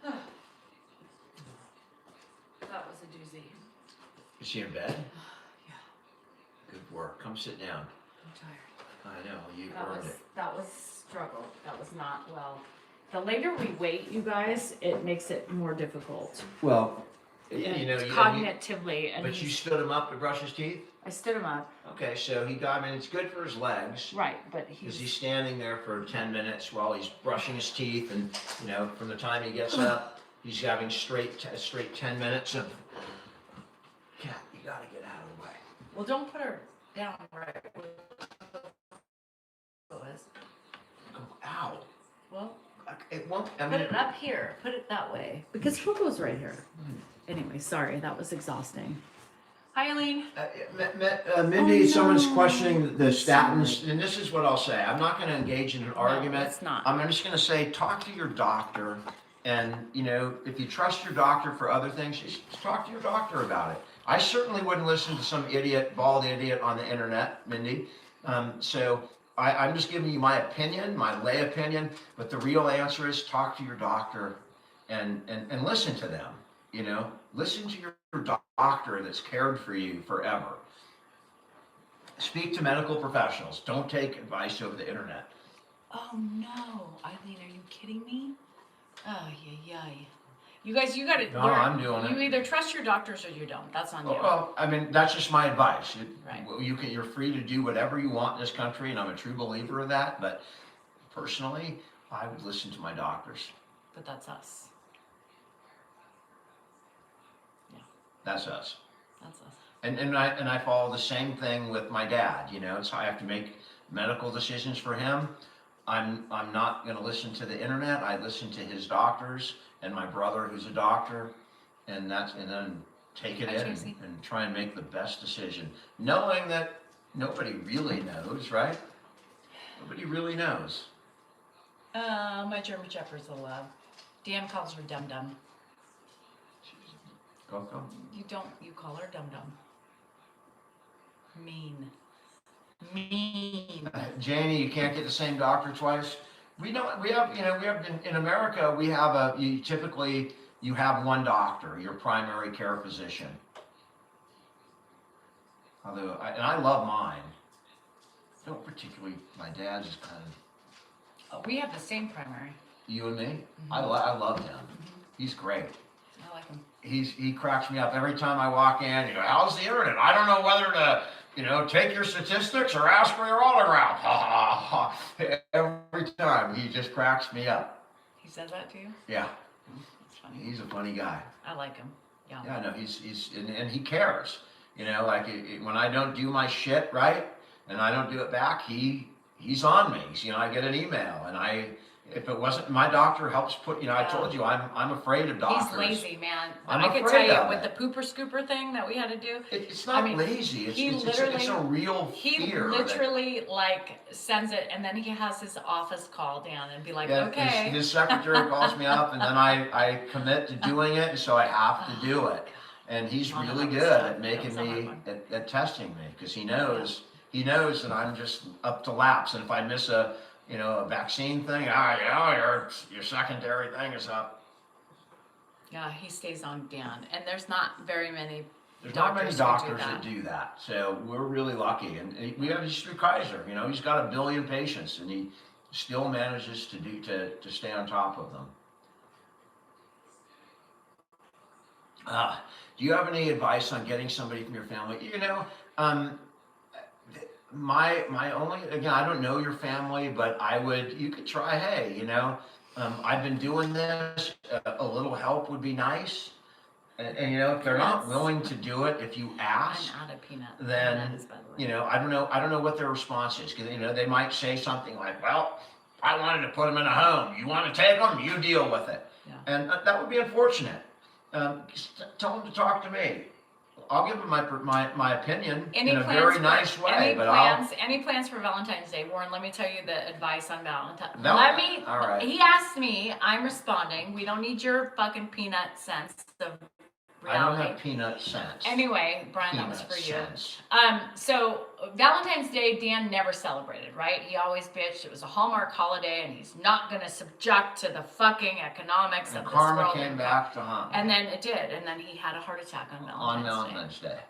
That was a doozy. Is she in bed? Yeah, Good work. Come sit down. I'm tired. I know, you That earned was, it. that was struggle. That was not well. The later we wait, you guys, it makes it more difficult. Well, Cognitively, and But you stood him up to brush his teeth? I stood him up. Okay, so it's good for his legs. Right, but Because he's standing there for 10 minutes while he's brushing his teeth, and from the time he gets up, he's having straight 10 minutes of. Cat, you gotta get out of the way. Well, don't put her down right. Oh, ow! Well, It won't. I put mean, it up here. Put it that way. because Coco's right here. Anyway, sorry, that was exhausting. Hi, Eileen. Mindy, Oh, someone's no. questioning the statins, and this is what I'll say. I'm not going to engage in an argument. it's not. I'm just going to say, talk to your doctor, and if you trust your doctor for other things, just talk to your doctor about it. I certainly wouldn't listen to some bald idiot on the internet, Mindy. So I'm just giving you my opinion, my lay opinion. But the real answer is talk to your doctor, and listen to them. Listen to your doctor that's cared for you forever. Speak to medical professionals. Don't take advice over the internet. Oh no, Eileen, are you kidding me? Oh yeah. You guys, you gotta. No, I'm doing it. You either trust your doctors or you don't. That's on you. Well, I mean, that's just my advice. Right. You're free to do whatever you want in this country, and I'm a true believer of that. But personally, I would listen to my doctors. But that's us. That's us. That's us. And I follow the same thing with my dad. So I have to make medical decisions for him. I'm not going to listen to the internet. I listen to his doctors and my brother, who's a doctor, and then take it Hi, in Tracy. and try and make the best decision, knowing that nobody really knows, right? Nobody really knows. My German Shepherds will Dan calls her Dum Dum. Coco? You call her Dum Dum. Mean. Mean. Janie, you can't get the same doctor twice. We have in America, we have typically you have one doctor, your primary care physician. Although, I love mine. Don't particularly, my dad's is kind of, Oh, we have the same primary. you and me. Mm-hmm. I love him. He's great. I like him. He cracks me up every time I walk in. You go, how's the internet? I don't know whether to, take your statistics or ask for your autograph. Ha ha ha. Every time he just cracks me up. He says that to you? Yeah, That's funny. he's a funny guy. I like him. Yeah. Yeah, no, and he cares. Like when I don't do my shit right and I don't do it back, he's on me. I get an email and if it wasn't, my doctor helps put, I told you, I'm afraid of doctors. He's lazy, man. I'm I could afraid tell you of with it. the pooper scooper thing that we had to do. It's not I mean, lazy. he It's a real He fear. literally sends it, and then he has his office call down and be like, okay. His secretary calls me up, and then I commit to doing it, so I have to do it. And he's Oh, no, really that was good tough. at making That was a me, hard at testing me, because he knows that I'm just up to laps, and if I miss a vaccine thing, your secondary thing is up. Yeah, he stays on Dan, and there's not very many. There's not many doctors that. that do that, so we're really lucky. And we have Mr. Kaiser, he's got 1 billion patients, and he still manages to stay on top of them. Do you have any advice on getting somebody from your family? My only, again, I don't know your family, but you could try, hey, I've been doing this, a little help would be nice. And if they're not willing to do it, if you ask, I'm out of peanut. then, M&Ms, by the way. I don't know what their response is, because, they might say something like, well, I wanted to put them in a home. You want to take them? You deal with it. Yeah. And that would be unfortunate. Just tell them to talk to me. I'll give them my opinion Any in a plans very for- nice way, any but any plans for Valentine's Day, Warren? Let me tell you the advice on Valentine's. All right. He asked me. I'm responding. We don't need your fucking peanut sense of I don't reality. have peanut sense. Anyway, Brian, that was Peanut for you. sense. So Valentine's Day, Dan never celebrated, right? He always bitched it was a Hallmark holiday, and he's not going to subject to the fucking economics And of this karma world. came back to haunt me. And then it did, and then he had a heart attack on Valentine's Day.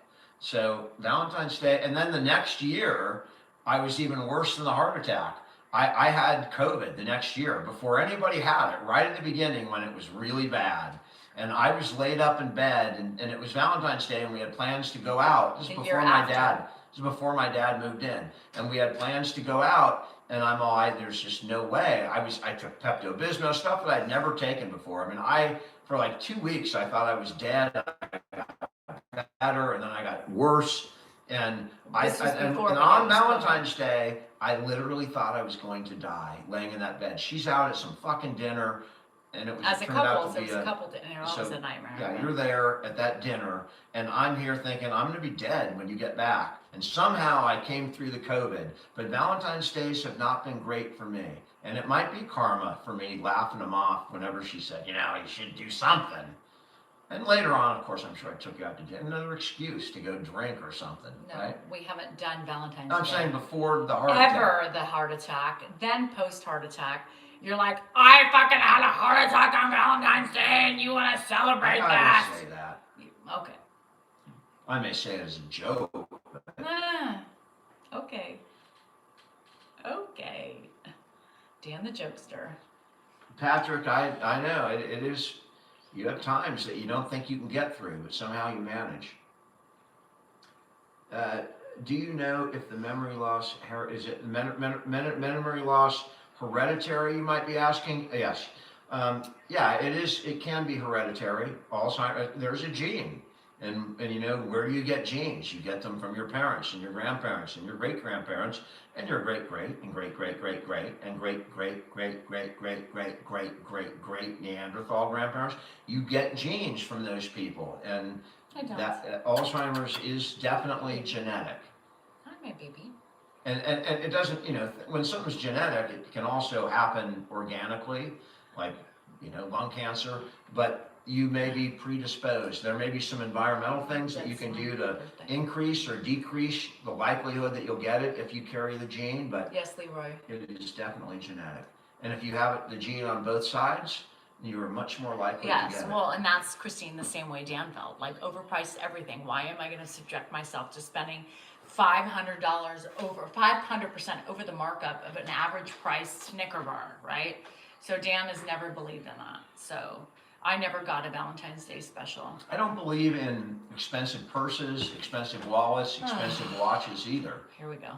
So Valentine's Day, and then the next year, I was even worse than the heart attack. I had COVID the next year before anybody had it, right at the beginning when it was really bad. And I was laid up in bed, and it was Valentine's Day, and we had plans to go out. This is The before year my after. dad. This is before my dad moved in, and we had plans to go out. And I'm all, there's just no way. I took Pepto-Bismol, stuff that I'd never taken before. I mean, for like 2 weeks, I thought I was dead. I got better, and then I got worse. And This was and before on we had Valentine's Day, I literally thought I was going to die, laying in that bed. She's out at some fucking dinner, and it As a turned out couple, to so it be was a couple dinner. It was a nightmare. yeah, you're there at that dinner, and I'm here thinking I'm going to be dead when you get back. And somehow I came through the COVID. But Valentine's Days have not been great for me. And it might be karma for me laughing them off whenever she said, you should do something. And later on, of course, I'm sure I took you out to dinner. Another excuse to go drink or something, No, right? we haven't done Valentine's I'm Day. saying before the heart attack. Ever the heart attack, then post heart attack. You're like, I fucking had a heart attack on Valentine's Day, and you want to celebrate I that? didn't say that. Okay. I may say it as a joke. Ah, okay. Okay. Dan the jokester. Patrick, I know, it is, you have times that you don't think you can get through, but somehow you manage. Do you know if the memory loss, is it memory loss hereditary, you might be asking? Yes. Yeah, it is, it can be hereditary. Alzheimer's, there's a gene. And where do you get genes? You get them from your parents and your grandparents and your great-grandparents and your great-great and great-great-great-great and great-great-great-great-great-great-great Neanderthal grandparents. You get genes from those people, and I don't. that Alzheimer's is definitely genetic. Hi, my baby. And it doesn't, when something's genetic, it can also happen organically, like lung cancer, but you may be predisposed. There may be some environmental things that you can do to increase or decrease the likelihood that you'll get it if you carry the gene, but Yes, Leroy. it is definitely genetic. And if you have the gene on both sides, you are much more likely to Yes, get it. well, and that's Christine, the same way Dan felt, like overpriced everything. Why am I gonna subject myself to spending $500 over, 500% over the markup of an average price Snicker bar, right? So Dan has never believed in that. So I never got a Valentine's Day special. I don't believe in expensive purses, expensive wallets, expensive watches either. Here we go.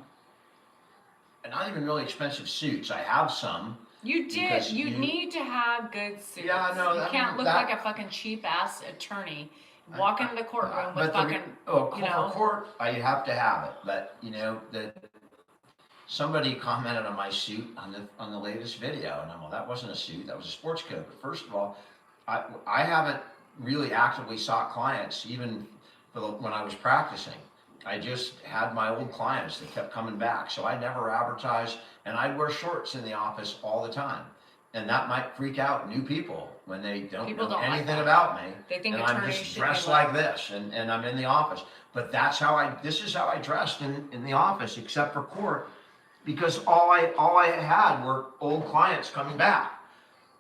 And not even really expensive suits. I have some. You did. Because You you- need to have good suits. Yeah, I know, You I can't mean, look that- like a fucking cheap ass attorney. Walk into the courtroom with But fucking. for you know. court, I have to have it. But somebody commented on my suit on the latest video, and I'm well, that wasn't a suit, that was a sports coat. But first of all, I haven't really actively sought clients even when I was practicing. I just had my old clients that kept coming back, so I never advertised, and I'd wear shorts in the office all the time. And that might freak out new people when they don't People know don't like anything that. about me. They think And I'm attorneys just should be dressed like- like this, and I'm in the office. But this is how I dressed in the office, except for court, because all I had were old clients coming back.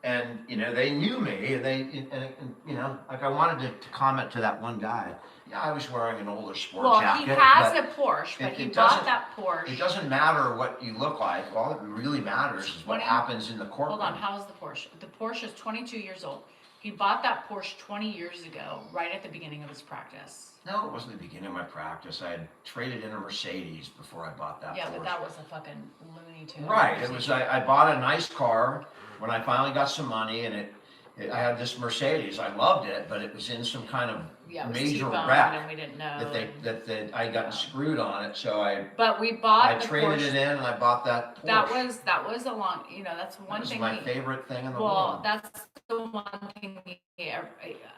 And, they knew me, and like I wanted to comment to that one guy. Yeah, I was wearing an older sport Well, jacket. he has but a Porsche, but it- he it bought doesn't- that Porsche. It doesn't matter what you look like. All that really matters is what 20 happens in the courtroom. Hold on. How is the Porsche? The Porsche is 22 years old. He bought that Porsche 20 years ago, right at the beginning of his practice. No, it wasn't the beginning of my practice. I had traded in a Mercedes before I bought that Yeah, Porsche. but that was a fucking Looney Tune. Right. It was. I bought a nice car when I finally got some money, and I had this Mercedes. I loved it, but it was in some kind of Yeah, it was major T-boned wreck and we didn't know. that I got screwed on it. So I But we bought the traded Porsche. it in, and I bought that Porsche. That was a long. That's That one was thing. my he, favorite thing in the Well, world. that's the one thing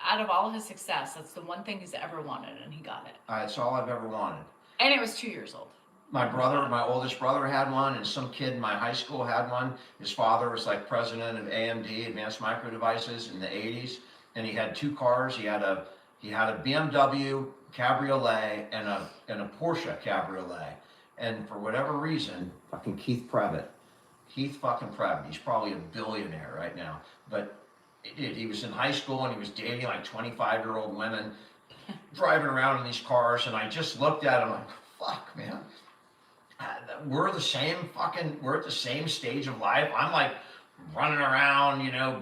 out of all his success, that's the one thing he's ever wanted, and he got it. It's all I've ever wanted. And it was 2 years old. My oldest brother had one, and some kid in my high school had one. His father was like president of AMD, Advanced Micro Devices, in the '80s, and he had two cars. He had a BMW Cabriolet and a Porsche Cabriolet. And for whatever reason, fucking Keith fucking Previn, he's probably a billionaire right now. But he was in high school and he was dating like 25-year-old women, driving around in these cars, and I just looked at him like, fuck, man. We're at the same stage of life. I'm like running around,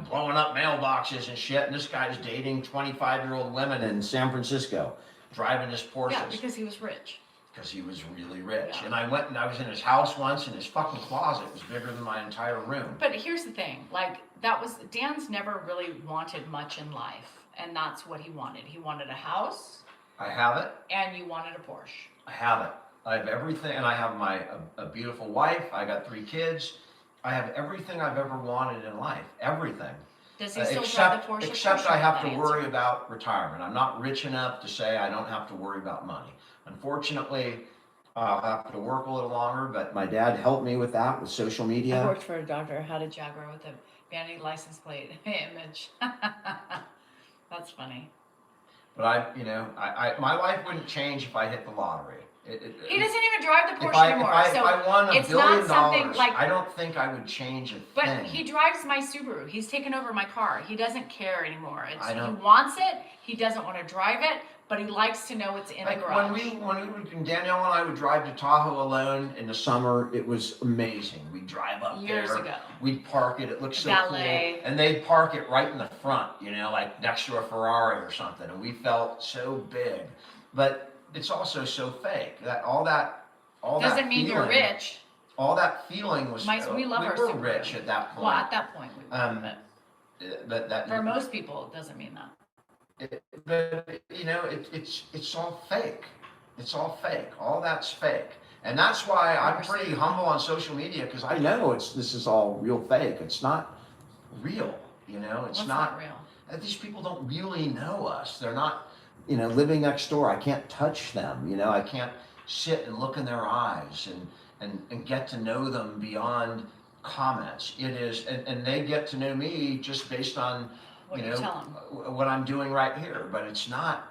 blowing up mailboxes and shit, and this guy's dating 25-year-old women in San Francisco, driving his Porsches. Yeah, because he was rich. Because he was really rich. Yeah. And I went and I was in his house once, and his fucking closet was bigger than my entire room. But here's the thing, Dan's never really wanted much in life, and that's what he wanted. He wanted a house, I have it. and you wanted a Porsche. I have it. I have everything, and I have a beautiful wife. I got 3 kids. I have everything I've ever wanted in life. Everything. Does he still drive the Porsche? Except I have to That worry answer. about retirement. I'm not rich enough to say I don't have to worry about money. Unfortunately, I'll have to work a little longer, but my dad helped me with that with social I media. worked for a doctor, had a Jaguar with a vanity license plate image. That's funny. But my life wouldn't change if I hit the lottery. He doesn't even drive the If Porsche I, anymore. if I won $1 it's billion, not something like. I don't think I would change a But thing. he drives my Subaru. He's taken over my car. He doesn't care anymore. I know. He wants it. He doesn't want to drive it, but he likes to know it's in the Like garage. when Danielle and I would drive to Tahoe alone in the summer, it was amazing. We'd drive up Years there. ago. We'd park it. It looked so Valet. cool. And they'd park it right in the front, like next to a Ferrari or something. And we felt so big. But it's also so fake. All that Doesn't mean you're feeling- rich. All that feeling was. We love our were Subaru. rich at that point. Well, at that point, we were. Um, but but that. for most people, it doesn't mean that. It's all fake. It's all fake. All that's fake. And that's why I'm pretty humble on social media, because I know this is all real fake. It's not real. It's What's not. real. These people don't really know us. They're not, living next door. I can't touch them. I can't sit and look in their eyes and get to know them beyond comments. It is, and they get to know me just based on, What you you know, tell 'em. what I'm doing right here, but it's not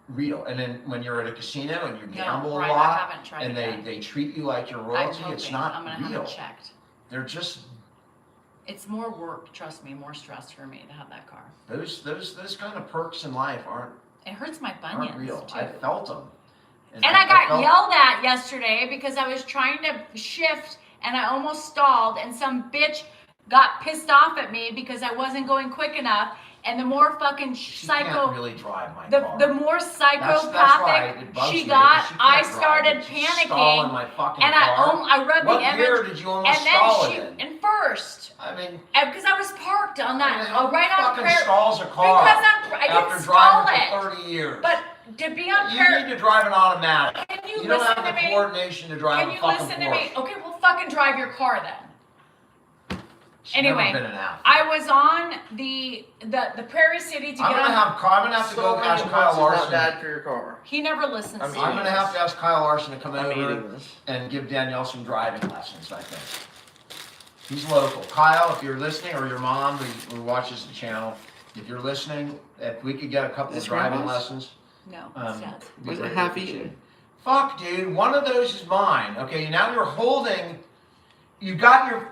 real. And then when you're at a casino and you gamble No, a right, I lot, haven't tried and it yet. they treat you like you're I'm royalty, hoping. it's not I'm gonna have real. it checked. They're just It's more work, trust me, more stress for me to have that car. those kind of perks in life aren't It hurts my real. bunions too. I felt them. And I got felt- yelled at yesterday because I was trying to shift and I almost stalled and some bitch got pissed off at me because I wasn't going quick enough. And the more fucking She psycho, can't really drive my the, car. the more That's why psychopathic it bugs she me, got, because I can't drive started it. She's stalling panicking. my fucking And car. I rubbed What the image. gear did you almost And then stall she, it in? and first, I mean, because I was parked on that, how right on fucking Prairie. stalls a car Because I after didn't stall driving it. for 30 years. But to be on you Prairie, need to drive an automatic. can you You don't listen have to the me? coordination to drive Can a you fucking listen Porsche. to me? Okay, well, fucking drive your car then. She's Anyway, never been an athlete. I was on the Prairie City to I'm get gonna on. I'm gonna have to go ask Kyle Larson. for your car. He never listens. I'm to I'm me. gonna have to ask Kyle Larson to come I'm over eating this. and give Danielle some driving lessons, I think. He's local. Kyle, if you're listening, or your mom who watches the channel, if you're listening, if we could get a couple Is of this driving grandma's? lessons. No, Um, it's Dad's. it'd be Was it greatly half appreciated. eaten? Fuck, dude, one of those is mine. Okay, now you're holding, you got your,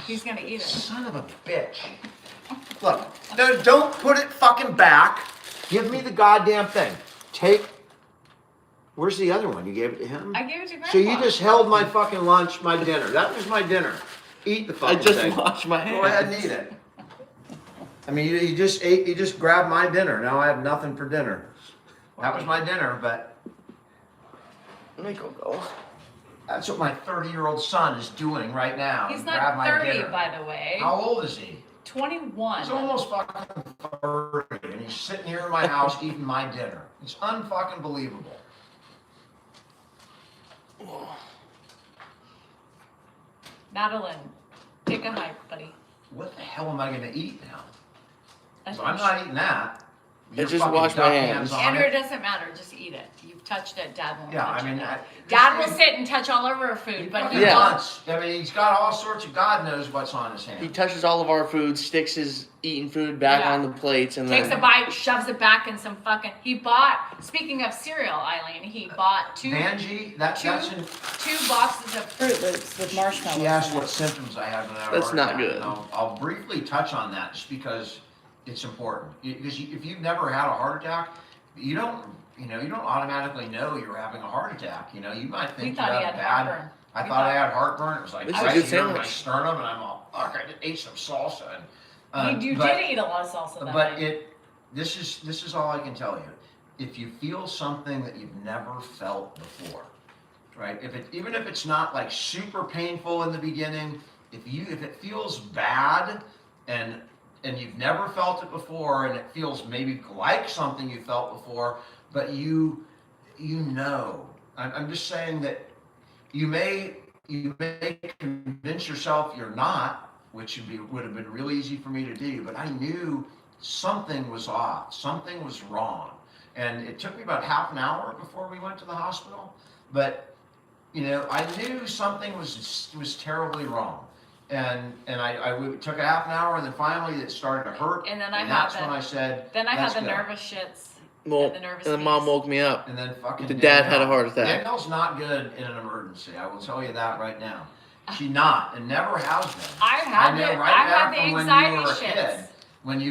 He's gonna eat it. son of a bitch. Look, no, don't put it fucking back. Give me the goddamn thing. Where's the other one? You gave it to him? I gave it to Grandpa. So you just held my fucking lunch, my dinner. That was my dinner. Eat the I fucking just thing. washed my hands. Go ahead and eat it. I mean, you just ate, you just grabbed my dinner. Now I have nothing for dinner. That was my dinner, but Make him go. that's what my 30-year-old son is doing right now. He's Grab not my 30, dinner. by the way. How old is he? 21. He's almost fucking 30, and he's sitting here in my house eating my dinner. It's unfucking believable. Madeline, take a hike, buddy. What the hell am I gonna eat now? That's So I'm not eating that. I just fucking washed my duck hands. on Andrew, it. it doesn't matter. Just eat it. You've touched it. Dad won't Yeah, touch I mean, it. I- Dad this will thing- sit and touch all over our food, but he Yeah. wants. I mean, he's got all sorts of God knows what's on his He hand. touches all of our food, sticks his eaten food back Yeah. on the plates, and Takes a then bite, shoves it back in some fucking. He bought. Speaking of cereal, Eileen, he bought Vanjie, that's in. two boxes of Fruit Loops with marshmallows. She asked in it. what symptoms I had when I had a That's heart not attack, good. and I'll briefly touch on that just because it's important. Because if you've never had a heart attack, you don't automatically know you're having a heart attack. You know, you might We think you thought he have had bad. heartburn. I We thought I thought- had heartburn. It was like This is a right good here in my sandwich. sternum, and I'm all fuck. I ate some salsa. And, You but- did eat a lot of salsa that But night. this is all I can tell you. If you feel something that you've never felt before, right? Even if it's not like super painful in the beginning, if it feels bad and you've never felt it before, and it feels maybe like something you felt before, but you know, I'm just saying that you may convince yourself you're not, which would have been really easy for me to do, but I knew something was off, something was wrong. And it took me about half an hour before we went to the hospital, but I knew something was terribly wrong. And it took a half an hour, and then finally it started to hurt. And then I had that's the- when I said, Then I had "Let's the go." nervous shits. well, the nervous and then mom sneeze. woke me up. And then fucking The dad had a Danielle. heart attack. Danielle's not good in an emergency. I will tell you that right now. She's not, and never has been. I had know the right I had back the from when anxiety you were a shits.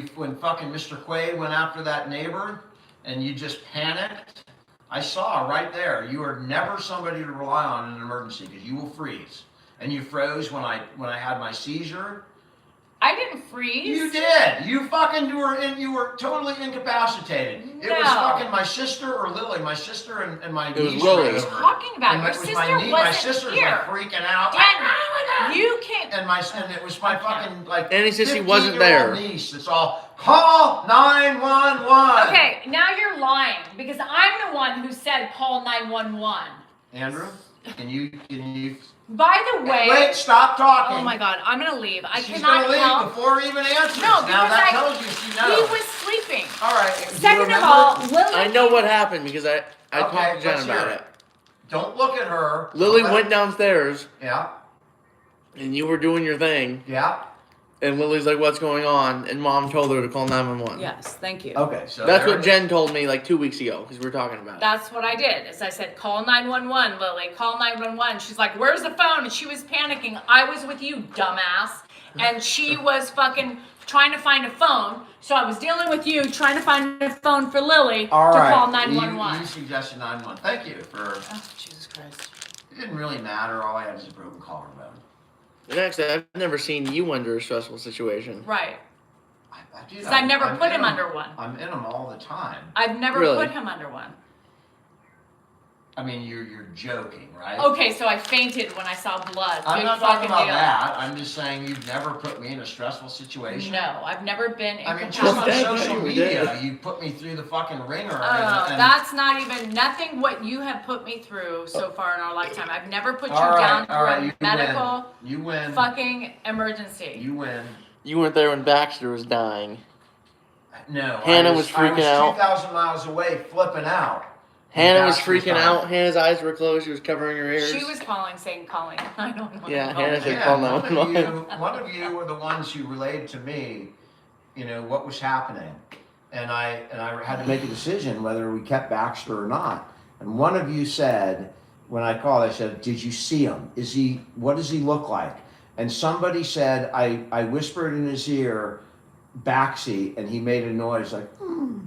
kid, when fucking Mr. Quaid went after that neighbor, and you just panicked. I saw right there. You are never somebody to rely on in an emergency because you will freeze. And you froze when I had my seizure. I didn't freeze. You did. You were totally incapacitated. It was No. fucking my sister or Lily. My sister and my It was niece. Lily. ran What are you over. talking about? And Your it was sister my niece. wasn't My sister was here. like freaking out. Dan, you can't. And it was my fucking like. And he says he 15-year-old wasn't there. Niece. It's all call 911. Okay, now you're lying because I'm the one who said call 911. Andrew, can you? By the way, Wait! Stop talking. oh my God, I'm gonna leave. I She's cannot gonna leave help. before he even answers. No, now because that I- tells you she He knows. was sleeping. All right. do you Second of remember? all, Lily. I know what happened because I talked Okay, to Jen let's hear about it. it. Don't look at her. Lily Don't went let- downstairs Yeah. and you were doing your thing, Yeah. and Lily's like, "What's going on?" And Mom told her to call 911. Yes, thank you. Okay, so That's there what it Jen told me like 2 weeks ago because we were talking about it. That's what I did. Is I said, call 911, Lily. Call 911. She's like, where's the phone? And she was panicking. I was with you, dumbass. And she was fucking trying to find a phone. So I was dealing with you, trying to find a phone for Lily All to right. call You 911. suggested 911. Thank you for. Oh, Jesus Christ. It didn't really matter. All I had was a broken collarbone. And actually, I've never seen you under a stressful situation. Right. I do. Because I never I'm put in him them. under one. I'm in them all the time. I've never Really? put him under one. I mean, you're joking, right? Okay, so I fainted when I saw blood. I'm Big not talking fucking about deal. that. I'm just saying you've never put me in a stressful situation. No, I've never been I mean, just Well, on thank social you, we media, did. you put me through the fucking ringer. Oh, and- that's not even nothing what you have put me through so far in our lifetime. I've never put you All right, down all right, through you a medical win. You win. fucking emergency. You win. You weren't there when Baxter was dying. No. Hannah was freaking out. 2,000 miles away, flipping out. Hannah was Baxter was freaking dying. out. Hannah's eyes were closed. She was covering her ears. She was calling, saying calling. I don't know. Yeah, Hannah said Yeah, call one of 911. one of you were the ones who relayed to me, you know, what was happening, and I had to make a decision whether we kept Baxter or not. And one of you said, when I called, I said, "Did you see him? What does he look like?" And somebody said, I whispered in his ear, "Baxi," and he made a noise like, "Hmm."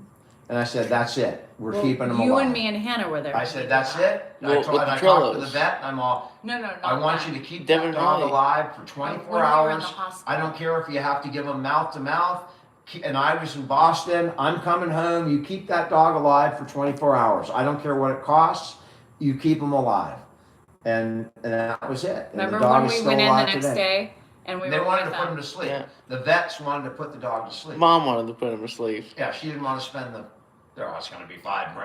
And I said, "That's it. We're Well, keeping him you alive." and me and Hannah were there. I said, "That's it." Well, I with talked the to the Trellos. vet. I'm all, No, not I want that. you to keep Devin that dog Riley. alive for When 24 we were in hours. the hospital. I don't care if you have to give him mouth to mouth. And I was in Boston. I'm coming home. You keep that dog alive for 24 hours. I don't care what it costs. You keep him alive. And that was it. And Remember the dog when is we still went in the alive next today. day and we They were wanted with to put him them? to sleep. Yeah. The vets wanted to put the dog to sleep. Mom wanted to put him to sleep. Yeah, she didn't want to spend oh, it's going to be $5,000.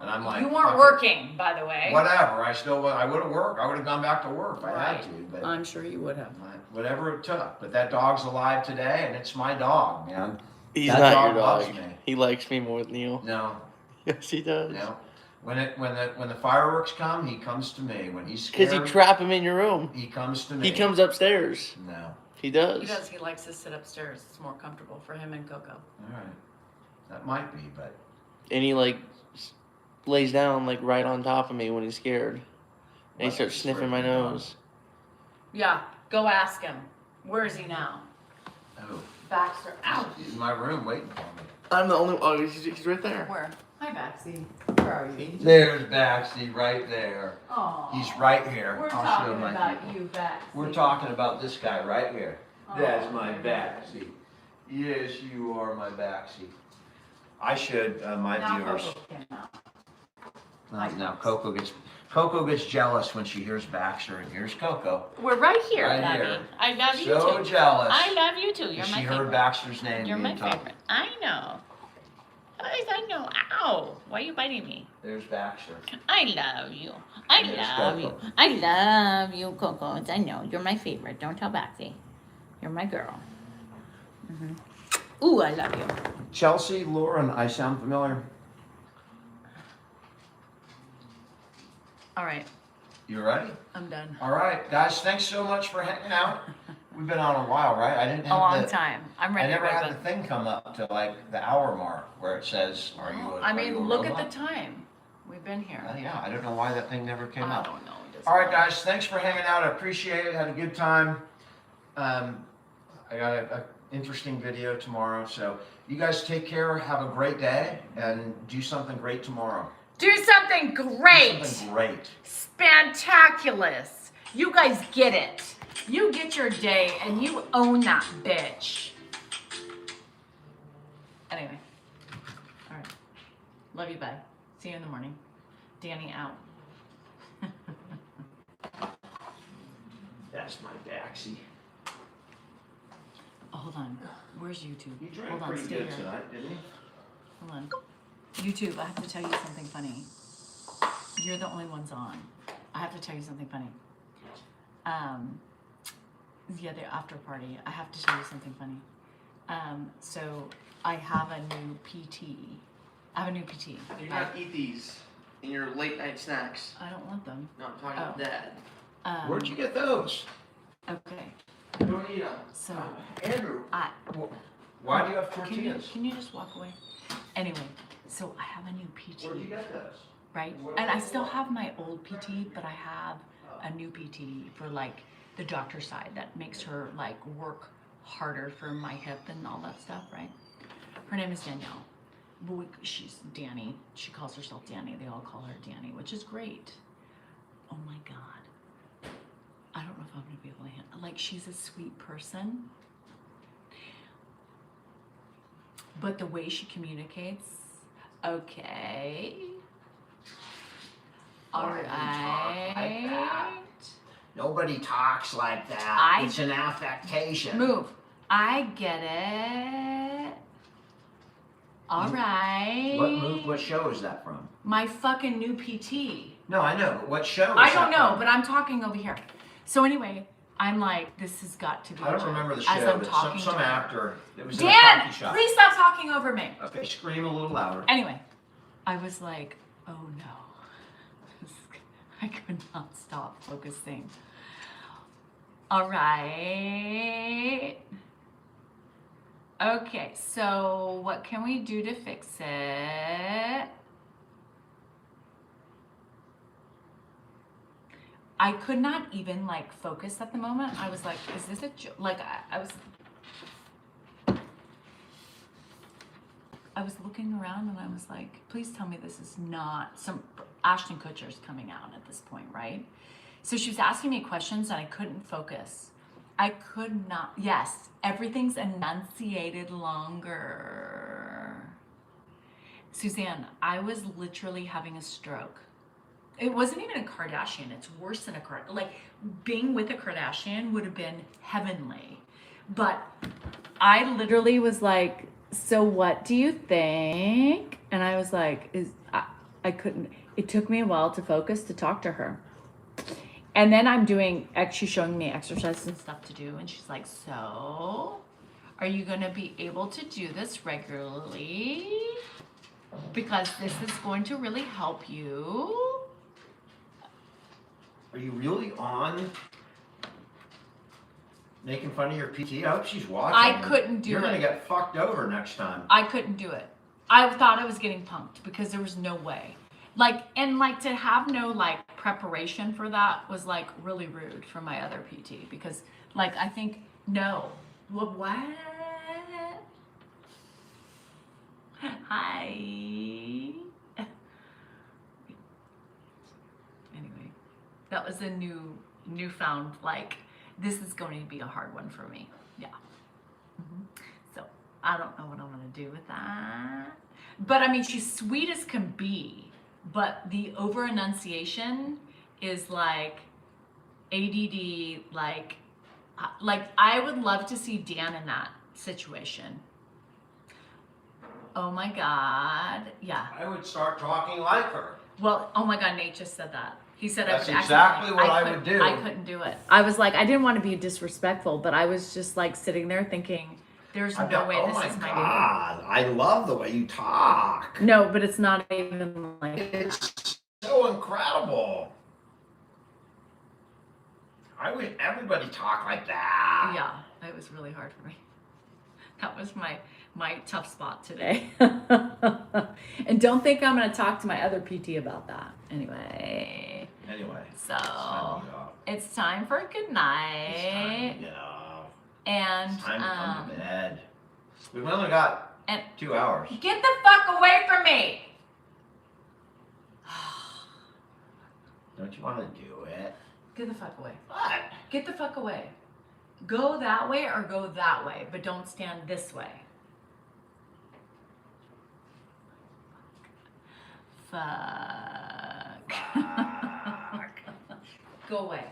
And I'm like, You fuck weren't it. working, by the way. Whatever. I would have worked. I would have gone back to work if I had Right. to. But I'm sure you would have. whatever it took. But that dog's alive today, and it's my dog, man. He's That not dog your loves dog. me. He likes me more than you. No, Yes, he does. no. When the fireworks come, he comes to me. When he's Because scared, you trap him in your room. he comes to me. He comes upstairs. No. He does. He does. He likes to sit upstairs. It's more comfortable for him and Coco. All right. That might be, but And he like lays down like right on top of me when he's scared. And he What? starts He's sniffing my freaking out. nose. Yeah, go ask him. Where is he now? oh, Baxter. Ow. he's in my room waiting for me. I'm the only. Oh, he's right there. Where? Hi, Baxi. Where are you? There's Baxi right there. Oh, He's right here. we're I'll show talking my about people. you, Baxi. We're talking about this guy right here. That's Oh, my my Baxi. Yes, you are my Baxi. I should, my Now viewers. Coco came out. Now Coco gets jealous when she hears Baxter, and here's Coco. We're right here, Right Daddy. here. I love you So too. jealous. I love you too. You're She my heard favorite. Baxter's name You're my being talked. favorite. I know. I know. Ow! Why are you biting me? There's Baxter. I love you. I There's love you. Coco. I love you, Coco. I know. You're my favorite. Don't tell Baxi. You're my girl. Ooh, I love you. Chelsea, Lauren, I sound familiar. All right, You ready? I'm done. All right, guys. Thanks so much for hanging out. We've been on a while, right? I didn't A have long the. time. I'm I ready never to had go. the thing come up to like the hour mark where it says, "Are you?" I are you mean, a look robot? at the time. We've been here. Yeah, I don't know why that thing never came I up. don't know. It doesn't All right, matter. guys. Thanks for hanging out. I appreciate it. Had a good time. I got a interesting video tomorrow, so you guys take care. Have a great day, and do something great tomorrow. Do something great. Do something great. Spantaculous. You guys get it. You get your day and you own that bitch. Anyway. All right. Love you. Bye. See you in the morning. Danny out. That's my Baxi. Oh, hold on. Where's YouTube? He drank Hold on. pretty Stay good here. tonight, didn't he? Hold on. YouTube, I have to tell you something funny. You're the only ones on. I have to tell you something funny. Yeah, the after party. I have to tell you something funny. So I have a new PT. I have a new PT. You gotta eat these in your late night snacks. I don't want them. No, I'm talking Oh. about Dad. Um, Where'd you get those? Okay, Don't eat them. so Andrew, I why do you have can tortillas? you just walk away? Anyway, so I have a new PT. Where'd you get those? Right? And I still have my old PT, but I have a new PT for like the doctor side that makes her like work harder for my hip and all that stuff, right? Her name is Danielle. She's Danny. She calls herself Danny. They all call her Danny, which is great. Oh my God. I don't know if I'm gonna be able to handle, like, she's a sweet person. But the way she communicates, okay. All Why do you talk like that? right. Nobody talks like that. It's an affectation. Move. I get it. All right. What move? What show is that from? My fucking new PT. No, I know. But what show? Is I don't that know, from? but I'm talking over here. So anyway, I'm like, this has got to be. I don't legit. remember the As show, I'm but talking some to her. actor that was in a Dan, coffee shop. please stop talking over me. Okay, scream a little louder. Anyway, I was like, oh no. I could not stop focusing. All right. Okay, so what can we do to fix it? I could not even like focus at the moment. I was like, is this a joke? Like I was looking around and I was like, please tell me this is not some Ashton Kutcher's coming out at this point, right? So she was asking me questions and I couldn't focus. I could not, yes, everything's enunciated longer. Suzanne, I was literally having a stroke. It wasn't even a Kardashian. It's worse than a Kardashian. Like, being with a Kardashian would have been heavenly. But I literally was like, so what do you think? And I was like, I couldn't, it took me a while to focus to talk to her. And then she's showing me exercises and stuff to do. And she's like, so are you going to be able to do this regularly? Because this is going to really help you. Are you really on making fun of your PT? I hope she's watching. I couldn't do You're gonna it. get fucked over next time. I couldn't do it. I thought I was getting punked because there was no way. Like, and like to have no like preparation for that was like really rude for my other PT because like I think, no. What? Hi. Anyway, that was a newfound like, this is going to be a hard one for me. Yeah. So I don't know what I'm gonna do with that. But I mean, she's sweet as can be, but the over enunciation is like ADD, like I would love to see Dan in that situation. Oh my God, yeah. I would start talking like her. Well, oh my God, Nate just said that. He said That's I would exactly what I couldn't- would do. I couldn't do it. I was like, I didn't want to be disrespectful, but I was just like sitting there thinking, there's no way oh this my is my God, I love the way you talk. No, but it's not even like It's so incredible. I wish everybody talked like that. yeah, it was really hard for me. That was my tough spot today. And don't think I'm going to talk to my other PT about that. Anyway, Anyway, so it's time to go. it's time for good It's time night. to go. And It's time to come to bed. We've only got and 2 hours. get the fuck away from me. Don't you want to do it? Get the fuck away. What? Get the fuck away. Go that way or go that way, but don't stand this way. Fuck. Go away.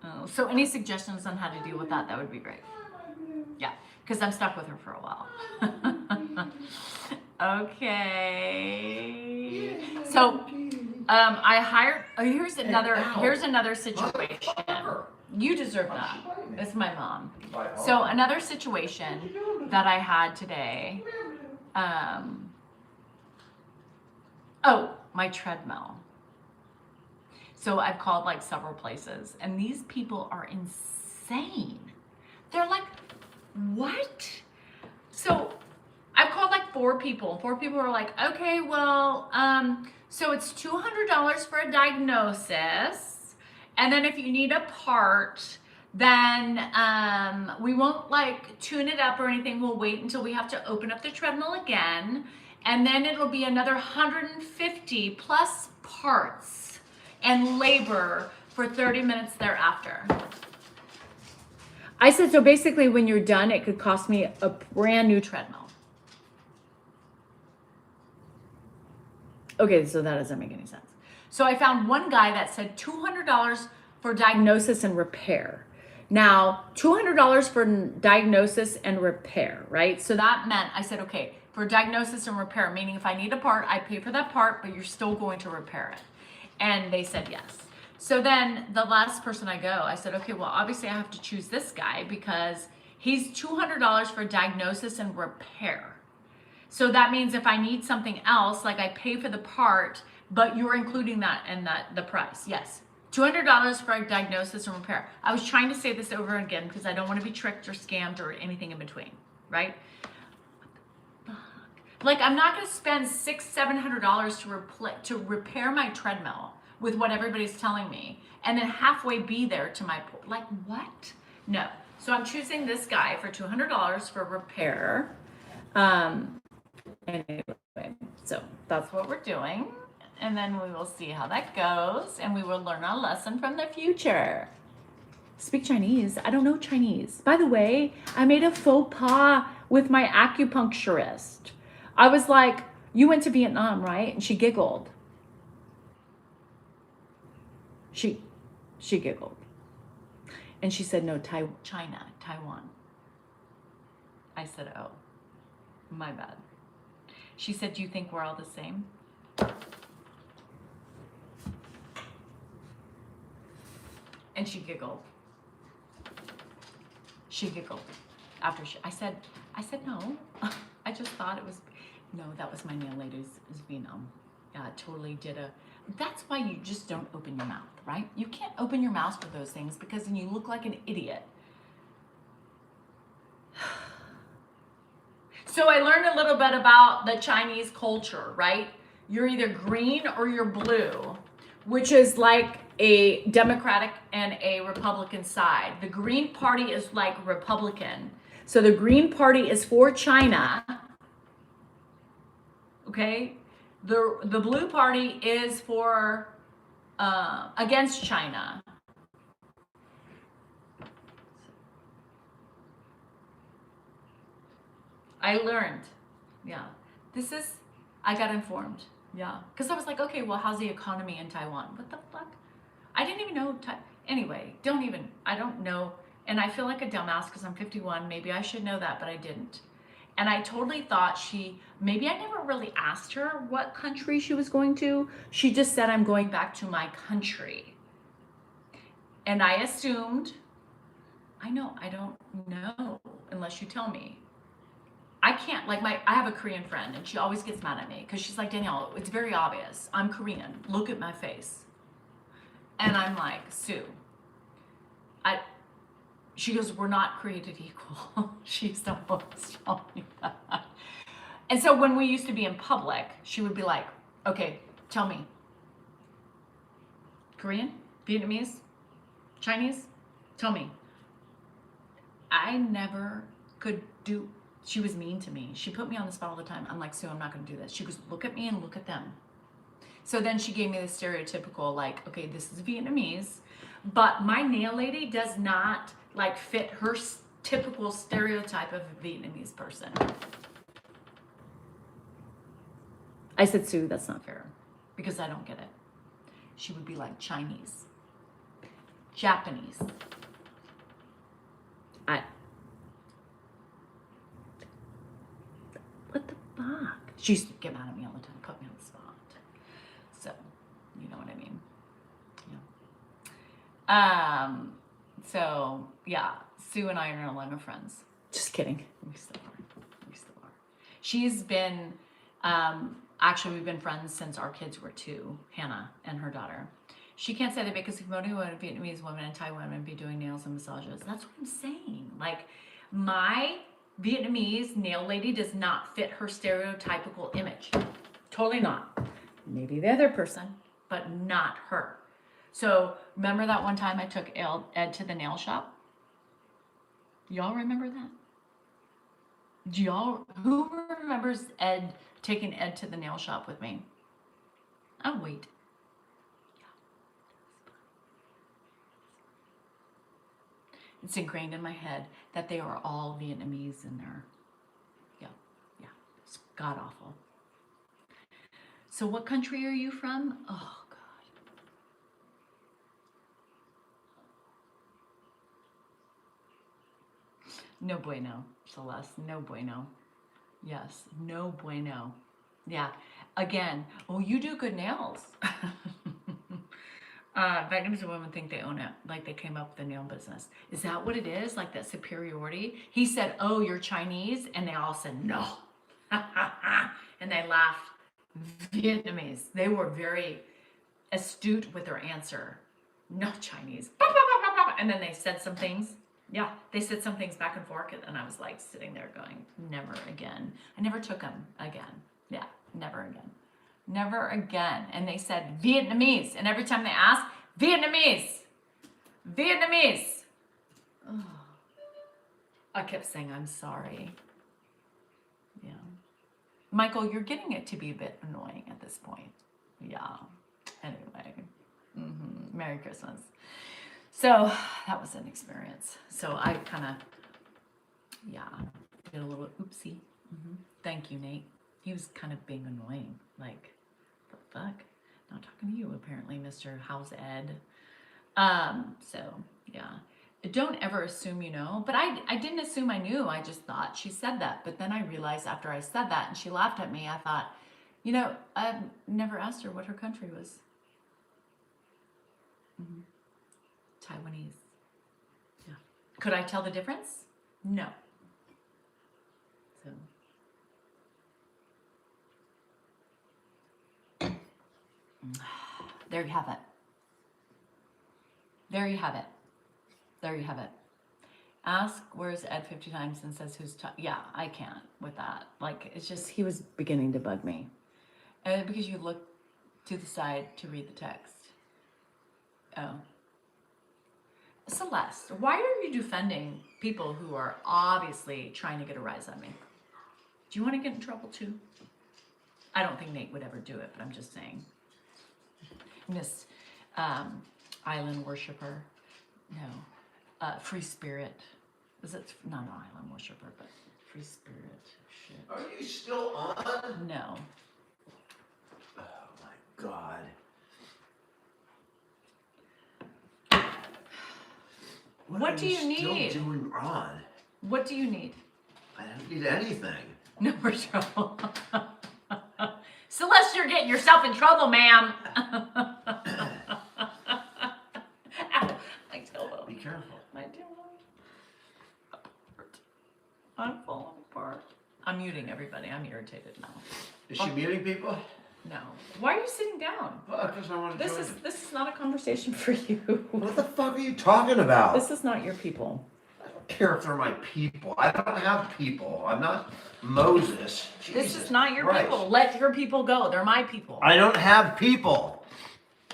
Oh, so any suggestions on how to deal with that, that would be great. Yeah, because I'm stuck with her for a while. Okay. So I hired, here's another situation. Motherfucker. You deserve that. It's my mom. By So all. another situation that I had today, my treadmill. So I've called like several places, and these people are insane. They're like, what? So I've called like 4 people. 4 people are like, okay, well, so it's $200 for a diagnosis, and then if you need a part, then we won't like tune it up or anything. We'll wait until we have to open up the treadmill again, and then it'll be another 150 plus parts and labor for 30 minutes thereafter. I said, so basically when you're done, it could cost me a brand new treadmill. Okay, so that doesn't make any sense. So I found one guy that said $200 for diagnosis and repair. Now, $200 for diagnosis and repair, right? So that meant, I said, okay, for diagnosis and repair, meaning if I need a part, I pay for that part, but you're still going to repair it. And they said yes. So then the last person I said, okay, well, obviously I have to choose this guy because he's $200 for diagnosis and repair. So that means if I need something else, like I pay for the part, but you're including that in the price. Yes. $200 for a diagnosis and repair. I was trying to say this over again because I don't want to be tricked or scammed or anything in between, right? Like I'm not going to spend $600-700 to repair my treadmill with what everybody's telling me, and then halfway be there to my like what? No. So I'm choosing this guy for $200 for repair. Anyway, so that's what we're doing, and then we will see how that goes, and we will learn a lesson from the future. Speak Chinese? I don't know Chinese. By the way, I made a faux pas with my acupuncturist. I was like, you went to Vietnam, right? And she giggled. She giggled. And she said, no, China, Taiwan. I said, oh, my bad. She said, do you think we're all the same? And she giggled. She giggled after I said, no. I just thought it was, no, that was my nail lady's Vietnam. Totally did that's why you just don't open your mouth, right? You can't open your mouth for those things because then you look like an idiot. So I learned a little bit about the Chinese culture, right? You're either green or you're blue, which is like a Democratic and a Republican side. The Green Party is like Republican. So the Green Party is for China, okay? The Blue Party is for against China. I learned, yeah. I got informed, yeah. Because I was like, okay, well, how's the economy in Taiwan? What the fuck? I didn't even know, anyway, I don't know. And I feel like a dumbass because I'm 51. Maybe I should know that, but I didn't. And I totally thought maybe I never really asked her what country she was going to. She just said, I'm going back to my country. And I assumed, I don't know unless you tell me. I can't, I have a Korean friend and she always gets mad at me because she's like, Danielle, it's very obvious. I'm Korean. Look at my face. And I'm like, Sue, she goes, we're not created equal. She's the most tell me that. And so when we used to be in public, she would be like, okay, tell me. Korean? Vietnamese? Chinese? Tell me. I never could do, she was mean to me. She put me on the spot all the time. I'm like, Sue, I'm not gonna do this. She goes, look at me and look at them. So then she gave me the stereotypical, okay, this is Vietnamese, but my nail lady does not fit her typical stereotype of a Vietnamese person. I said, Sue, that's not fair because I don't get it. She would be like Chinese, Japanese. What the fuck? She used to get mad at me all the time, put me on the spot. So, you know what I mean? Yeah. So yeah, Sue and I are no longer friends. Just kidding. We still are. She's been, actually we've been friends since our kids were 2, Hannah and her daughter. She can't say that because Cambodia women, Vietnamese women, and Thai women be doing nails and massages. That's what I'm saying. Like, my Vietnamese nail lady does not fit her stereotypical image. Totally not. Maybe the other person, but not her. So remember that one time I took Ed to the nail shop? Y'all remember that? Who remembers taking Ed to the nail shop with me? Oh, wait. It's ingrained in my head that they are all Vietnamese in there. Yeah. It's god awful. So what country are you from? Oh, God. No bueno, Celeste. No bueno. Yes, no bueno. Yeah. Again, oh, you do good nails. Vietnamese women think they own it, like they came up with the nail business. Is that what it is? Like that superiority? He said, oh, you're Chinese? And they all said, no. And they laughed. Vietnamese. They were very astute with their answer. No Chinese. And then they said some things. Yeah, they said some things back and forth, and I was like sitting there going, never again. I never took them again. Yeah, never again. Never again. And they said Vietnamese. And every time they asked, Vietnamese. Vietnamese. Oh. I kept saying, I'm sorry. Yeah. Michael, you're getting it to be a bit annoying at this point. Yeah. Anyway. Merry Christmas. So that was an experience. So I kind of, did a little oopsie. Thank you, Nate. He was kind of being annoying. Like, the fuck? Not talking to you, apparently, Mr. How's Ed? So, yeah. Don't ever assume you know. But I didn't assume I knew. I just thought she said that. But then I realized after I said that and she laughed at me, I thought, you know, I've never asked her what her country was. Taiwanese. Yeah. Could I tell the difference? No. So. There you have it. There you have it. There you have it. Ask where's Ed 50 times and says who's yeah, I can't with that. Like, it's just, he was beginning to bug me. And because you look to the side to read the text. Oh. Celeste, why are you defending people who are obviously trying to get a rise on me? Do you want to get in trouble too? I don't think Nate would ever do it, but I'm just saying. Miss Island Worshiper. No. Free Spirit. Is it? No, Island Worshiper, but Free Spirit. Shit. Are you still on? No. Oh my God. What are do you need? Still doing on? What do you need? I don't need anything. No more trouble. Celeste, you're getting yourself in trouble, ma'am. My elbow. Be careful. My elbow. I'm falling apart. I'm muting everybody. I'm irritated now. Is she muting people? No. Why are you sitting down? Well, because I want to join them. This is not a conversation for you. What the fuck are you talking about? This is not your people. I don't care if they're my people. I don't have people. I'm not Moses. This Jesus is not your Christ. people. Let your people go. They're my people. I don't have people.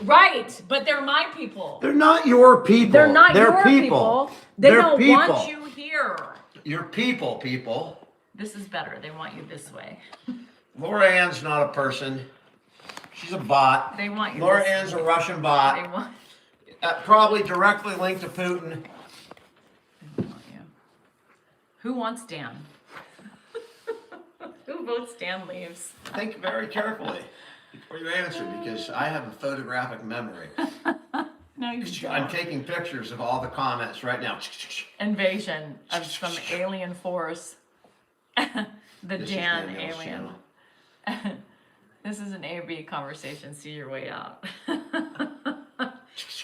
Right, but they're my people. They're not your people. They're not They're your people. They They're don't people. want you here. Your people. This is better. They want you this way. Laura Ann's not a person. She's a bot. They want you Laura this Ann's way. a Russian They bot. want, Probably directly linked to Putin. they want you. Who wants Dan? Who votes Dan leaves? Think very carefully before you answer, because I have a photographic memory. No, you I'm don't. taking pictures of all the comments right now. Invasion of some alien force. The This is Dan Danielle's alien. channel. This is an A/B conversation. See your way out.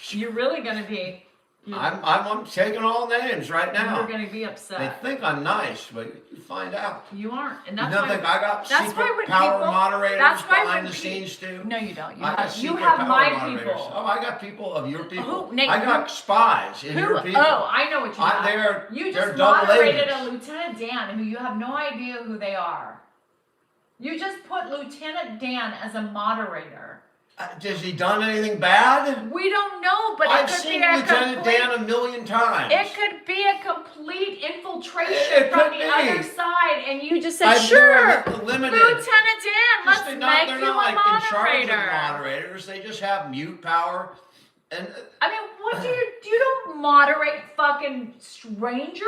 You're really gonna be I'm taking all names right You're now. gonna be They upset. think I'm nice, but you find out. You aren't, and You that's don't why. think I got that's why secret when power people- moderators that's why behind when the pe- scenes too? No, you don't. You I got have, you secret have power my moderators. people. Oh, I got people of your people. Who- Nate, I got spies in Who? your people. Oh, I know what you have. They're You they're just double moderated agents. a Lieutenant Dan who you have no idea who they are. You just put Lieutenant Dan as a moderator. Has he done anything bad? We don't know, but I've it could seen be a Lieutenant complete. Dan a million times. It could be a complete infiltration It from could the be. other side, and you just said, I've "Sure, never been limited. Lieutenant Dan, Just let's they're make they're you not a like in charge of moderator." moderators. They just have mute power. And I mean, what do you don't moderate fucking strangers?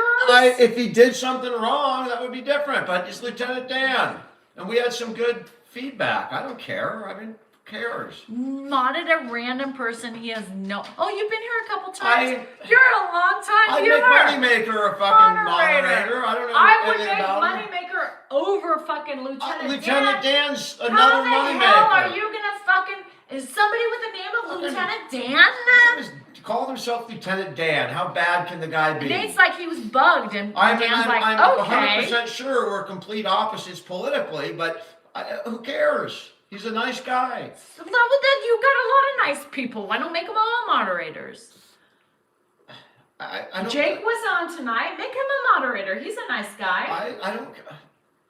if he did something wrong, that would be different. But it's Lieutenant Dan, and we had some good feedback. I don't care. I mean, who cares? Modded a random person. He has no. Oh, you've been here a couple times. I- You're a long time I'd viewer. make Moneymaker a fucking Moderator. moderator. I don't know I would anything make about him. Moneymaker over fucking Lieutenant Lieutenant Dan. Dan's How another the moneymaker. hell are you gonna fucking? Is somebody with the name of Fucking- Lieutenant Dan? He called himself Lieutenant Dan. How bad can the guy be? Nate's like he was bugged, and I'm Dan's like, I'm okay. 100% sure we're complete opposites politically, but who cares? He's a nice guy. So then you got a lot of nice people. Why don't make them all moderators? I don't. Jake was on tonight. Make him a moderator. He's a nice guy.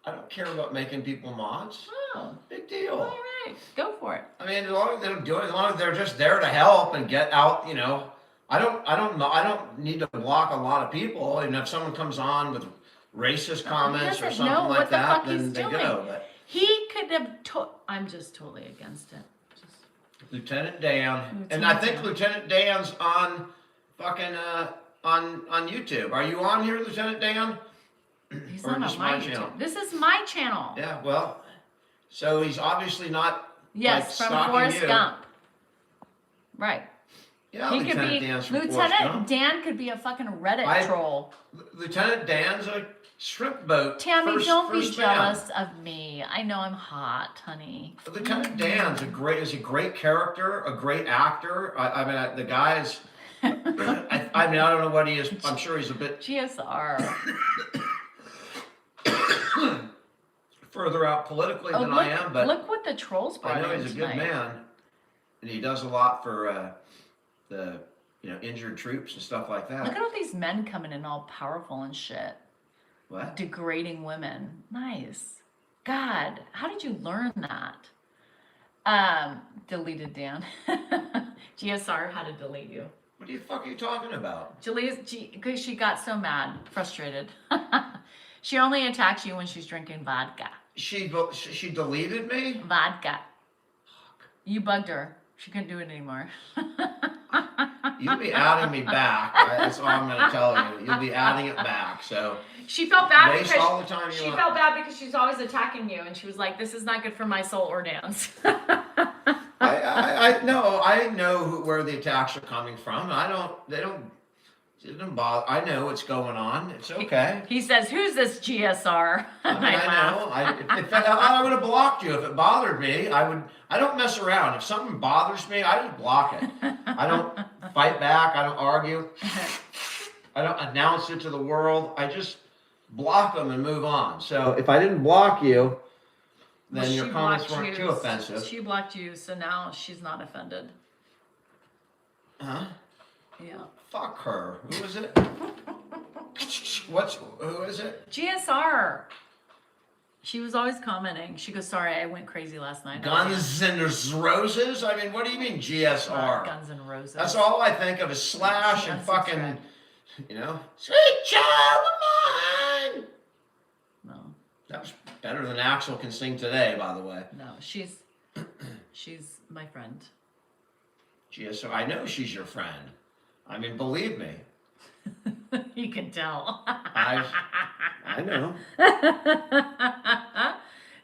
I don't care about making people mods. Oh, Big deal. all right. Go for it. I mean, as long as they don't do it, as long as they're just there to help and get out, you know. I don't need to block a lot of people. And if someone comes on with racist comments or doesn't know something what like the that, fuck then he's they doing. go. But He could have. I'm just totally against it. Just, Lieutenant Dan, and I think Dan. Lieutenant Dan's on fucking on YouTube. Are you on here, Lieutenant Dan? he's Or not just on my my channel? YouTube. This is my channel. Yeah, well, so he's obviously not. Yes, like, from stalking Forrest you. Gump. Right. Yeah, He could Lieutenant be Dan's from Forrest Lieutenant Gump. Dan could be a fucking Reddit I- troll. Lieutenant Dan's a shrimp boat. Tammy, first- don't be first man. jealous of me. I know I'm hot, honey. Lieutenant Dan's a great character, a great actor. I mean, the guy's. I mean, I don't know what he is. I'm sure he's a bit GSR. further out politically Oh, than look, I am, but look what the trolls brought I know in he's a good tonight. man, and he does a lot for the injured troops and stuff like that. Look at all these men coming in all powerful and shit. What? Degrading women. Nice. God, how did you learn that? Deleted Dan. GSR had to delete you. What the fuck are you talking about? Because she got so mad, frustrated. She only attacks you when she's drinking vodka. She deleted me? Vodka. You bugged her. She couldn't do it anymore. You'll be adding me back. That's all I'm going to tell you. You'll be adding it back. So She felt bad waste because all the time you she want. felt bad because she's always attacking you, and she was like, "This is not good for my soul or dance." I know where the attacks are coming from. It doesn't bother. I know what's going on. It's okay. He says, "Who's this GSR?" I mean, I would have blocked you if it bothered me. I don't mess around. If something bothers me, I just block it. I don't fight back. I don't argue. I don't announce it to the world. I just block them and move on. So if I didn't block you, then Well, your she comments blocked weren't you, too offensive. She blocked you, so now she's not offended. Huh? Yeah. Fuck her. Who is it? Who is it? GSR. She was always commenting. She goes, "Sorry, I went crazy last night." Guns and Roses? I mean, what do you mean GSR? Guns and Roses. That's all I think of is Slash and fucking, Unsubscribe. Sweet Child of Mine. No, That was better than Axel can sing today, by the way. no, she's my friend. GSR, I know she's your friend. I mean, believe me. You can tell. I know.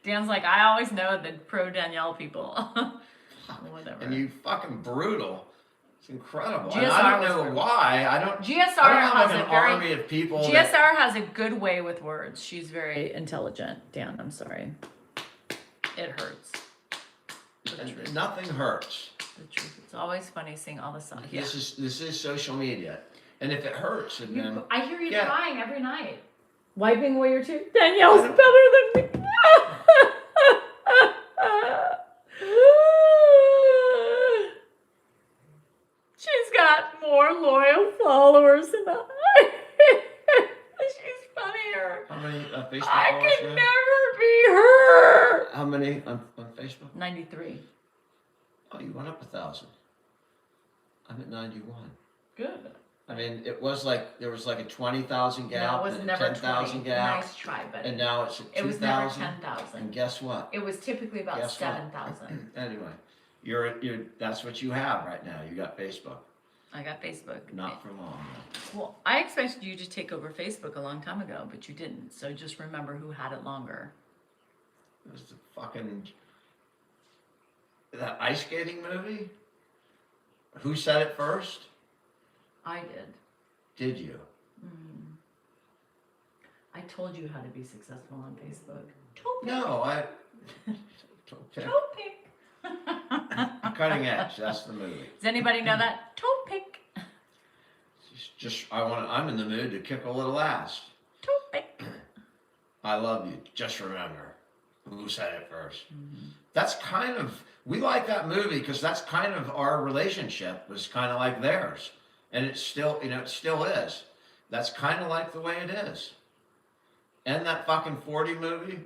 Dan's like, I always know the pro Danielle people. Whatever. And you fucking brutal. It's incredible. GSR And I don't was know brutal. why. I don't GSR have has like a an very army of people. GSR has a good way with words. She's very intelligent. Dan, I'm sorry. It hurts. And nothing hurts. the truth. It's always funny seeing all the stuff. Yeah. This is social media, and if it hurts, and then I hear you Yeah. crying every night. Wiping away your tears. Danielle's better than me. She's got more loyal followers than I. She's funnier. how many Facebook I followers could you have? never be her. How many on Facebook? 93. Oh, you went up 1,000. I'm at 91. Good. I mean, it was like there was like a 20,000 gap, No, it was and a never 10,000 20. gap, Nice try, but and now it's at it was never 2,000. 10,000. And guess what? It was typically about Guess what? 7,000. Anyway, you're that's what you have right now. You got Facebook. I got Facebook. Not for long. Well, I expected you to take over Facebook a long time ago, but you didn't. So just remember who had it longer. It was the fucking that ice skating movie. Who said it first? I did. Did you? I told you how to be successful on Facebook. No, I. Toe pick. Cutting Edge. That's the movie. Does anybody know that? Toe pick. I'm in the mood to kick a little ass. Toe pick. I love you. Just remember who said it 1st. That's kind of, we like that movie because that's kind of our relationship was kind of like theirs. And it's still, it still is. That's kind of like the way it is. And that fucking 40 movie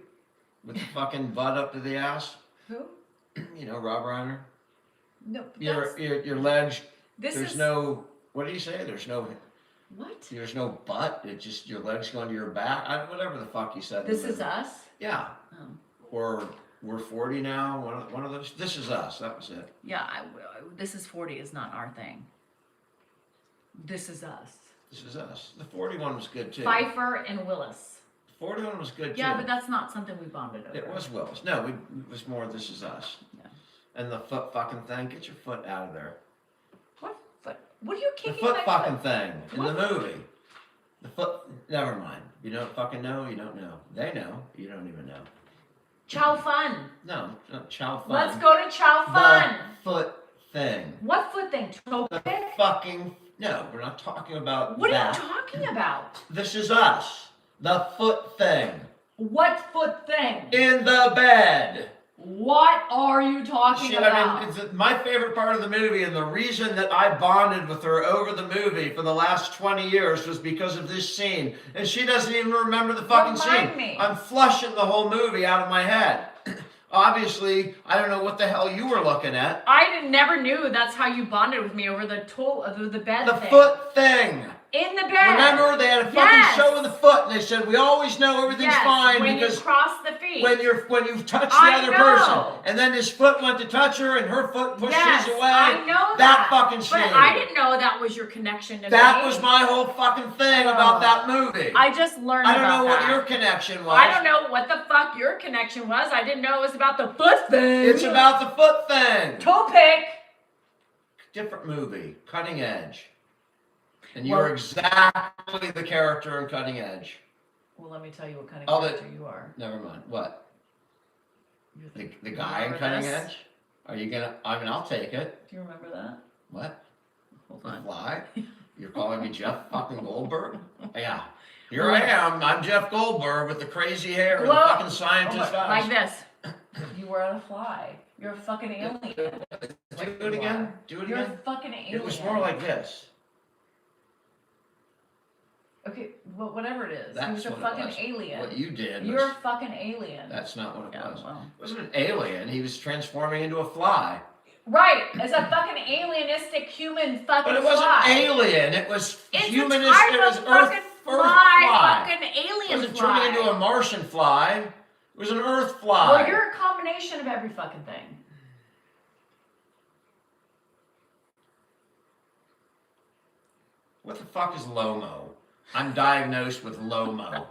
with the fucking butt up to the ass. Who? Rob Reiner. No. Your legs, This there's is no, what do you say? There's no butt. It's just your legs going to your back. Whatever the fuck you said. in the This is movie. us. Yeah. Oh. Or we're 40 now. One of those. This is us. That was it. Yeah. This is 40 is not our thing. This is us. This is us. The 41 was good too. Pfeiffer and Willis. The 41 was good too. Yeah, but that's not something we bonded over. It was Willis. No, it was more This Is Us. Yeah. And the foot fucking thing. Get your foot out of there. What foot? What are you The kicking? foot my fucking foot? thing in the What? movie. The foot. Never mind. You don't fucking know. You don't know. They know. You don't even know. Chow Fun. No, child fun. Let's go to Chow Fun. The foot thing. What foot thing? Toe The pick? fucking. No, we're not talking about What that. are you talking about? This is us. The foot thing. What foot thing? In the bed. What are you talking about? It's my favorite part of the movie, and the reason that I bonded with her over the movie for the last 20 years was because of this scene. And she doesn't even remember the fucking Remind scene. me. I'm flushing the whole movie out of my head. Obviously, I don't know what the hell you were looking at. Never knew that's how you bonded with me over the bed The thing. foot thing. In the bed. Remember, they had a fucking Yes. show in the foot, and they said, we always know everything's Yes, fine when because you cross the feet. when you touch the I other know. person, and then his foot went to touch her, and her foot pushed yes, his away. I know that fucking scene. But I didn't know that was your connection to That me. was my whole fucking thing about that movie. I just learned I don't about know what that. your connection was. I don't know what the fuck your connection was. I didn't know it was about the foot thing. It's about the foot thing. toe pick. Different movie, Cutting Edge. And Well- you're exactly the character in Cutting Edge. Well, let me tell you what kind Oh, of the- character you are. Never mind. What? You're The guy in remember Cutting this? Edge? Are you gonna? I'll take it. Do you remember that? What? Hold The on. Fly? You're calling me Jeff fucking Goldberg? Yeah. Here I am. I'm Jeff Goldberg with the crazy hair and the Whoa. fucking scientist Like eyes. this. You were a fly. You're a fucking alien. Do it again. Do it You're a again. fucking alien. It was more like this. Okay, well, whatever it is. He That's was a what it fucking was. alien. What you did You're a was, fucking alien. that's not what it Yeah, was. well. It wasn't an alien. He was transforming into a fly. Right, as a fucking alienistic human fucking But it wasn't fly. alien. It was It's humanist. a type It was of Earth fucking fly. fucking It alien wasn't fly. turning into a Martian fly. It was an Earth fly. Well, you're a combination of every fucking thing. What the fuck is LOMO? I'm diagnosed with LOMO.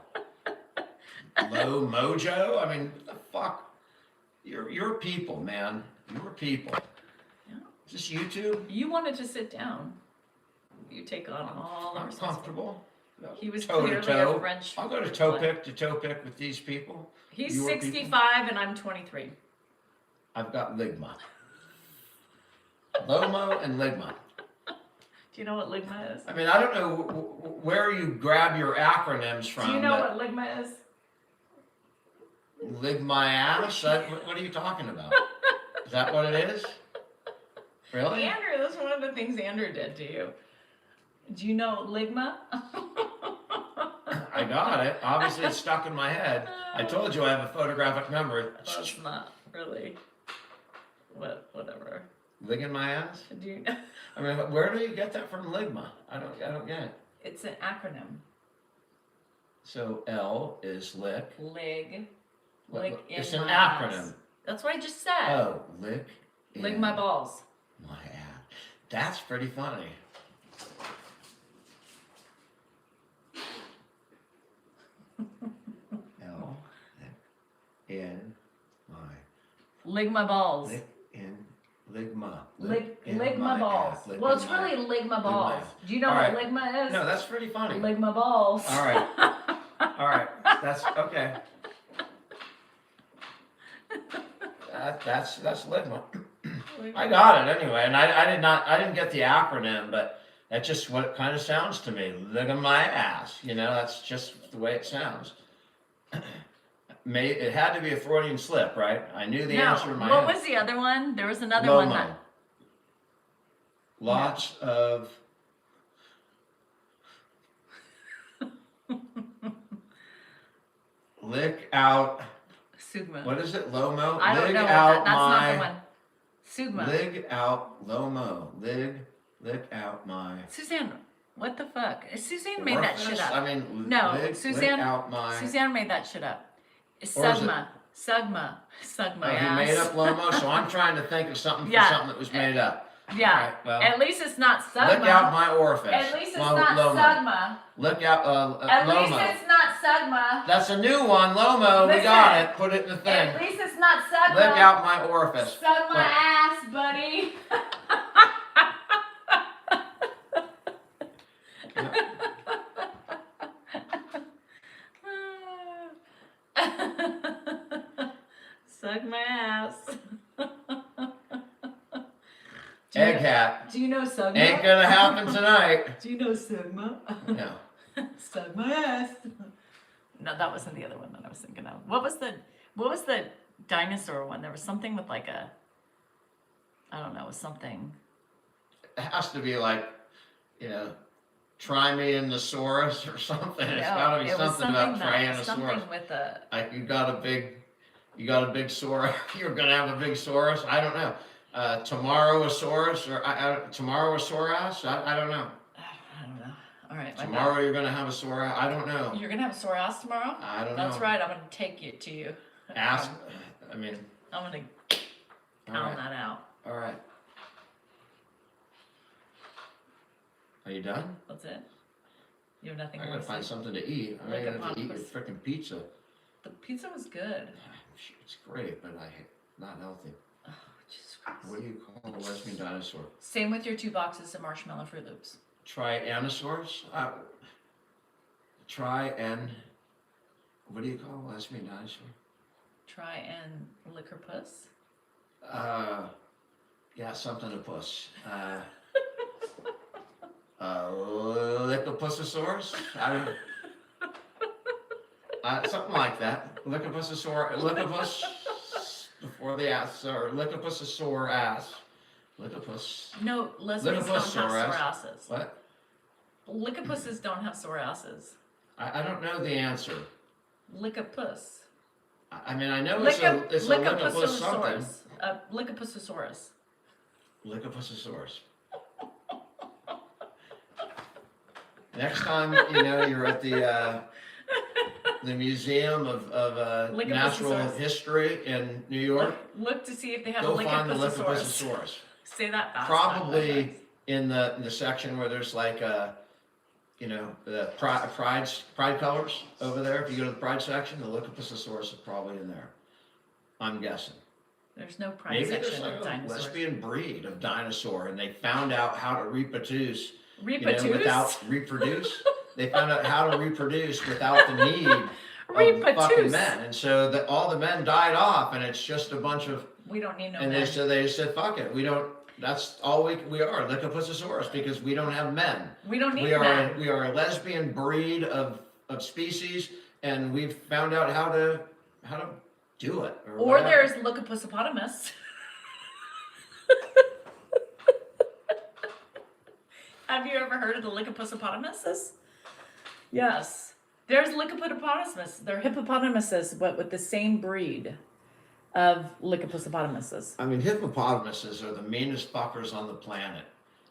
Low mojo? I mean, what the fuck? You're people, man. You're people. Yeah. Is this YouTube? You wanted to sit down. You take on all the I'm responsibility. comfortable. He was Toe to clearly a toe. French. I'll go to toe pick with these people. He's your people. 65 and I'm 23. I've got ligma. Lomo and ligma. Do you know what ligma is? I mean, I don't know where you grab your acronyms from. Do you know but what ligma is? Lig my ass? What are you talking about? Is that what it is? Really? Andrew, that's one of the things Andrew did to you. Do you know ligma? I got it. Obviously, it's stuck in my head. I told you I have a photographic memory. That's not really. Whatever. Lig in my ass? Do you, I mean, where do you get that from, ligma? I don't get it. it's an acronym. So L is lick. Lig. What- Lick what- in it's an my acronym. ass. That's what I just said. Oh, lick. Lig in my balls. my ass. That's pretty funny. L in my Lig my balls. lick in ligma. Lig in my balls. ass, lick Well, in it's my- really lig my my balls. ass. Do you know All what right. ligma is? No, that's pretty funny. Lig my balls. All right. All right. That's okay. That's ligma. I got it anyway, and I didn't get the acronym, but that's just what it kind of sounds to me. Look at my ass, that's just the way it sounds. It had to be a Freudian slip, right? I knew the answer in my what head. was the other one? There was another one Lomo. that. Lots of lick out. Sugma. What is it? Lomo. I don't Lig know. out That's my. not the one. Sugma. Lig out Lomo. Lick out my. Suzanne, what the fuck? Suzanne made that shit orifice? up. I mean, No, lick Suzanne- out my. Suzanne made that shit up. Or is it- Sugma. Sug my Oh, ass. he made up Lomo, so I'm trying to think of something for Yeah. something that was made up. Yeah. Alright, well, At least it's not Sugma. lick out my orifice. At least it's Lo- not Lomo. Sugma. Lick out At Lomo. least it's not Sugma. That's a new one, Lomo. We got Listen. it. Put it in the At thing. least it's not Sugma. Lick out my orifice. Sug my What? ass, buddy. Sug my ass. Egg hat. Do you know Sugma? Ain't gonna happen tonight. Do you know Sugma? No. Sug my ass. No, that wasn't the other one that I was thinking of. What was the dinosaur one? There was something with like a, I don't know, it was something. It has to be like, Trimeanosaurus or something. It's gotta be it was something about that- Tyrannosaurus. Something with a, Like you got a big saurus. You're gonna have a big saurus. I don't know. Tomorrowasaurus or Tomorrowasaurus. I don't know. I don't know. All right. my bad. Tomorrow you're gonna have a sore ass. I don't know. You're gonna have a sore ass tomorrow? I don't know. That's right. I'm gonna take it to you. Ask. I mean. I'm gonna All pound right. that out. All right. Are you done? That's it. You have nothing I more gotta to find say? something to eat. I'm Like a gonna have to eat your popcorn. freaking pizza. The pizza was good. It's great, but not healthy. Oh, Jesus Christ. What do you call a lesbian dinosaur? Same with your 2 boxes of marshmallow Fruit Loops. Tyrannosaurus? What do you call a lesbian dinosaur? Try and lick her puss. Yeah, something to puss. Licopussosaurus? I don't something like that. Licopus before the ass, or Licopussosaur ass. Licopus. No, lesbians don't have Lickopus sore sore ass. asses. What? Lickopusses don't have sore asses. I don't know the answer. Lick a puss. I mean, I know it's a Licopus something. Lickopussosaurus. Licopussosaurus. Next time, you're at the Museum of Natural Licopussosaurus. History in New York, Look to see if they have go a find the Lickopussosaurus. Licopussosaurus. Say that fast. Probably in the section where there's like the pride colors over there. If you go to the pride section, the Licopussosaurus is probably in there. I'm guessing. There's no pride Maybe there's section like of a dinosaurs. lesbian breed of dinosaur, and they found out how to reproduce. Reproduce? Without reproduce. They found out how to reproduce without the need of fucking Reproduce. men, and so that all the men died off, and it's just a bunch of. We don't need no And men. they said, fuck it, we don't That's all we are, Licopusasaurus, because we don't have men. We don't need We are men. we are a lesbian breed of species, and we've found out how to do it. Or whatever. there's Licopusopotamus. Have you ever heard of the Licopusopotamuses? Yes. There's Licopotamus. They're hippopotamuses, but with the same breed of Licopusopotamuses. I mean, hippopotamuses are the meanest fuckers on the planet.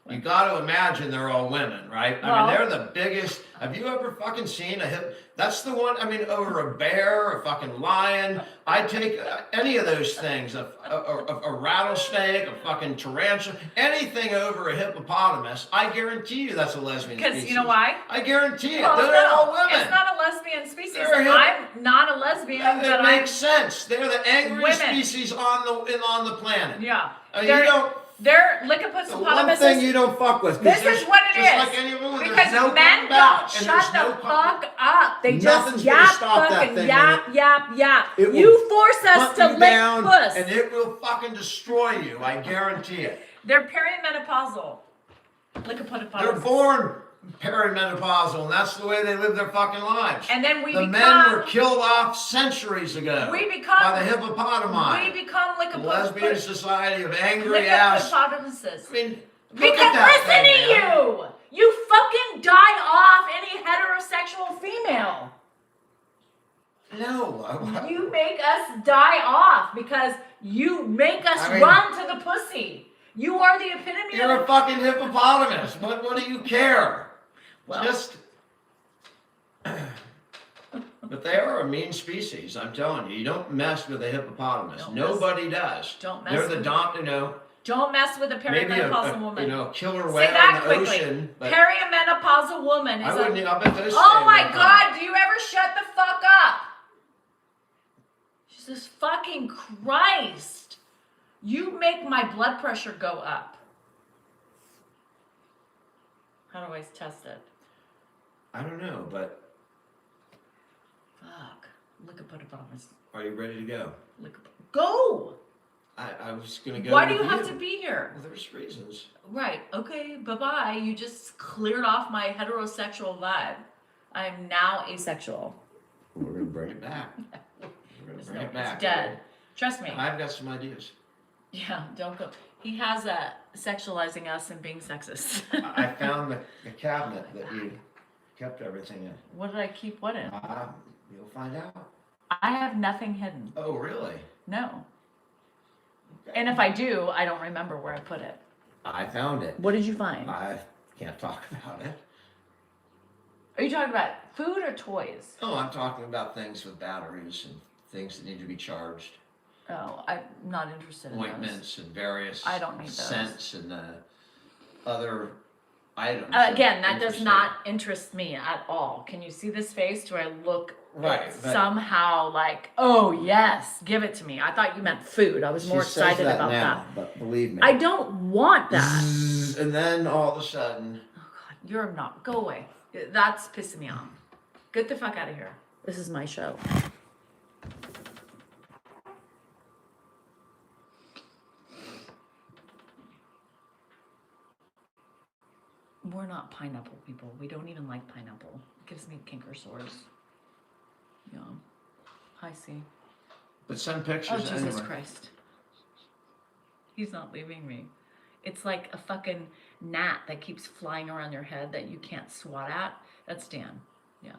You got to imagine they're all women, right? I Well- mean, they're the biggest. Have you ever fucking seen a hip? That's the one. I mean, over a bear, a fucking lion. I'd take any of those things. A rattlesnake, a fucking tarantula, anything over a hippopotamus. I guarantee you that's a lesbian Because species. you know why? I guarantee it. Well, They're all no, women. it's not a lesbian species. They're I'm not a lesbian, It but I'm. makes sense. They're the angriest Women. species on the planet. Yeah. You They're, don't. they're The one Licopusopotamuses. thing you don't fuck with. 'cause This there's- is what it just is. Like any woman, there's Because no men coming back, don't and shut there's the no fuck up. They Nothing's just gonna yap, stop that fucking thing, yap, yap. It will You force us hunt to you lick down, puss. and it will fucking destroy you. I guarantee it. They're perimenopausal. Licopotamus. They're born perimenopausal, and that's the way they live their fucking lives. And then we the men become. were killed off centuries ago We become. by the hippopotami. We become The lesbian society of angry Licopotamuses. ass. I mean, look Because at that listen thing, to man. you! You fucking die off any heterosexual female. No. You make us die off because you make us I mean- run to the pussy. You are the epitome You're of a fucking hippopotamus. What do you care? Well- Just. But they are a mean species. I'm telling you. You don't mess with a hippopotamus. Don't mess- Nobody does. Don't mess They're the with- Don't mess with a maybe perimenopausal woman. killer Say whale that in the quickly. ocean. But Perimenopausal woman is I wouldn't. I bet those. Oh stay my away from god, do you ever shut the fuck up? Jesus fucking Christ. You make my blood pressure go up. How do I test it? I don't know, but Fuck. Licopotamus. are you ready to go? Go! I was gonna go. Why do you with have to be here? Well, there's reasons. Right, okay, bye-bye. You just cleared off my heterosexual vibe. I'm now asexual. We're gonna bring it back. We're gonna bring it back. It's dead. Trust me. I've got some ideas. Yeah, don't go. He has a sexualizing us and being sexist. I found the cabinet that you kept everything in. What did I keep what in? You'll find out. I have nothing hidden. Oh, really? No. Okay. And if I do, I don't remember where I put it. I found it. What did you find? I can't talk about it. Are you talking about food or toys? Oh, I'm talking about things with batteries and things that need to be charged. Oh, I'm not interested in those. Ointments and various I don't need those. scents and other items. Again, that does interesting. not interest me at all. Can you see this face? Do I look Right, but- somehow like, oh yes, give it to me? I thought you meant food. I was more She says excited that about now, that. But believe me. I don't want that. Zzz, and then all of a sudden, Oh God, you're not. Go away. That's pissing me off. Get the fuck out of here. This is my show. We're not pineapple people. We don't even like pineapple. It gives me canker sores. Yeah. Hi, C. but send Oh, pictures Jesus anyway. Christ. He's not leaving me. It's like a fucking gnat that keeps flying around your head that you can't swat at. That's Dan. Yeah.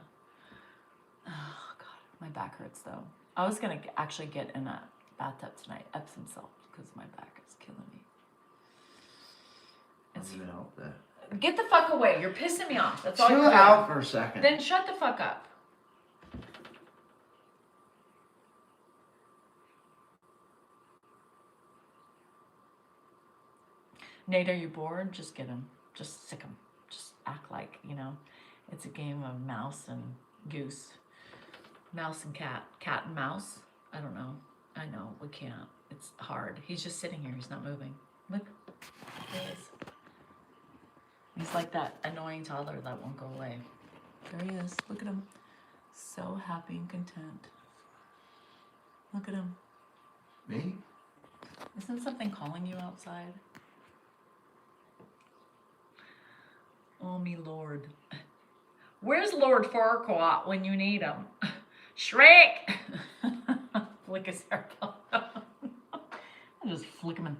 Oh, God. My back hurts, though. I was going to actually get in a bathtub tonight, Epsom salt, because my back is killing me. I'm gonna help that. Get the fuck away. You're pissing me off. That's all Chill you're doing. out for a second. Then shut the fuck up. Nate, are you bored? Just get him. Just sick him. Just act like, it's a game of mouse and goose. Mouse and cat. Cat and mouse. I don't know. I know. We can't. It's hard. He's just sitting here. He's not moving. Look. There he is. He's like that annoying toddler that won't go away. There he is. Look at him. So happy and content. Look at him. Me? Isn't something calling you outside? Oh, me lord. Where's Lord Farquaad when you need him? Shrek! Flick his hair. I'll just flick him in.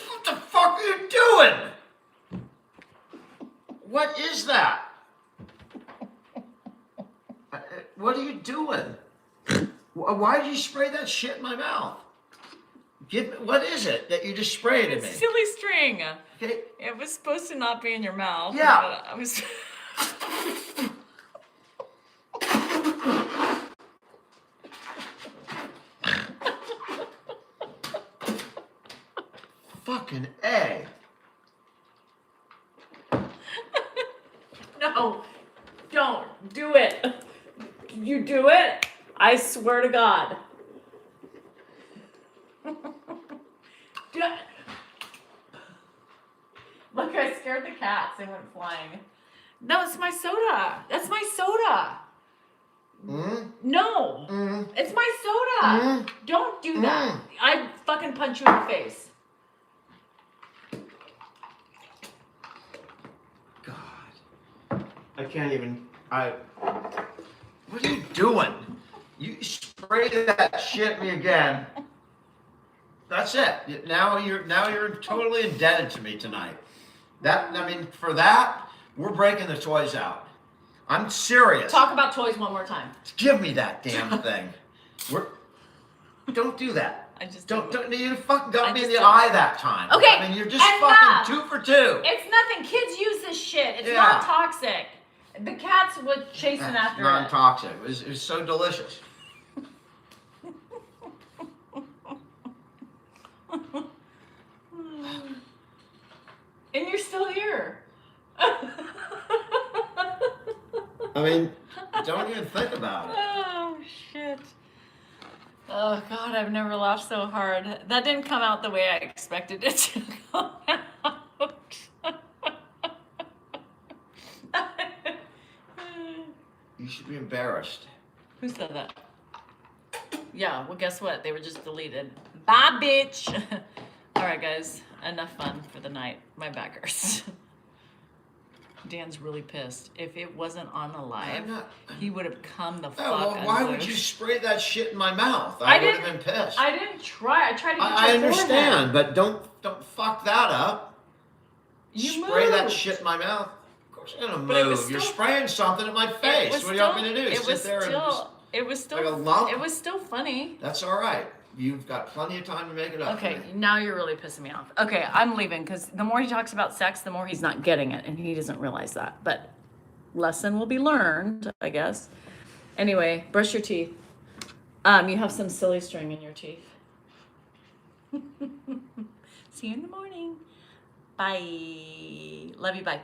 What the fuck are you doing? What is that? What are you doing? Why did you spray that shit in my mouth? What is it that you just sprayed at me? Silly string. Okay. It was supposed to not be in your mouth. Yeah. But I was. Fucking A. No, don't do it. You do it, I swear to God. Look, I scared the cats. They went flying. No, it's my soda. That's my soda. No, it's my soda. Don't do that. I'd fucking punch you in the face. God. I can't even. What are you doing? You sprayed that shit at me again. That's it. Now you're totally indebted to me tonight. For that, we're breaking the toys out. I'm serious. Talk about toys one more time. Give me that damn thing. Don't do that. I just Don't you fucking got I me in just the don't. eye that time. Okay, I mean, you're just enough. fucking 2 for 2. It's nothing. Kids use this shit. It's Yeah. not toxic. The cats were chasing after it. Non-toxic. It was so delicious. And you're still here. I mean, don't even think about it. Oh shit. Oh god, I've never laughed so hard. That didn't come out the way I expected it to come out. You should be embarrassed. Who said that? Yeah, well guess what? They were just deleted. Bye bitch. Alright guys, enough fun for the night. My back hurts. Dan's really pissed. If it wasn't on the live, I'm not- he would have come the Oh, fuck well, why would you unloosed. spray that shit in my mouth? I I would have didn't- been pissed. I didn't try. I tried to get I your understand, but don't fuck that up. You Spray that moved. shit in my mouth. Of course I'm gonna But it was move. You're still- spraying something in my It face. was What do you want me still- to do? It was Sit there and just, still. It was still. like a lump? It was still funny. that's all right. You've got plenty of time to make it up. Okay, to me. now you're really pissing me off. Okay, I'm leaving because the more he talks about sex, the more he's not getting it, and he doesn't realize that. But lesson will be learned, I guess. Anyway, brush your teeth. You have some silly string in your teeth. See you in the morning. Bye. Love you. Bye.